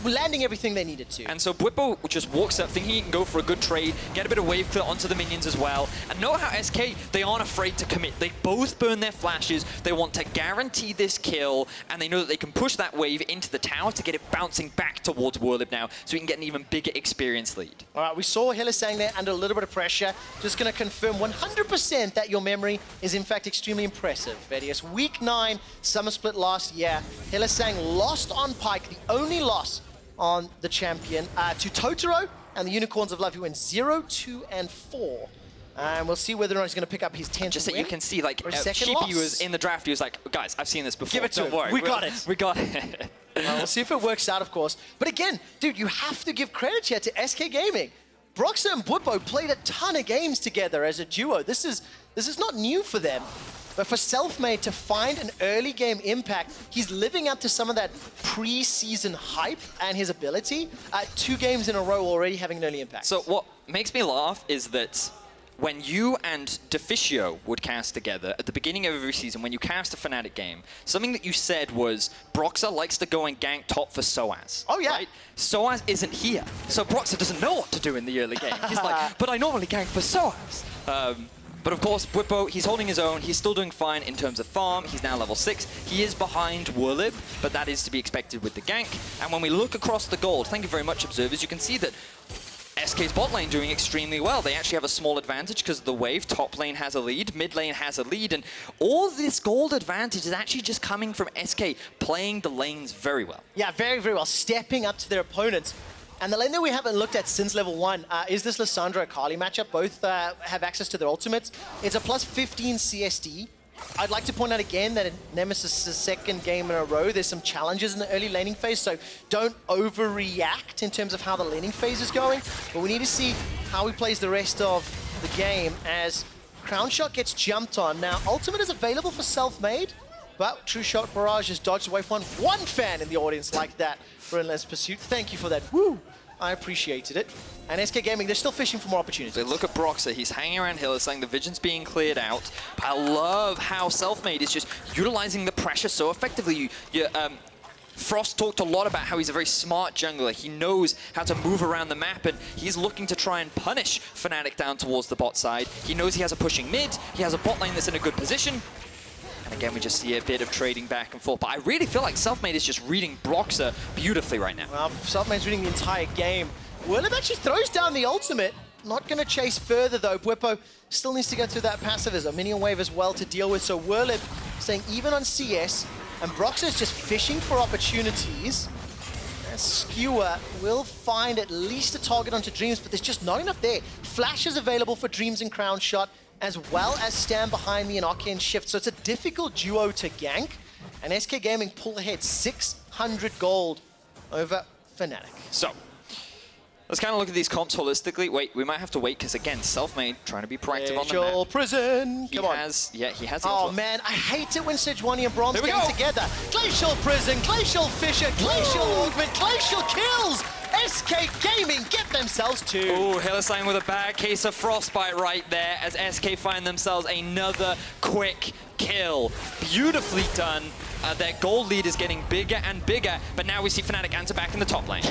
Landing everything they needed to. And so Bwipo just walks up thinking he can go for a good trade, get a bit of wave clear onto the minions as well. And know how SK, they aren't afraid to commit. They both burn their flashes. They want to guarantee this kill, and they know that they can push that wave into the tower to get it bouncing back towards Werlyb now, so we can get an even bigger experience lead. All right, we saw Hylissang there under a little bit of pressure. Just going to confirm 100% that your memory is in fact extremely impressive, Vedius. Week 9, Summer Split last year. Hylissang lost on Pyke, the only loss on the champion, to Totoro and the Unicorns of Love, who went 0-2-4. And we'll see whether or not he's going to pick up his 10th Just so win, you can see, like, Sheepy Sheepy was in the draft. He was like, guys, I've seen this before. Give it to Don't him. worry. We got it. We got it. We'll see if it works out, of course. But again, dude, you have to give credit here to SK Gaming. Broxah and Bwipo played a ton of games together as a duo. This is not new for them. But for Selfmade to find an early game impact, he's living up to some of that pre-season hype and his ability. 2 games in a row already having an early impact. So what makes me laugh is that when you and Deficio would cast together at the beginning of every season, when you cast a Fnatic game, something that you said was Broxah likes to go and gank top for Soaz. Oh, yeah. Right? Soaz isn't here, so Broxah doesn't know what to do in the early game. He's like, but I normally gank for Soaz. But of course, Bwipo, he's holding his own. He's still doing fine in terms of farm. He's now level 6. He is behind Werlyb, but that is to be expected with the gank. And when we look across the gold, thank you very much, observers, you can see that SK's bot lane doing extremely well. They actually have a small advantage because of the wave. Top lane has a lead, mid lane has a lead, and all this gold advantage is actually just coming from SK playing the lanes very well. Yeah, very, very well. Stepping up to their opponents. And the lane that we haven't looked at since level 1 is this Lissandra Akali matchup. Both have access to their ultimates. It's a plus 15 CSD. I'd like to point out again that in Nemesis' second game in a row, there's some challenges in the early laning phase, so don't overreact in terms of how the laning phase is going. But we need to see how he plays the rest of the game as Crownshot gets jumped on. Now, ultimate is available for Selfmade, but True Shot Barrage has dodged away from one fan in the audience like that for Endless Pursuit. Thank you for that. Woo! I appreciated it. And SK Gaming, they're still fishing for more opportunities. So look at Broxah. He's hanging around Hylissang. The vision's being cleared out. I love how Selfmade is just utilizing the pressure so effectively. Frost talked a lot about how he's a very smart jungler. He knows how to move around the map, and he's looking to try and punish Fnatic down towards the bot side. He knows he has a pushing mid, he has a bot lane that's in a good position. And again, we just see a bit of trading back and forth. But I really feel like Selfmade is just reading Broxah beautifully right now. Well, Selfmade's reading the entire game. Werlyb actually throws down the ultimate. Not going to chase further, though. Bwipo still needs to go through that passive. There's a minion wave as well to deal with. So Werlyb saying even on CS, and Broxah is just fishing for opportunities. Skewer will find at least a target onto Dreams, but there's just not enough there. Flash is available for Dreams and Crownshot, as well as stand behind me and Arcane Shift. So it's a difficult duo to gank. And SK Gaming pull ahead 600 gold over Fnatic. So, let's kind of look at these comps holistically. Wait, we might have to wait because again, Selfmade trying to be proactive on the map. Prison. Come on. Yeah, he has. Oh man, I hate it when Sejuani and Braum get together. Glacial Prison, Glacial Fisher, Glacial Augment, Glacial kills. SK Gaming get themselves two. Oh, Hylissang with a bad case of frostbite right there as SK find themselves another quick kill. Beautifully done. Their gold lead is getting bigger and bigger, but now we see Fnatic answer back in the top lane.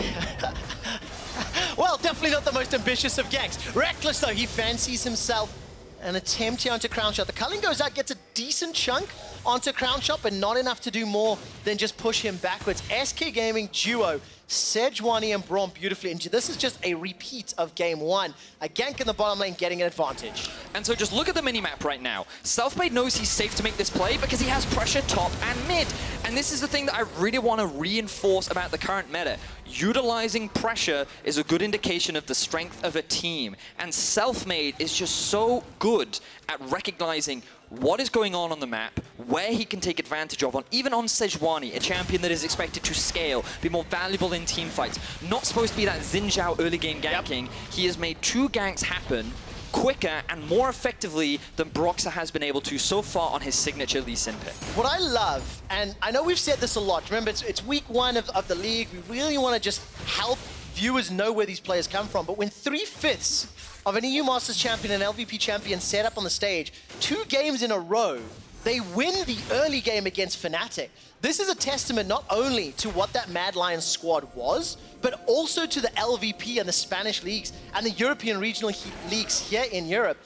Well, definitely not the most ambitious of ganks. Rekkles, though, he fancies himself an attempt here onto Crownshot. The culling goes out, gets a decent chunk onto Crownshot, but not enough to do more than just push him backwards. SK Gaming duo, Sejuani and Braum beautifully. And this is just a repeat of game one. A gank in the bottom lane getting an advantage. And so just look at the minimap right now. Selfmade knows he's safe to make this play because he has pressure top and mid. And this is the thing that I really want to reinforce about the current meta. Utilizing pressure is a good indication of the strength of a team. And Selfmade is just so good at recognizing what is going on the map, where he can take advantage of, even on Sejuani, a champion that is expected to scale, be more valuable in team fights. Not supposed to be that Xin Zhao early game ganking. He has made 2 ganks happen quicker and more effectively than Broxah has been able to so far on his signature Lee Sin pick. What I love, and I know we've said this a lot, remember it's week 1 of the league, we really want to just help viewers know where these players come from, but when 3/5 of an EU Masters champion and LVP champion set up on the stage, 2 games in a row, they win the early game against Fnatic. This is a testament not only to what that Mad Lions squad was, but also to the LVP and the Spanish leagues and the European regional leagues here in Europe.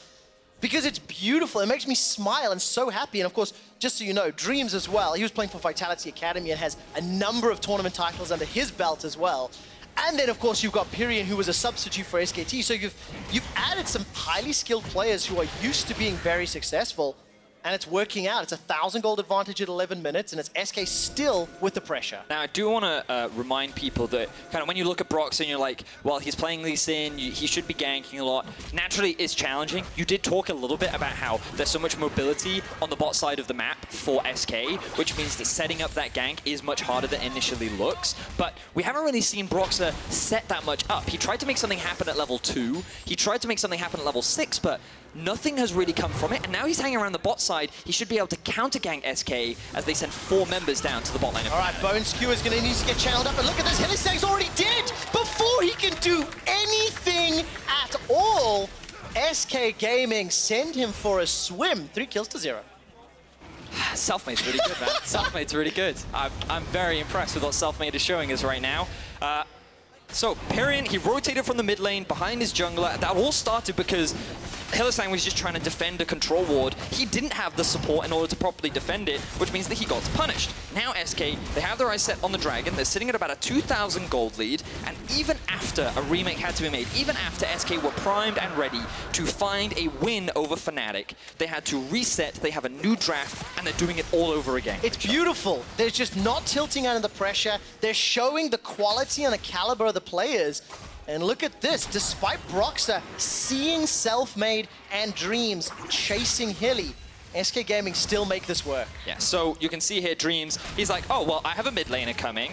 Because it's beautiful, it makes me smile and so happy. And of course, just so you know, Dreams as well, he was playing for Vitality Academy and has a number of tournament titles under his belt as well. And then, of course, you've got Pirean, who was a substitute for SKT. So you've added some highly skilled players who are used to being very successful. And it's working out. It's a 1,000 gold advantage at 11 minutes, and it's SK still with the pressure. Now, I do want to remind people that kind of when you look at Broxah and you're like, well, he's playing Lee Sin, he should be ganking a lot. Naturally, it's challenging. You did talk a little bit about how there's so much mobility on the bot side of the map for SK, which means that setting up that gank is much harder than it initially looks. But we haven't really seen Broxah set that much up. He tried to make something happen at level 2. He tried to make something happen at level 6, but nothing has really come from it, and now he's hanging around the bot side. He should be able to counter-gank SK as they send 4 members down to the bot lane. All right, Bone Skewer's going to need to get channeled up, and look at this, Hylissang's already dead before he can do anything at all. SK Gaming send him for a swim. 3 kills to 0. Selfmade's really good, man. Selfmade's really good. I'm very impressed with what Selfmade is showing us right now. So, Pirean, he rotated from the mid lane behind his jungler. That all started because Hylissang was just trying to defend a control ward. He didn't have the support in order to properly defend it, which means that he got punished. Now SK, they have their eyes set on the dragon. They're sitting at about a 2,000 gold lead, and even after a remake had to be made, even after SK were primed and ready to find a win over Fnatic, they had to reset, they have a new draft, and they're doing it all over again. It's beautiful. They're just not tilting under the pressure. They're showing the quality and the caliber of the players. And look at this, despite Broxah seeing Selfmade and Dreams chasing Hilly, SK Gaming still make this work. Yeah, so you can see here Dreams, he's like, oh, well, I have a mid laner coming.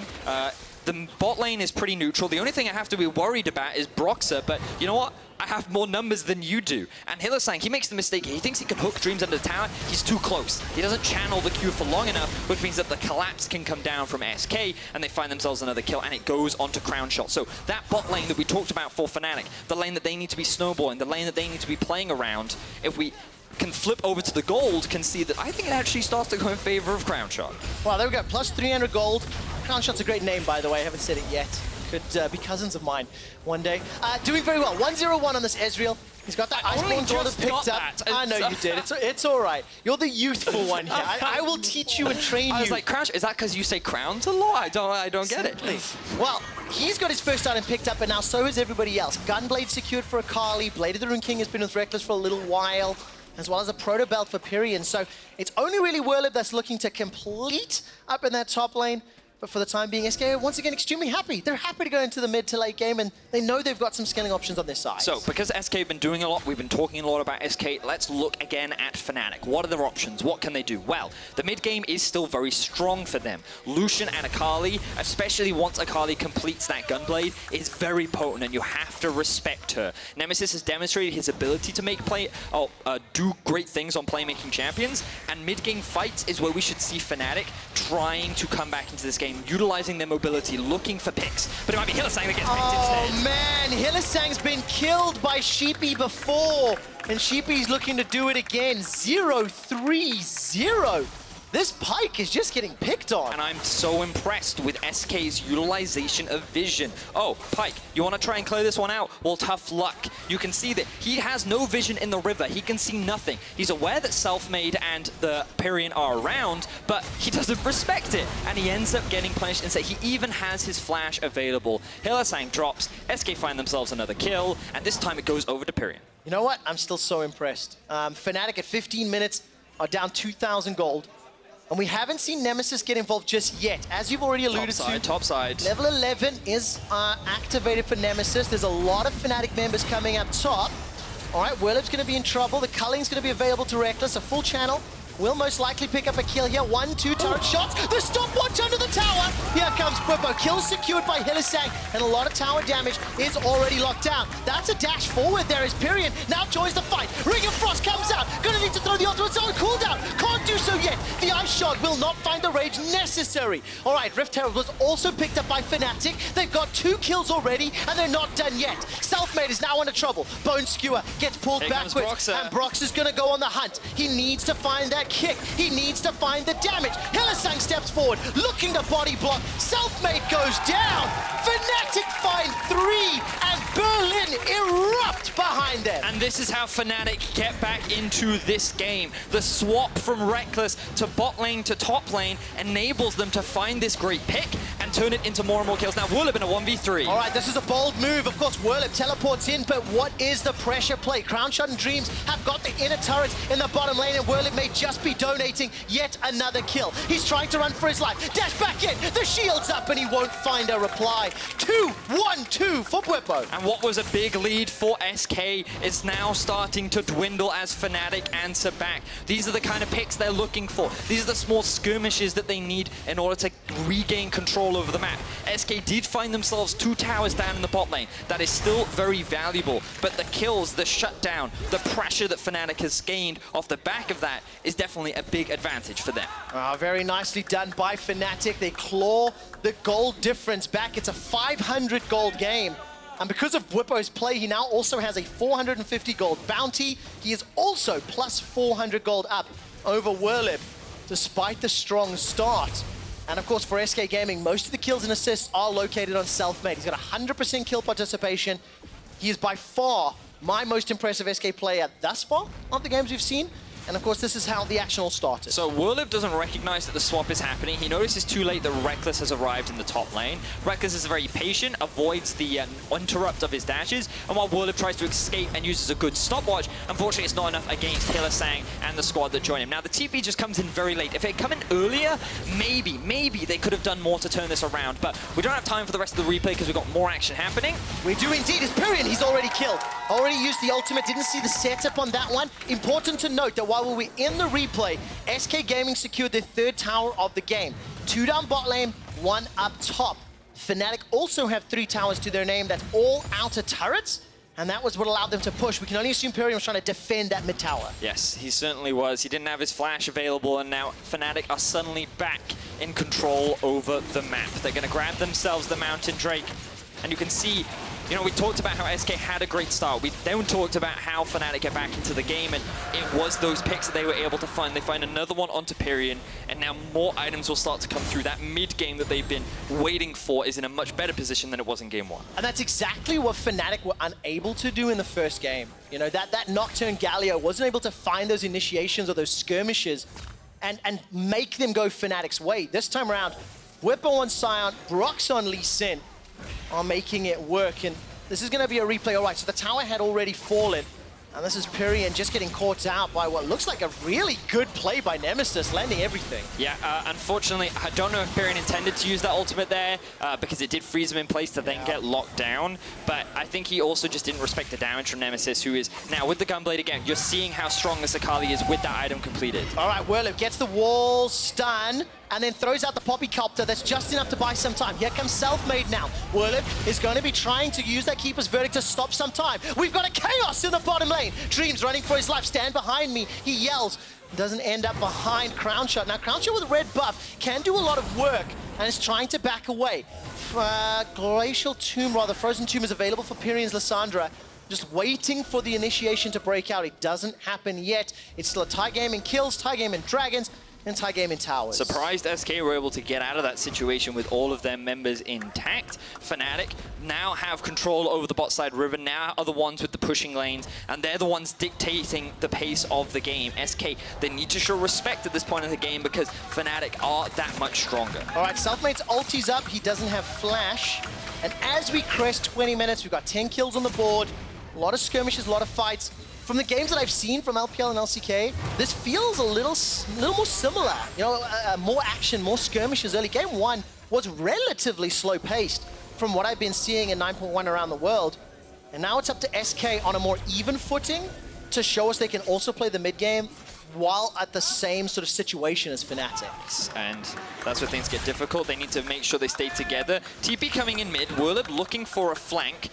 The bot lane is pretty neutral. The only thing I have to be worried about is Broxah, but you know what? I have more numbers than you do. And Hylissang, he makes the mistake. He thinks he can hook Dreams under the tower. He's too close. He doesn't channel the Q for long enough, which means that the collapse can come down from SK, and they find themselves another kill, and it goes onto Crownshot. So that bot lane that we talked about for Fnatic, the lane that they need to be snowballing, the lane that they need to be playing around, if we can flip over to the gold, can see that I think it actually starts to go in favor of Crownshot. Wow, there we go. Plus 300 gold. Crownshot's a great name, by the way. I haven't said it yet. Could be cousins of mine one day. Doing very well. 1-0-1 on this Ezreal. He's got that Iceborne Draw picked up. I know you did. It's all right. You're the youthful one here. I will teach you and train you. I was like, Crash, is that because you say crowns a lot? I don't get it. Well, he's got his first item picked up, but now so has everybody else. Gunblade secured for Akali. Blade of the Rune King has been with Rekkles for a little while, as well as a proto belt for Pirean. So it's only really Werlyb that's looking to complete up in that top lane. But for the time being, SK are once again extremely happy. They're happy to go into the mid to late game, and they know they've got some scaling options on their side. So, because SK have been doing a lot, we've been talking a lot about SK, let's look again at Fnatic. What are their options? What can they do? Well, the mid game is still very strong for them. Lucian and Akali, especially once Akali completes that Gunblade, is very potent, and you have to respect her. Nemesis has demonstrated his ability to do great things on playmaking champions, and mid game fights is where we should see Fnatic trying to come back into this game, utilizing their mobility, looking for picks. But it might be Hylissang that gets picked instead. Oh man, Hylissang's been killed by Sheepy before, and Sheepy's looking to do it again. 0-3-0. This Pyke is just getting picked on. And I'm so impressed with SK's utilization of vision. Oh, Pyke, you want to try and clear this one out? Well, tough luck. You can see that he has no vision in the river. He can see nothing. He's aware that Selfmade and the Pirean are around, but he doesn't respect it. And he ends up getting punished instead. He even has his flash available. Hylissang drops, SK find themselves another kill, and this time it goes over to Pirean. You know what? I'm still so impressed. Fnatic at 15 minutes are down 2,000 gold. And we haven't seen Nemesis get involved just yet. As you've already alluded to, top side. Level 11 is activated for Nemesis. There's a lot of Fnatic members coming up top. All right, Werlyb's going to be in trouble. The culling's going to be available to Rekkles. A full channel will most likely pick up a kill here. 1-2 turret shots. The stopwatch under the tower. Here comes Bwipo. Kill secured by Hylissang, and a lot of tower damage is already locked down. That's a dash forward. There is Pirean. Now joins the fight. Ring of Frost comes out. Gonna need to throw the ultimate on cooldown. Can't do so yet. The Ice Shot will not find the rage necessary. All right, Rift Herald was also picked up by Fnatic. They've got 2 kills already, and they're not done yet. Selfmade is now under trouble. Bone Skewer gets pulled backwards, and Broxah's gonna go on the hunt. He needs to find that kick. He needs to find the damage. Hylissang steps forward, looking to body block. Selfmade goes down. Fnatic find 3, and Berlin erupt behind them. And this is how Fnatic get back into this game. The swap from Rekkles to bot lane to top lane enables them to find this great pick and turn it into more and more kills. Now Werlyb in a 1v3. All right, this is a bold move. Of course, Werlyb teleports in, but what is the pressure play? Crownshot and Dreams have got the inner turrets in the bottom lane, and Werlyb may just be donating yet another kill. He's trying to run for his life. Dash back in. The shield's up, and he won't find a reply. 2-1-2 for Bwipo. And what was a big lead for SK is now starting to dwindle as Fnatic answer back. These are the kind of picks they're looking for. These are the small skirmishes that they need in order to regain control over the map. SK did find themselves 2 towers down in the bot lane. That is still very valuable, but the kills, the shutdown, the pressure that Fnatic has gained off the back of that is definitely a big advantage for them. Very nicely done by Fnatic. They claw the gold difference back. It's a 500 gold game. And because of Bwipo's play, he now also has a 450 gold bounty. He is also plus 400 gold up over Werlyb, despite the strong start. And of course, for SK Gaming, most of the kills and assists are located on Selfmade. He's got 100% kill participation. He is by far my most impressive SK player thus far of the games we've seen. And of course, this is how the action all started. So Werlyb doesn't recognize that the swap is happening. He notices too late that Rekkles has arrived in the top lane. Rekkles is very patient, avoids the interrupt of his dashes, and while Werlyb tries to escape and uses a good stopwatch, unfortunately it's not enough against Hylissang and the squad that join him. Now the TP just comes in very late. If it had come in earlier, maybe they could have done more to turn this around, but we don't have time for the rest of the replay because we've got more action happening. We do indeed. It's Pirean. He's already killed. Already used the ultimate. Didn't see the setup on that one. Important to note that while we were in the replay, SK Gaming secured their 3rd tower of the game. 2 down bot lane, 1 up top. Fnatic also have 3 towers to their name. That's all outer turrets, and that was what allowed them to push. We can only assume Pirean was trying to defend that mid tower. Yes, he certainly was. He didn't have his flash available, and now Fnatic are suddenly back in control over the map. They're going to grab themselves the Mountain Drake, and you can see You know, we talked about how SK had a great start. We then talked about how Fnatic get back into the game, and it was those picks that they were able to find. They find another one onto Pirean, and now more items will start to come through. That mid-game that they've been waiting for is in a much better position than it was in game 1. And that's exactly what Fnatic were unable to do in the first game. You know, that Nocturne Galio wasn't able to find those initiations or those skirmishes and make them go Fnatic's way. This time around, Bwipo on Sion, Broxah on Lee Sin are making it work, and this is going to be a replay. All right, so the tower had already fallen, and this is Pirean just getting caught out by what looks like a really good play by Nemesis, landing everything. Yeah, unfortunately, I don't know if Pirean intended to use that ultimate there, because it did freeze him in place to then get locked down, but I think he also just didn't respect the damage from Nemesis, who is now with the Gunblade again. You're seeing how strong this Akali is with that item completed. All right, Werlyb gets the wall stun, and then throws out the Poppycopter. That's just enough to buy some time. Here comes Selfmade now. Werlyb is going to be trying to use that Keeper's Verdict to stop some time. We've got a Chaos in the bottom lane. Dreams running for his life. Stand behind me. He yells. Doesn't end up behind Crownshot. Now, Crownshot with a red buff can do a lot of work and is trying to back away. Glacial Tomb, rather, Frozen Tomb is available for Pirean's Lissandra. Just waiting for the initiation to break out. It doesn't happen yet. It's still a tie game in kills, tie game in dragons, and tie game in towers. Surprised SK were able to get out of that situation with all of their members intact. Fnatic now have control over the bot side river, now are the ones with the pushing lanes, and they're the ones dictating the pace of the game. SK, they need to show respect at this point of the game because Fnatic are that much stronger. All right, Selfmade's ulti's up. He doesn't have flash. And as we crest 20 minutes, we've got 10 kills on the board, a lot of skirmishes, a lot of fights. From the games that I've seen from LPL and LCK, this feels a little more similar. You know, more action, more skirmishes early. Game 1 was relatively slow-paced from what I've been seeing in 9.1 around the world. And now it's up to SK on a more even footing to show us they can also play the mid-game while at the same sort of situation as Fnatic. And that's where things get difficult. They need to make sure they stay together. TP coming in mid, Werlyb looking for a flank.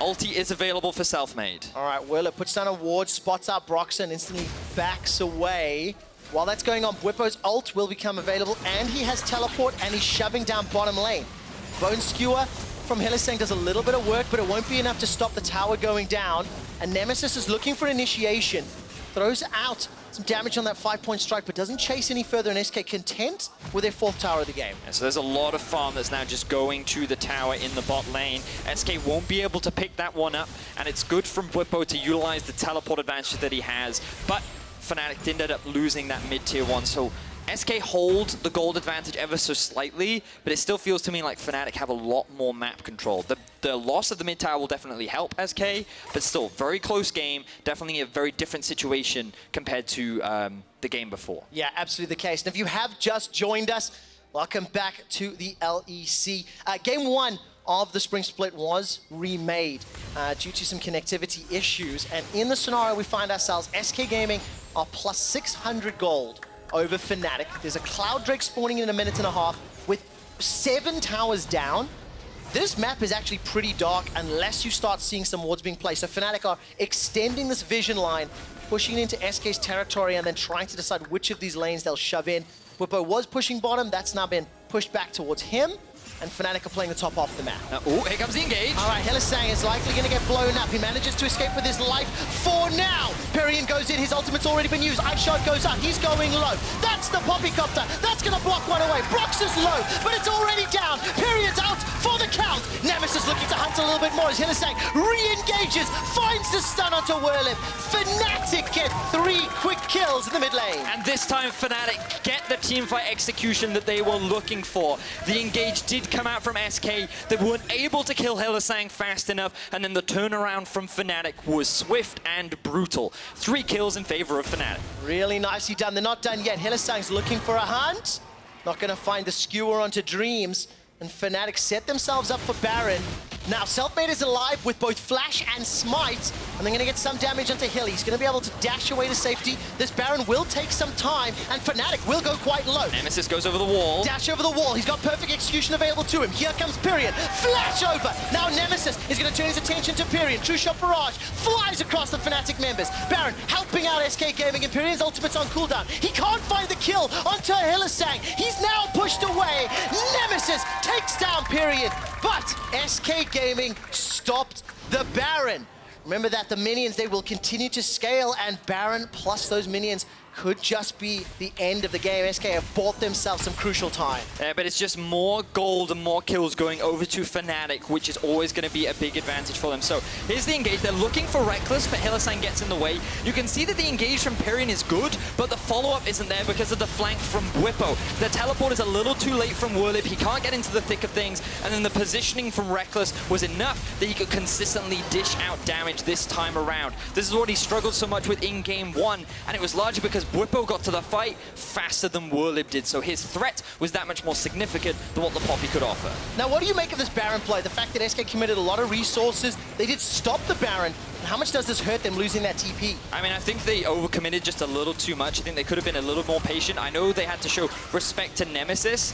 Ulti is available for Selfmade. All right, Werlyb puts down a ward, spots out Broxah, and instantly backs away. While that's going on, Bwipo's ult will become available, and he has teleport, and he's shoving down bottom lane. Bone Skewer from Hylissang does a little bit of work, but it won't be enough to stop the tower going down. And Nemesis is looking for initiation. Throws out some damage on that 5-point strike, but doesn't chase any further, and SK content with their 4th tower of the game. Yeah, so there's a lot of farm that's now just going to the tower in the bot lane. SK won't be able to pick that one up, and it's good from Bwipo to utilize the teleport advantage that he has, but Fnatic did end up losing that mid-tier one, so SK hold the gold advantage ever so slightly, but it still feels to me like Fnatic have a lot more map control. The loss of the mid tower will definitely help SK, but still, very close game, definitely a very different situation compared to the game before. Yeah, absolutely the case. And if you have just joined us, welcome back to the LEC. Game 1 of the Spring Split was remade due to some connectivity issues, and in the scenario we find ourselves, SK Gaming are plus 600 gold over Fnatic. There's a Cloud Drake spawning in a minute and a half with 7 towers down. This map is actually pretty dark unless you start seeing some wards being placed. So Fnatic are extending this vision line, pushing into SK's territory, and then trying to decide which of these lanes they'll shove in. Bwipo was pushing bottom, that's now been pushed back towards him, and Fnatic are playing the top off the map. Oh, here comes the engage. All right, Hylissang is likely going to get blown up. He manages to escape with his life for now. Pirean goes in, his ultimate's already been used. Ice Shot goes up, he's going low. That's the Poppycopter. That's going to block one away. Broxah's low, but it's already down. Pirean's out for the count. Nemesis looking to hunt a little bit more as Hylissang re-engages, finds the stun onto Werlyb. Fnatic get 3 quick kills in the mid lane. And this time Fnatic get the teamfight execution that they were looking for. The engage did come out from SK. They weren't able to kill Hylissang fast enough, and then the turnaround from Fnatic was swift and brutal. 3 kills in favor of Fnatic. Really nicely done. They're not done yet. Hylissang's looking for a hunt. Not going to find the skewer onto Dreams, and Fnatic set themselves up for Baron. Now, Selfmade is alive with both Flash and Smite, and they're going to get some damage onto Hill. He's going to be able to dash away to safety. This Baron will take some time, and Fnatic will go quite low. Nemesis goes over the wall. Dash over the wall. He's got perfect execution available to him. Here comes Pirean. Flash over. Now Nemesis is going to turn his attention to Pirean. True Shot Barrage flies across the Fnatic members. Baron helping out SK Gaming, and Pirean's ultimate's on cooldown. He can't find the kill onto Hylissang. He's now pushed away. Nemesis takes down Pirean, but SK Gaming stopped the Baron. Remember that the minions, they will continue to scale, and Baron plus those minions could just be the end of the game. SK have bought themselves some crucial time. Yeah, but it's just more gold and more kills going over to Fnatic, which is always going to be a big advantage for them. So here's the engage. They're looking for Rekkles, but Hylissang gets in the way. You can see that the engage from Pirean is good, but the follow-up isn't there because of the flank from Bwipo. The teleport is a little too late from Werlyb. He can't get into the thick of things, and then the positioning from Rekkles was enough that he could consistently dish out damage this time around. This is what he struggled so much with in game one, and it was largely because Bwipo got to the fight faster than Werlyb did, so his threat was that much more significant than what the Poppy could offer. Now, what do you make of this Baron play? The fact that SK committed a lot of resources, they did stop the Baron. How much does this hurt them losing that TP? I mean, I think they overcommitted just a little too much. I think they could have been a little more patient. I know they had to show respect to Nemesis,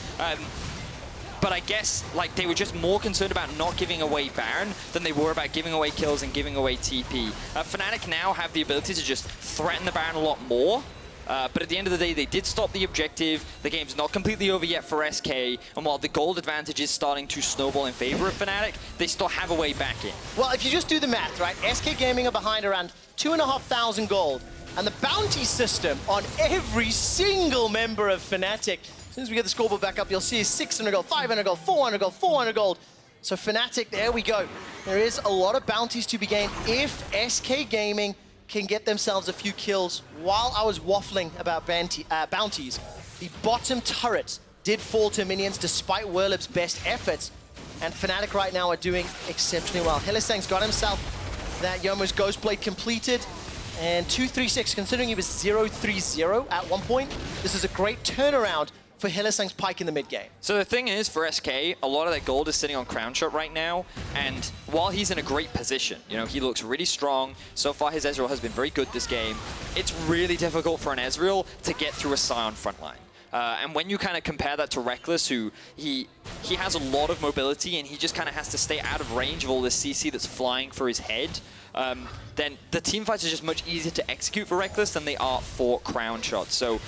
but I guess like they were just more concerned about not giving away Baron than they were about giving away kills and giving away TP. Fnatic now have the ability to just threaten the Baron a lot more. But at the end of the day, they did stop the objective. The game's not completely over yet for SK, and while the gold advantage is starting to snowball in favor of Fnatic, they still have a way back in. Well, if you just do the math, right, SK Gaming are behind around 2,500 gold, and the bounty system on every single member of Fnatic, as soon as we get the scoreboard back up, you'll see 600 gold, 500 gold, 400 gold, 400 gold. So Fnatic, there we go. There is a lot of bounties to be gained if SK Gaming can get themselves a few kills. While I was waffling about bounties, the bottom turret did fall to minions despite Werlyb's best efforts, and Fnatic right now are doing exceptionally well. Hylissang's got himself that Yomu's Ghostblade completed, and 236, considering he was 0-3-0 at one point, this is a great turnaround for Hylissang's Pyke in the mid game. So the thing is, for SK, a lot of their gold is sitting on Crownshot right now, and while he's in a great position, you know, he looks really strong. So far, his Ezreal has been very good this game. It's really difficult for an Ezreal to get through a Sion frontline. And when you kind of compare that to Rekkles, who he has a lot of mobility and he just kind of has to stay out of range of all this CC that's flying for his head, then the team fights are just much easier to execute for Rekkles than they are for Crownshot. So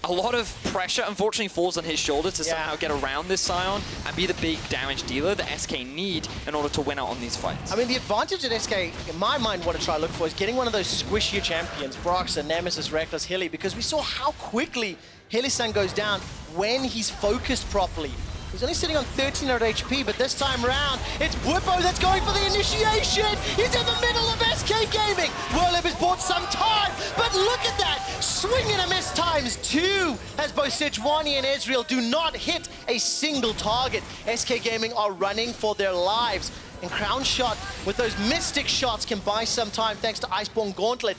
a lot of pressure, unfortunately, falls on his shoulder to somehow get around this Sion and be the big damage dealer that SK need in order to win out on these fights. I mean, the advantage that SK, in my mind, want to try to look for is getting one of those squishier champions, Broxah, Nemesis, Rekkles, Hilly, because we saw how quickly Hylissang goes down when he's focused properly. He's only sitting on 1300 HP, but this time around, it's Bwipo that's going for the initiation! He's in the middle of SK Gaming! Werlyb has bought some time, but look at that! Swing and a miss times two, as both Sejuani and Ezreal do not hit a single target. SK Gaming are running for their lives, and Crownshot, with those Mystic shots, can buy some time thanks to Iceborne Gauntlet.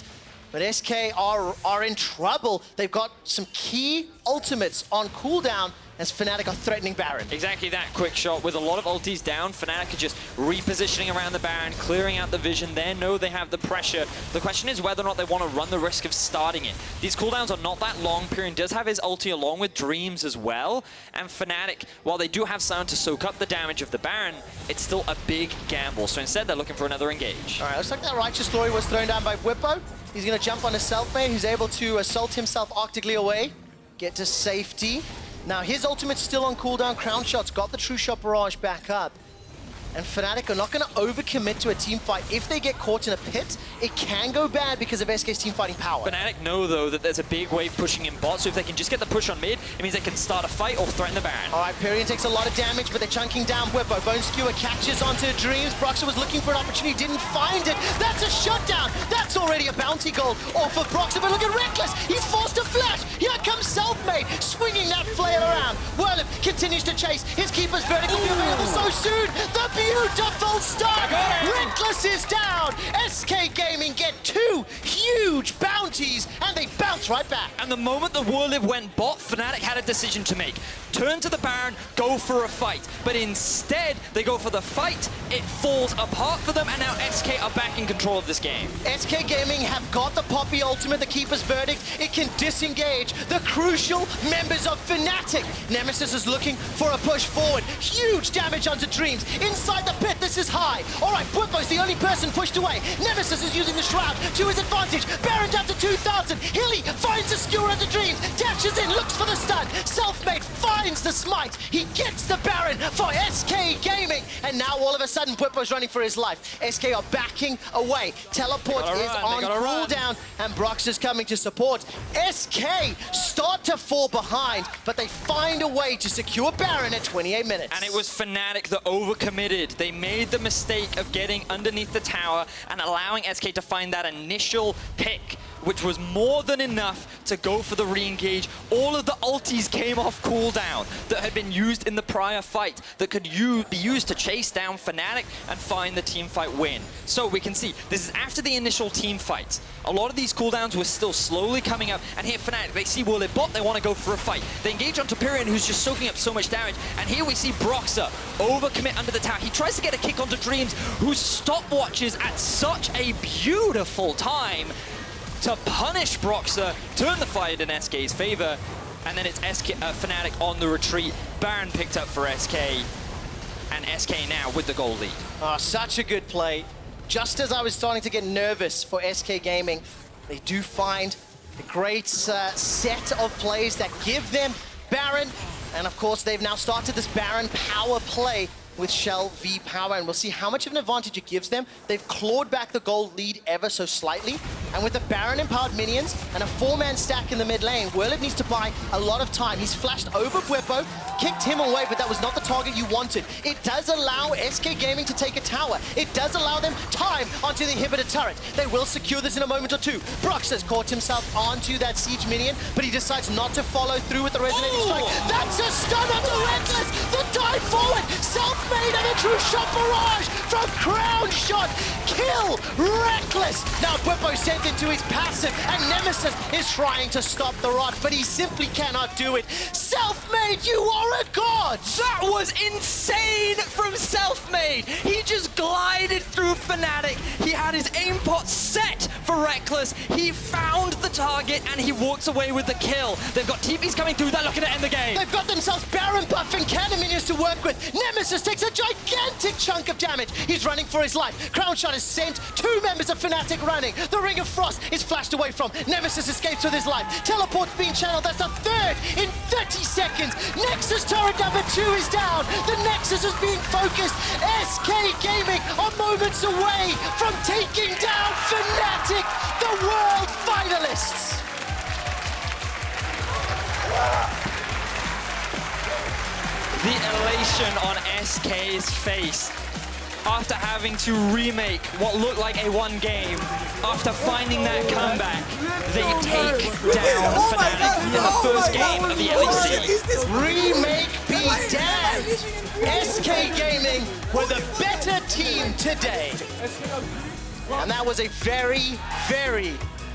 But SK are in trouble. They've got some key ultimates on cooldown, as Fnatic are threatening Baron. Exactly that, Quickshot. With a lot of ultis down, Fnatic are just repositioning around the Baron, clearing out the vision. They know they have the pressure. The question is whether or not they want to run the risk of starting it. These cooldowns are not that long. Pirean does have his ulti along with Dreams as well. And Fnatic, while they do have Sion to soak up the damage of the Baron, it's still a big gamble. So instead, they're looking for another engage. All right, looks like that Righteous Glory was thrown down by Bwipo. He's going to jump on a Selfmade, who's able to assault himself optically away, get to safety. Now, his ultimate's still on cooldown. Crownshot's got the True Shot Barrage back up. And Fnatic are not going to overcommit to a team fight. If they get caught in a pit, it can go bad because of SK's team fighting power. Fnatic know, though, that there's a big wave pushing in bot, so if they can just get the push on mid, it means they can start a fight or threaten the Baron. All right, Pirean takes a lot of damage, but they're chunking down Bwipo. Bone Skewer catches onto Dreams. Broxah was looking for an opportunity, didn't find it. That's a shutdown. That's already a bounty gold off of Broxah, but look at Rekkles. He's forced to flash. Here comes Selfmade, swinging that flail around. Werlyb continues to chase. His Keeper's Verdict will be available so soon. The beautiful start! Rekkles is down! SK Gaming get two huge bounties, and they bounce right back. And the moment the Werlyb went bot, Fnatic had a decision to make. Turn to the Baron, go for a fight. But instead, they go for the fight, it falls apart for them, and now SK are back in control of this game. SK Gaming have got the Poppy ultimate, the Keeper's Verdict. It can disengage the crucial members of Fnatic. Nemesis is looking for a push forward. Huge damage onto Dreams. Inside the pit, this is high. All right, Bwipo's the only person pushed away. Nemesis is using the Shroud to his advantage. advantage. Baron down to 2,000. Hilly finds a skewer of the dreams. Dashes in, looks for the stun. Selfmade finds the smite. He gets the Baron for SK Gaming. And now all of a sudden, Bwipo's running for his life. SK are backing away. Teleport is on cooldown, and Broxah's coming to support. SK start to fall behind, but they find a way to secure Baron at 28 minutes. And it was Fnatic that overcommitted. They made the mistake of getting underneath the tower and allowing SK to find that initial pick, which was more than enough to go for the re-engage. All of the ultis came off cooldown that had been used in the prior fight that could be used to chase down Fnatic and find the teamfight win. So we can see, this is after the initial team fight. A lot of these cooldowns were still slowly coming up, and here Fnatic, they see Werlyb bot, they want to go for a fight. They engage onto Pirean, who's just soaking up so much damage, and here we see Broxah overcommit under the tower. He tries to get a kick onto Dreams, who stopwatches at such a beautiful time to punish Broxah, turn the fight in SK's favor, and then it's Fnatic on the retreat. Baron picked up for SK, and SK now with the goal lead. Oh, such a good play. Just as I was starting to get nervous for SK Gaming, they do find a great set of plays that give them Baron, and of course they've now started this Baron power play with Shell v Power, and we'll see how much of an advantage it gives them. They've clawed back the gold lead ever so slightly, and with the Baron empowered minions and a 4-man stack in the mid lane, Werlyb needs to buy a lot of time. He's flashed over Bwipo, kicked him away, but that was not the target you wanted. It does allow SK Gaming to take a tower. It does allow them time onto the inhibitor turret. They will secure this in a moment or two. Broxah's caught himself onto that siege minion, but he decides not to follow through with the resonating strike. That's a stun onto Rekkles! The dive forward! Selfmade and a true shot barrage from Crownshot! Kill Rekkles! Now Bwipo sent into his passive, and Nemesis is trying to stop the rod, but he simply cannot do it. Selfmade, you are a god! That was insane from Selfmade! He just glided through Fnatic. He had his aim pot set for Rekkles. He found the target and he walks away with the kill. They've got TPs coming through. They're looking to end the game. They've got themselves Baron buff and cannon minions to work with. Nemesis takes a gigantic chunk of damage. He's running for his life. Crownshot has sent 2 members of Fnatic running. The Ring of Frost is flashed away from. Nemesis escapes with his life. Teleport's being channeled. That's the 3rd in 30 seconds. Nexus turret number 2 is down. The Nexus is being focused. SK Gaming are moments away from taking down Fnatic, the world finalists. The elation on SK's face after having to remake what looked like a 1 game. After finding that comeback, they take down Fnatic in the first game of the LEC. Remake be damned! SK Gaming were the better team today. And that was a very, very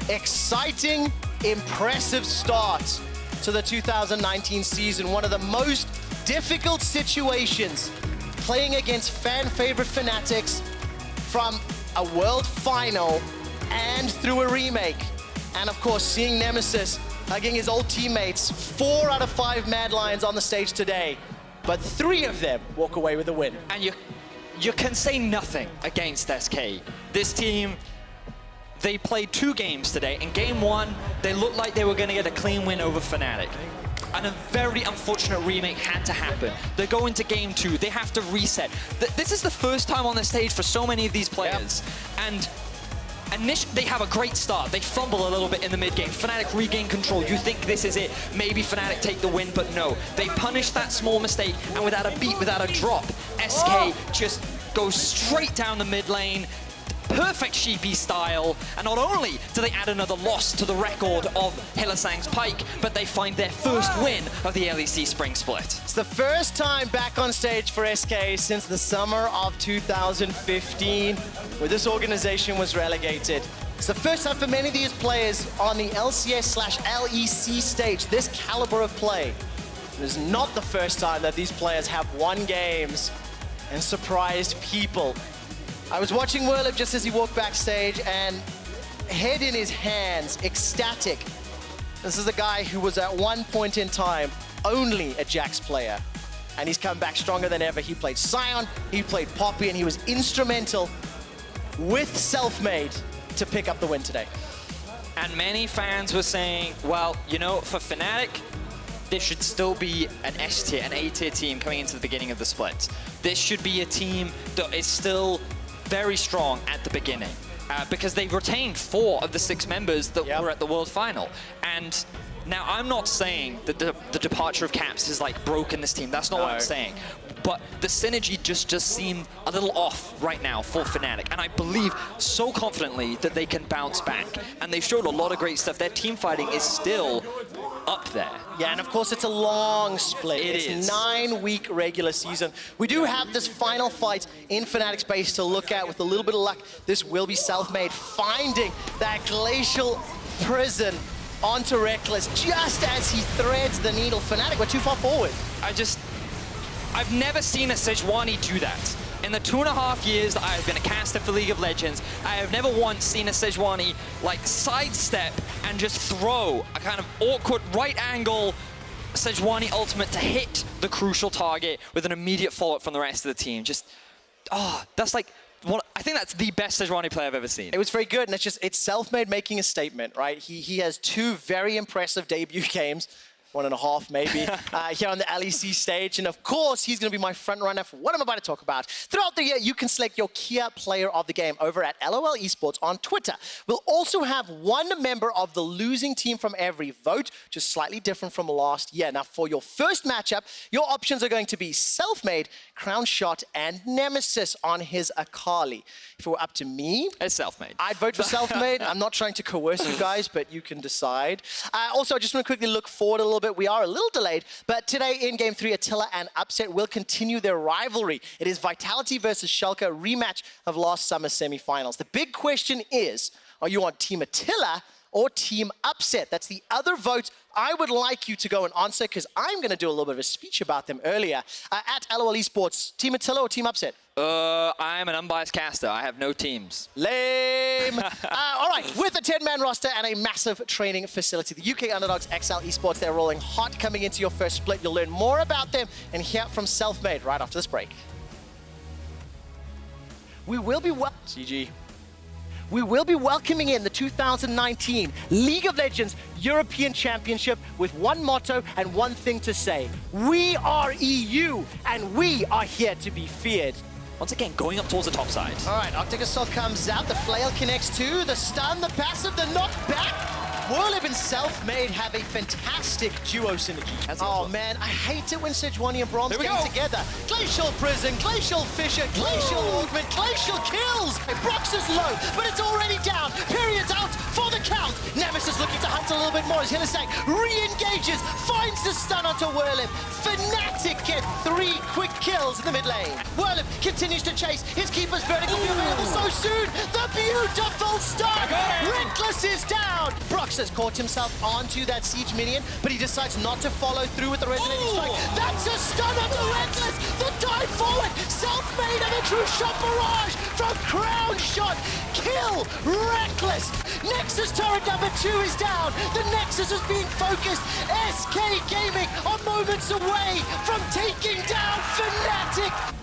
exciting, impressive start to the 2019 season. One of the most difficult situations, playing against fan favorite Fnatics from a world final and through a remake. And of course, seeing Nemesis hugging his old teammates. 4 out of 5 Mad Lions on the stage today, but 3 of them walk away with a win. And you can say nothing against SK. This team, they played 2 games today. In game 1, they looked like they were going to get a clean win over Fnatic. And a very unfortunate remake had to happen. They go into game 2, they have to reset. This is the first time on the stage for so many of these players. Yep. And they have a great start. They fumble a little bit in the mid game. Fnatic regain control. You think this is it. Maybe Fnatic take the win, but no. They punish that small mistake, and without a beat, without a drop, SK just goes straight down the mid lane. Perfect Sheepy style, and not only do they add another loss to the record of Hylissang's Pyke, but they find their first win of the LEC Spring Split. It's the first time back on stage for SK since the summer of 2015, where this organization was relegated. It's the first time for many of these players on the LCS/LEC stage, this caliber of play. It is not the first time that these players have won games and surprised people. I was watching Werlyb just as he walked backstage, and head in his hands, ecstatic. This is a guy who was at one point in time only a Jax player, and he's come back stronger than ever. He played Sion, he played Poppy, and he was instrumental with Selfmade to pick up the win today. And many fans were saying, well, you know, for Fnatic, this should still be an S tier, an A tier team coming into the beginning of the split. This should be a team that is still very strong at the beginning because they retained 4 of the 6 members that were at the World Final. And now I'm not saying that the departure of Caps has like broken this team. That's not what I'm saying. But the synergy just seemed a little off right now for Fnatic. And I believe so confidently that they can bounce back. And they've showed a lot of great stuff. Their team fighting is still up there. Yeah, and of course it's a long split. It's 9-week regular season. We do have this final fight in Fnatic space to look at with a little bit of luck. This will be Selfmade finding that glacial prison onto Rekkles just as he threads the needle. Fnatic were too far forward. I've never seen a Sejuani do that. In the 2.5 years that I've been a caster for League of Legends, I have never once seen a Sejuani like sidestep and just throw a kind of awkward right angle Sejuani ultimate to hit the crucial target with an immediate follow-up from the rest of the team. Just, that's like, I think that's the best Sejuani player I've ever seen. It was very good, and it's Selfmade making a statement, right? He has 2 very impressive debut games, 1.5 maybe, here on the LEC stage. And of course, he's going to be my front runner for what I'm about to talk about. Throughout the year, you can select your Kia player of the game over at LOL Esports on Twitter. We'll also have 1 member of the losing team from every vote, just slightly different from last year. Now, for your first matchup, your options are going to be Selfmade, Crownshot, and Nemesis on his Akali. If it were up to me, it's Selfmade. I'd vote for Selfmade. I'm not trying to coerce you guys, but you can decide. Also, I just want to quickly look forward a little bit. We are a little delayed, but today in Game 3, Attila and Upset will continue their rivalry. It is Vitality versus Schalke, a rematch of last summer's semifinals. The big question is, are you on Team Attila or Team Upset? That's the other vote I would like you to go and answer, because I'm going to do a little bit of a speech about them earlier. At LOL Esports, Team Attila or Team Upset? I'm an unbiased caster. I have no teams. Lame. All right, with a 10-man roster and a massive training facility, the UK underdogs XL Esports, they're rolling hot coming into your first split. You'll learn more about them and hear from Selfmade right after this break. We will be We will be welcoming in the 2019 League of Legends European Championship with one motto and one thing to say. We are EU, and we are here to be feared. Once again, going up towards the top side. All right, Arctic Assault comes out. The flail connects too. The stun, the passive, the knockback. Werlyb and Selfmade have a fantastic duo synergy. Oh man, I hate it when Sejuani and Braum get together. Glacial Prison, Glacial Fissure, Glacial Augment, Glacial kills! Broxah's low, but it's already down. Pirean's out for the count. Nemesis looking to hunt a little bit more as Hylissang re-engages, finds the stun onto Werlyb. Fnatic get 3 quick kills in the mid lane. Werlyb continues to chase. His keeper's verdict will be available so soon. The beautiful stun! Rekkles is down! Broxah's caught himself onto that siege minion, but he decides not to follow through with the resonating strike. That's a stun onto Rekkles! The dive forward! Selfmade and a true shot barrage from Crownshot! Kill Rekkles! Nexus turret number 2 is down! The Nexus is being focused! SK Gaming are moments away from taking down Fnatic!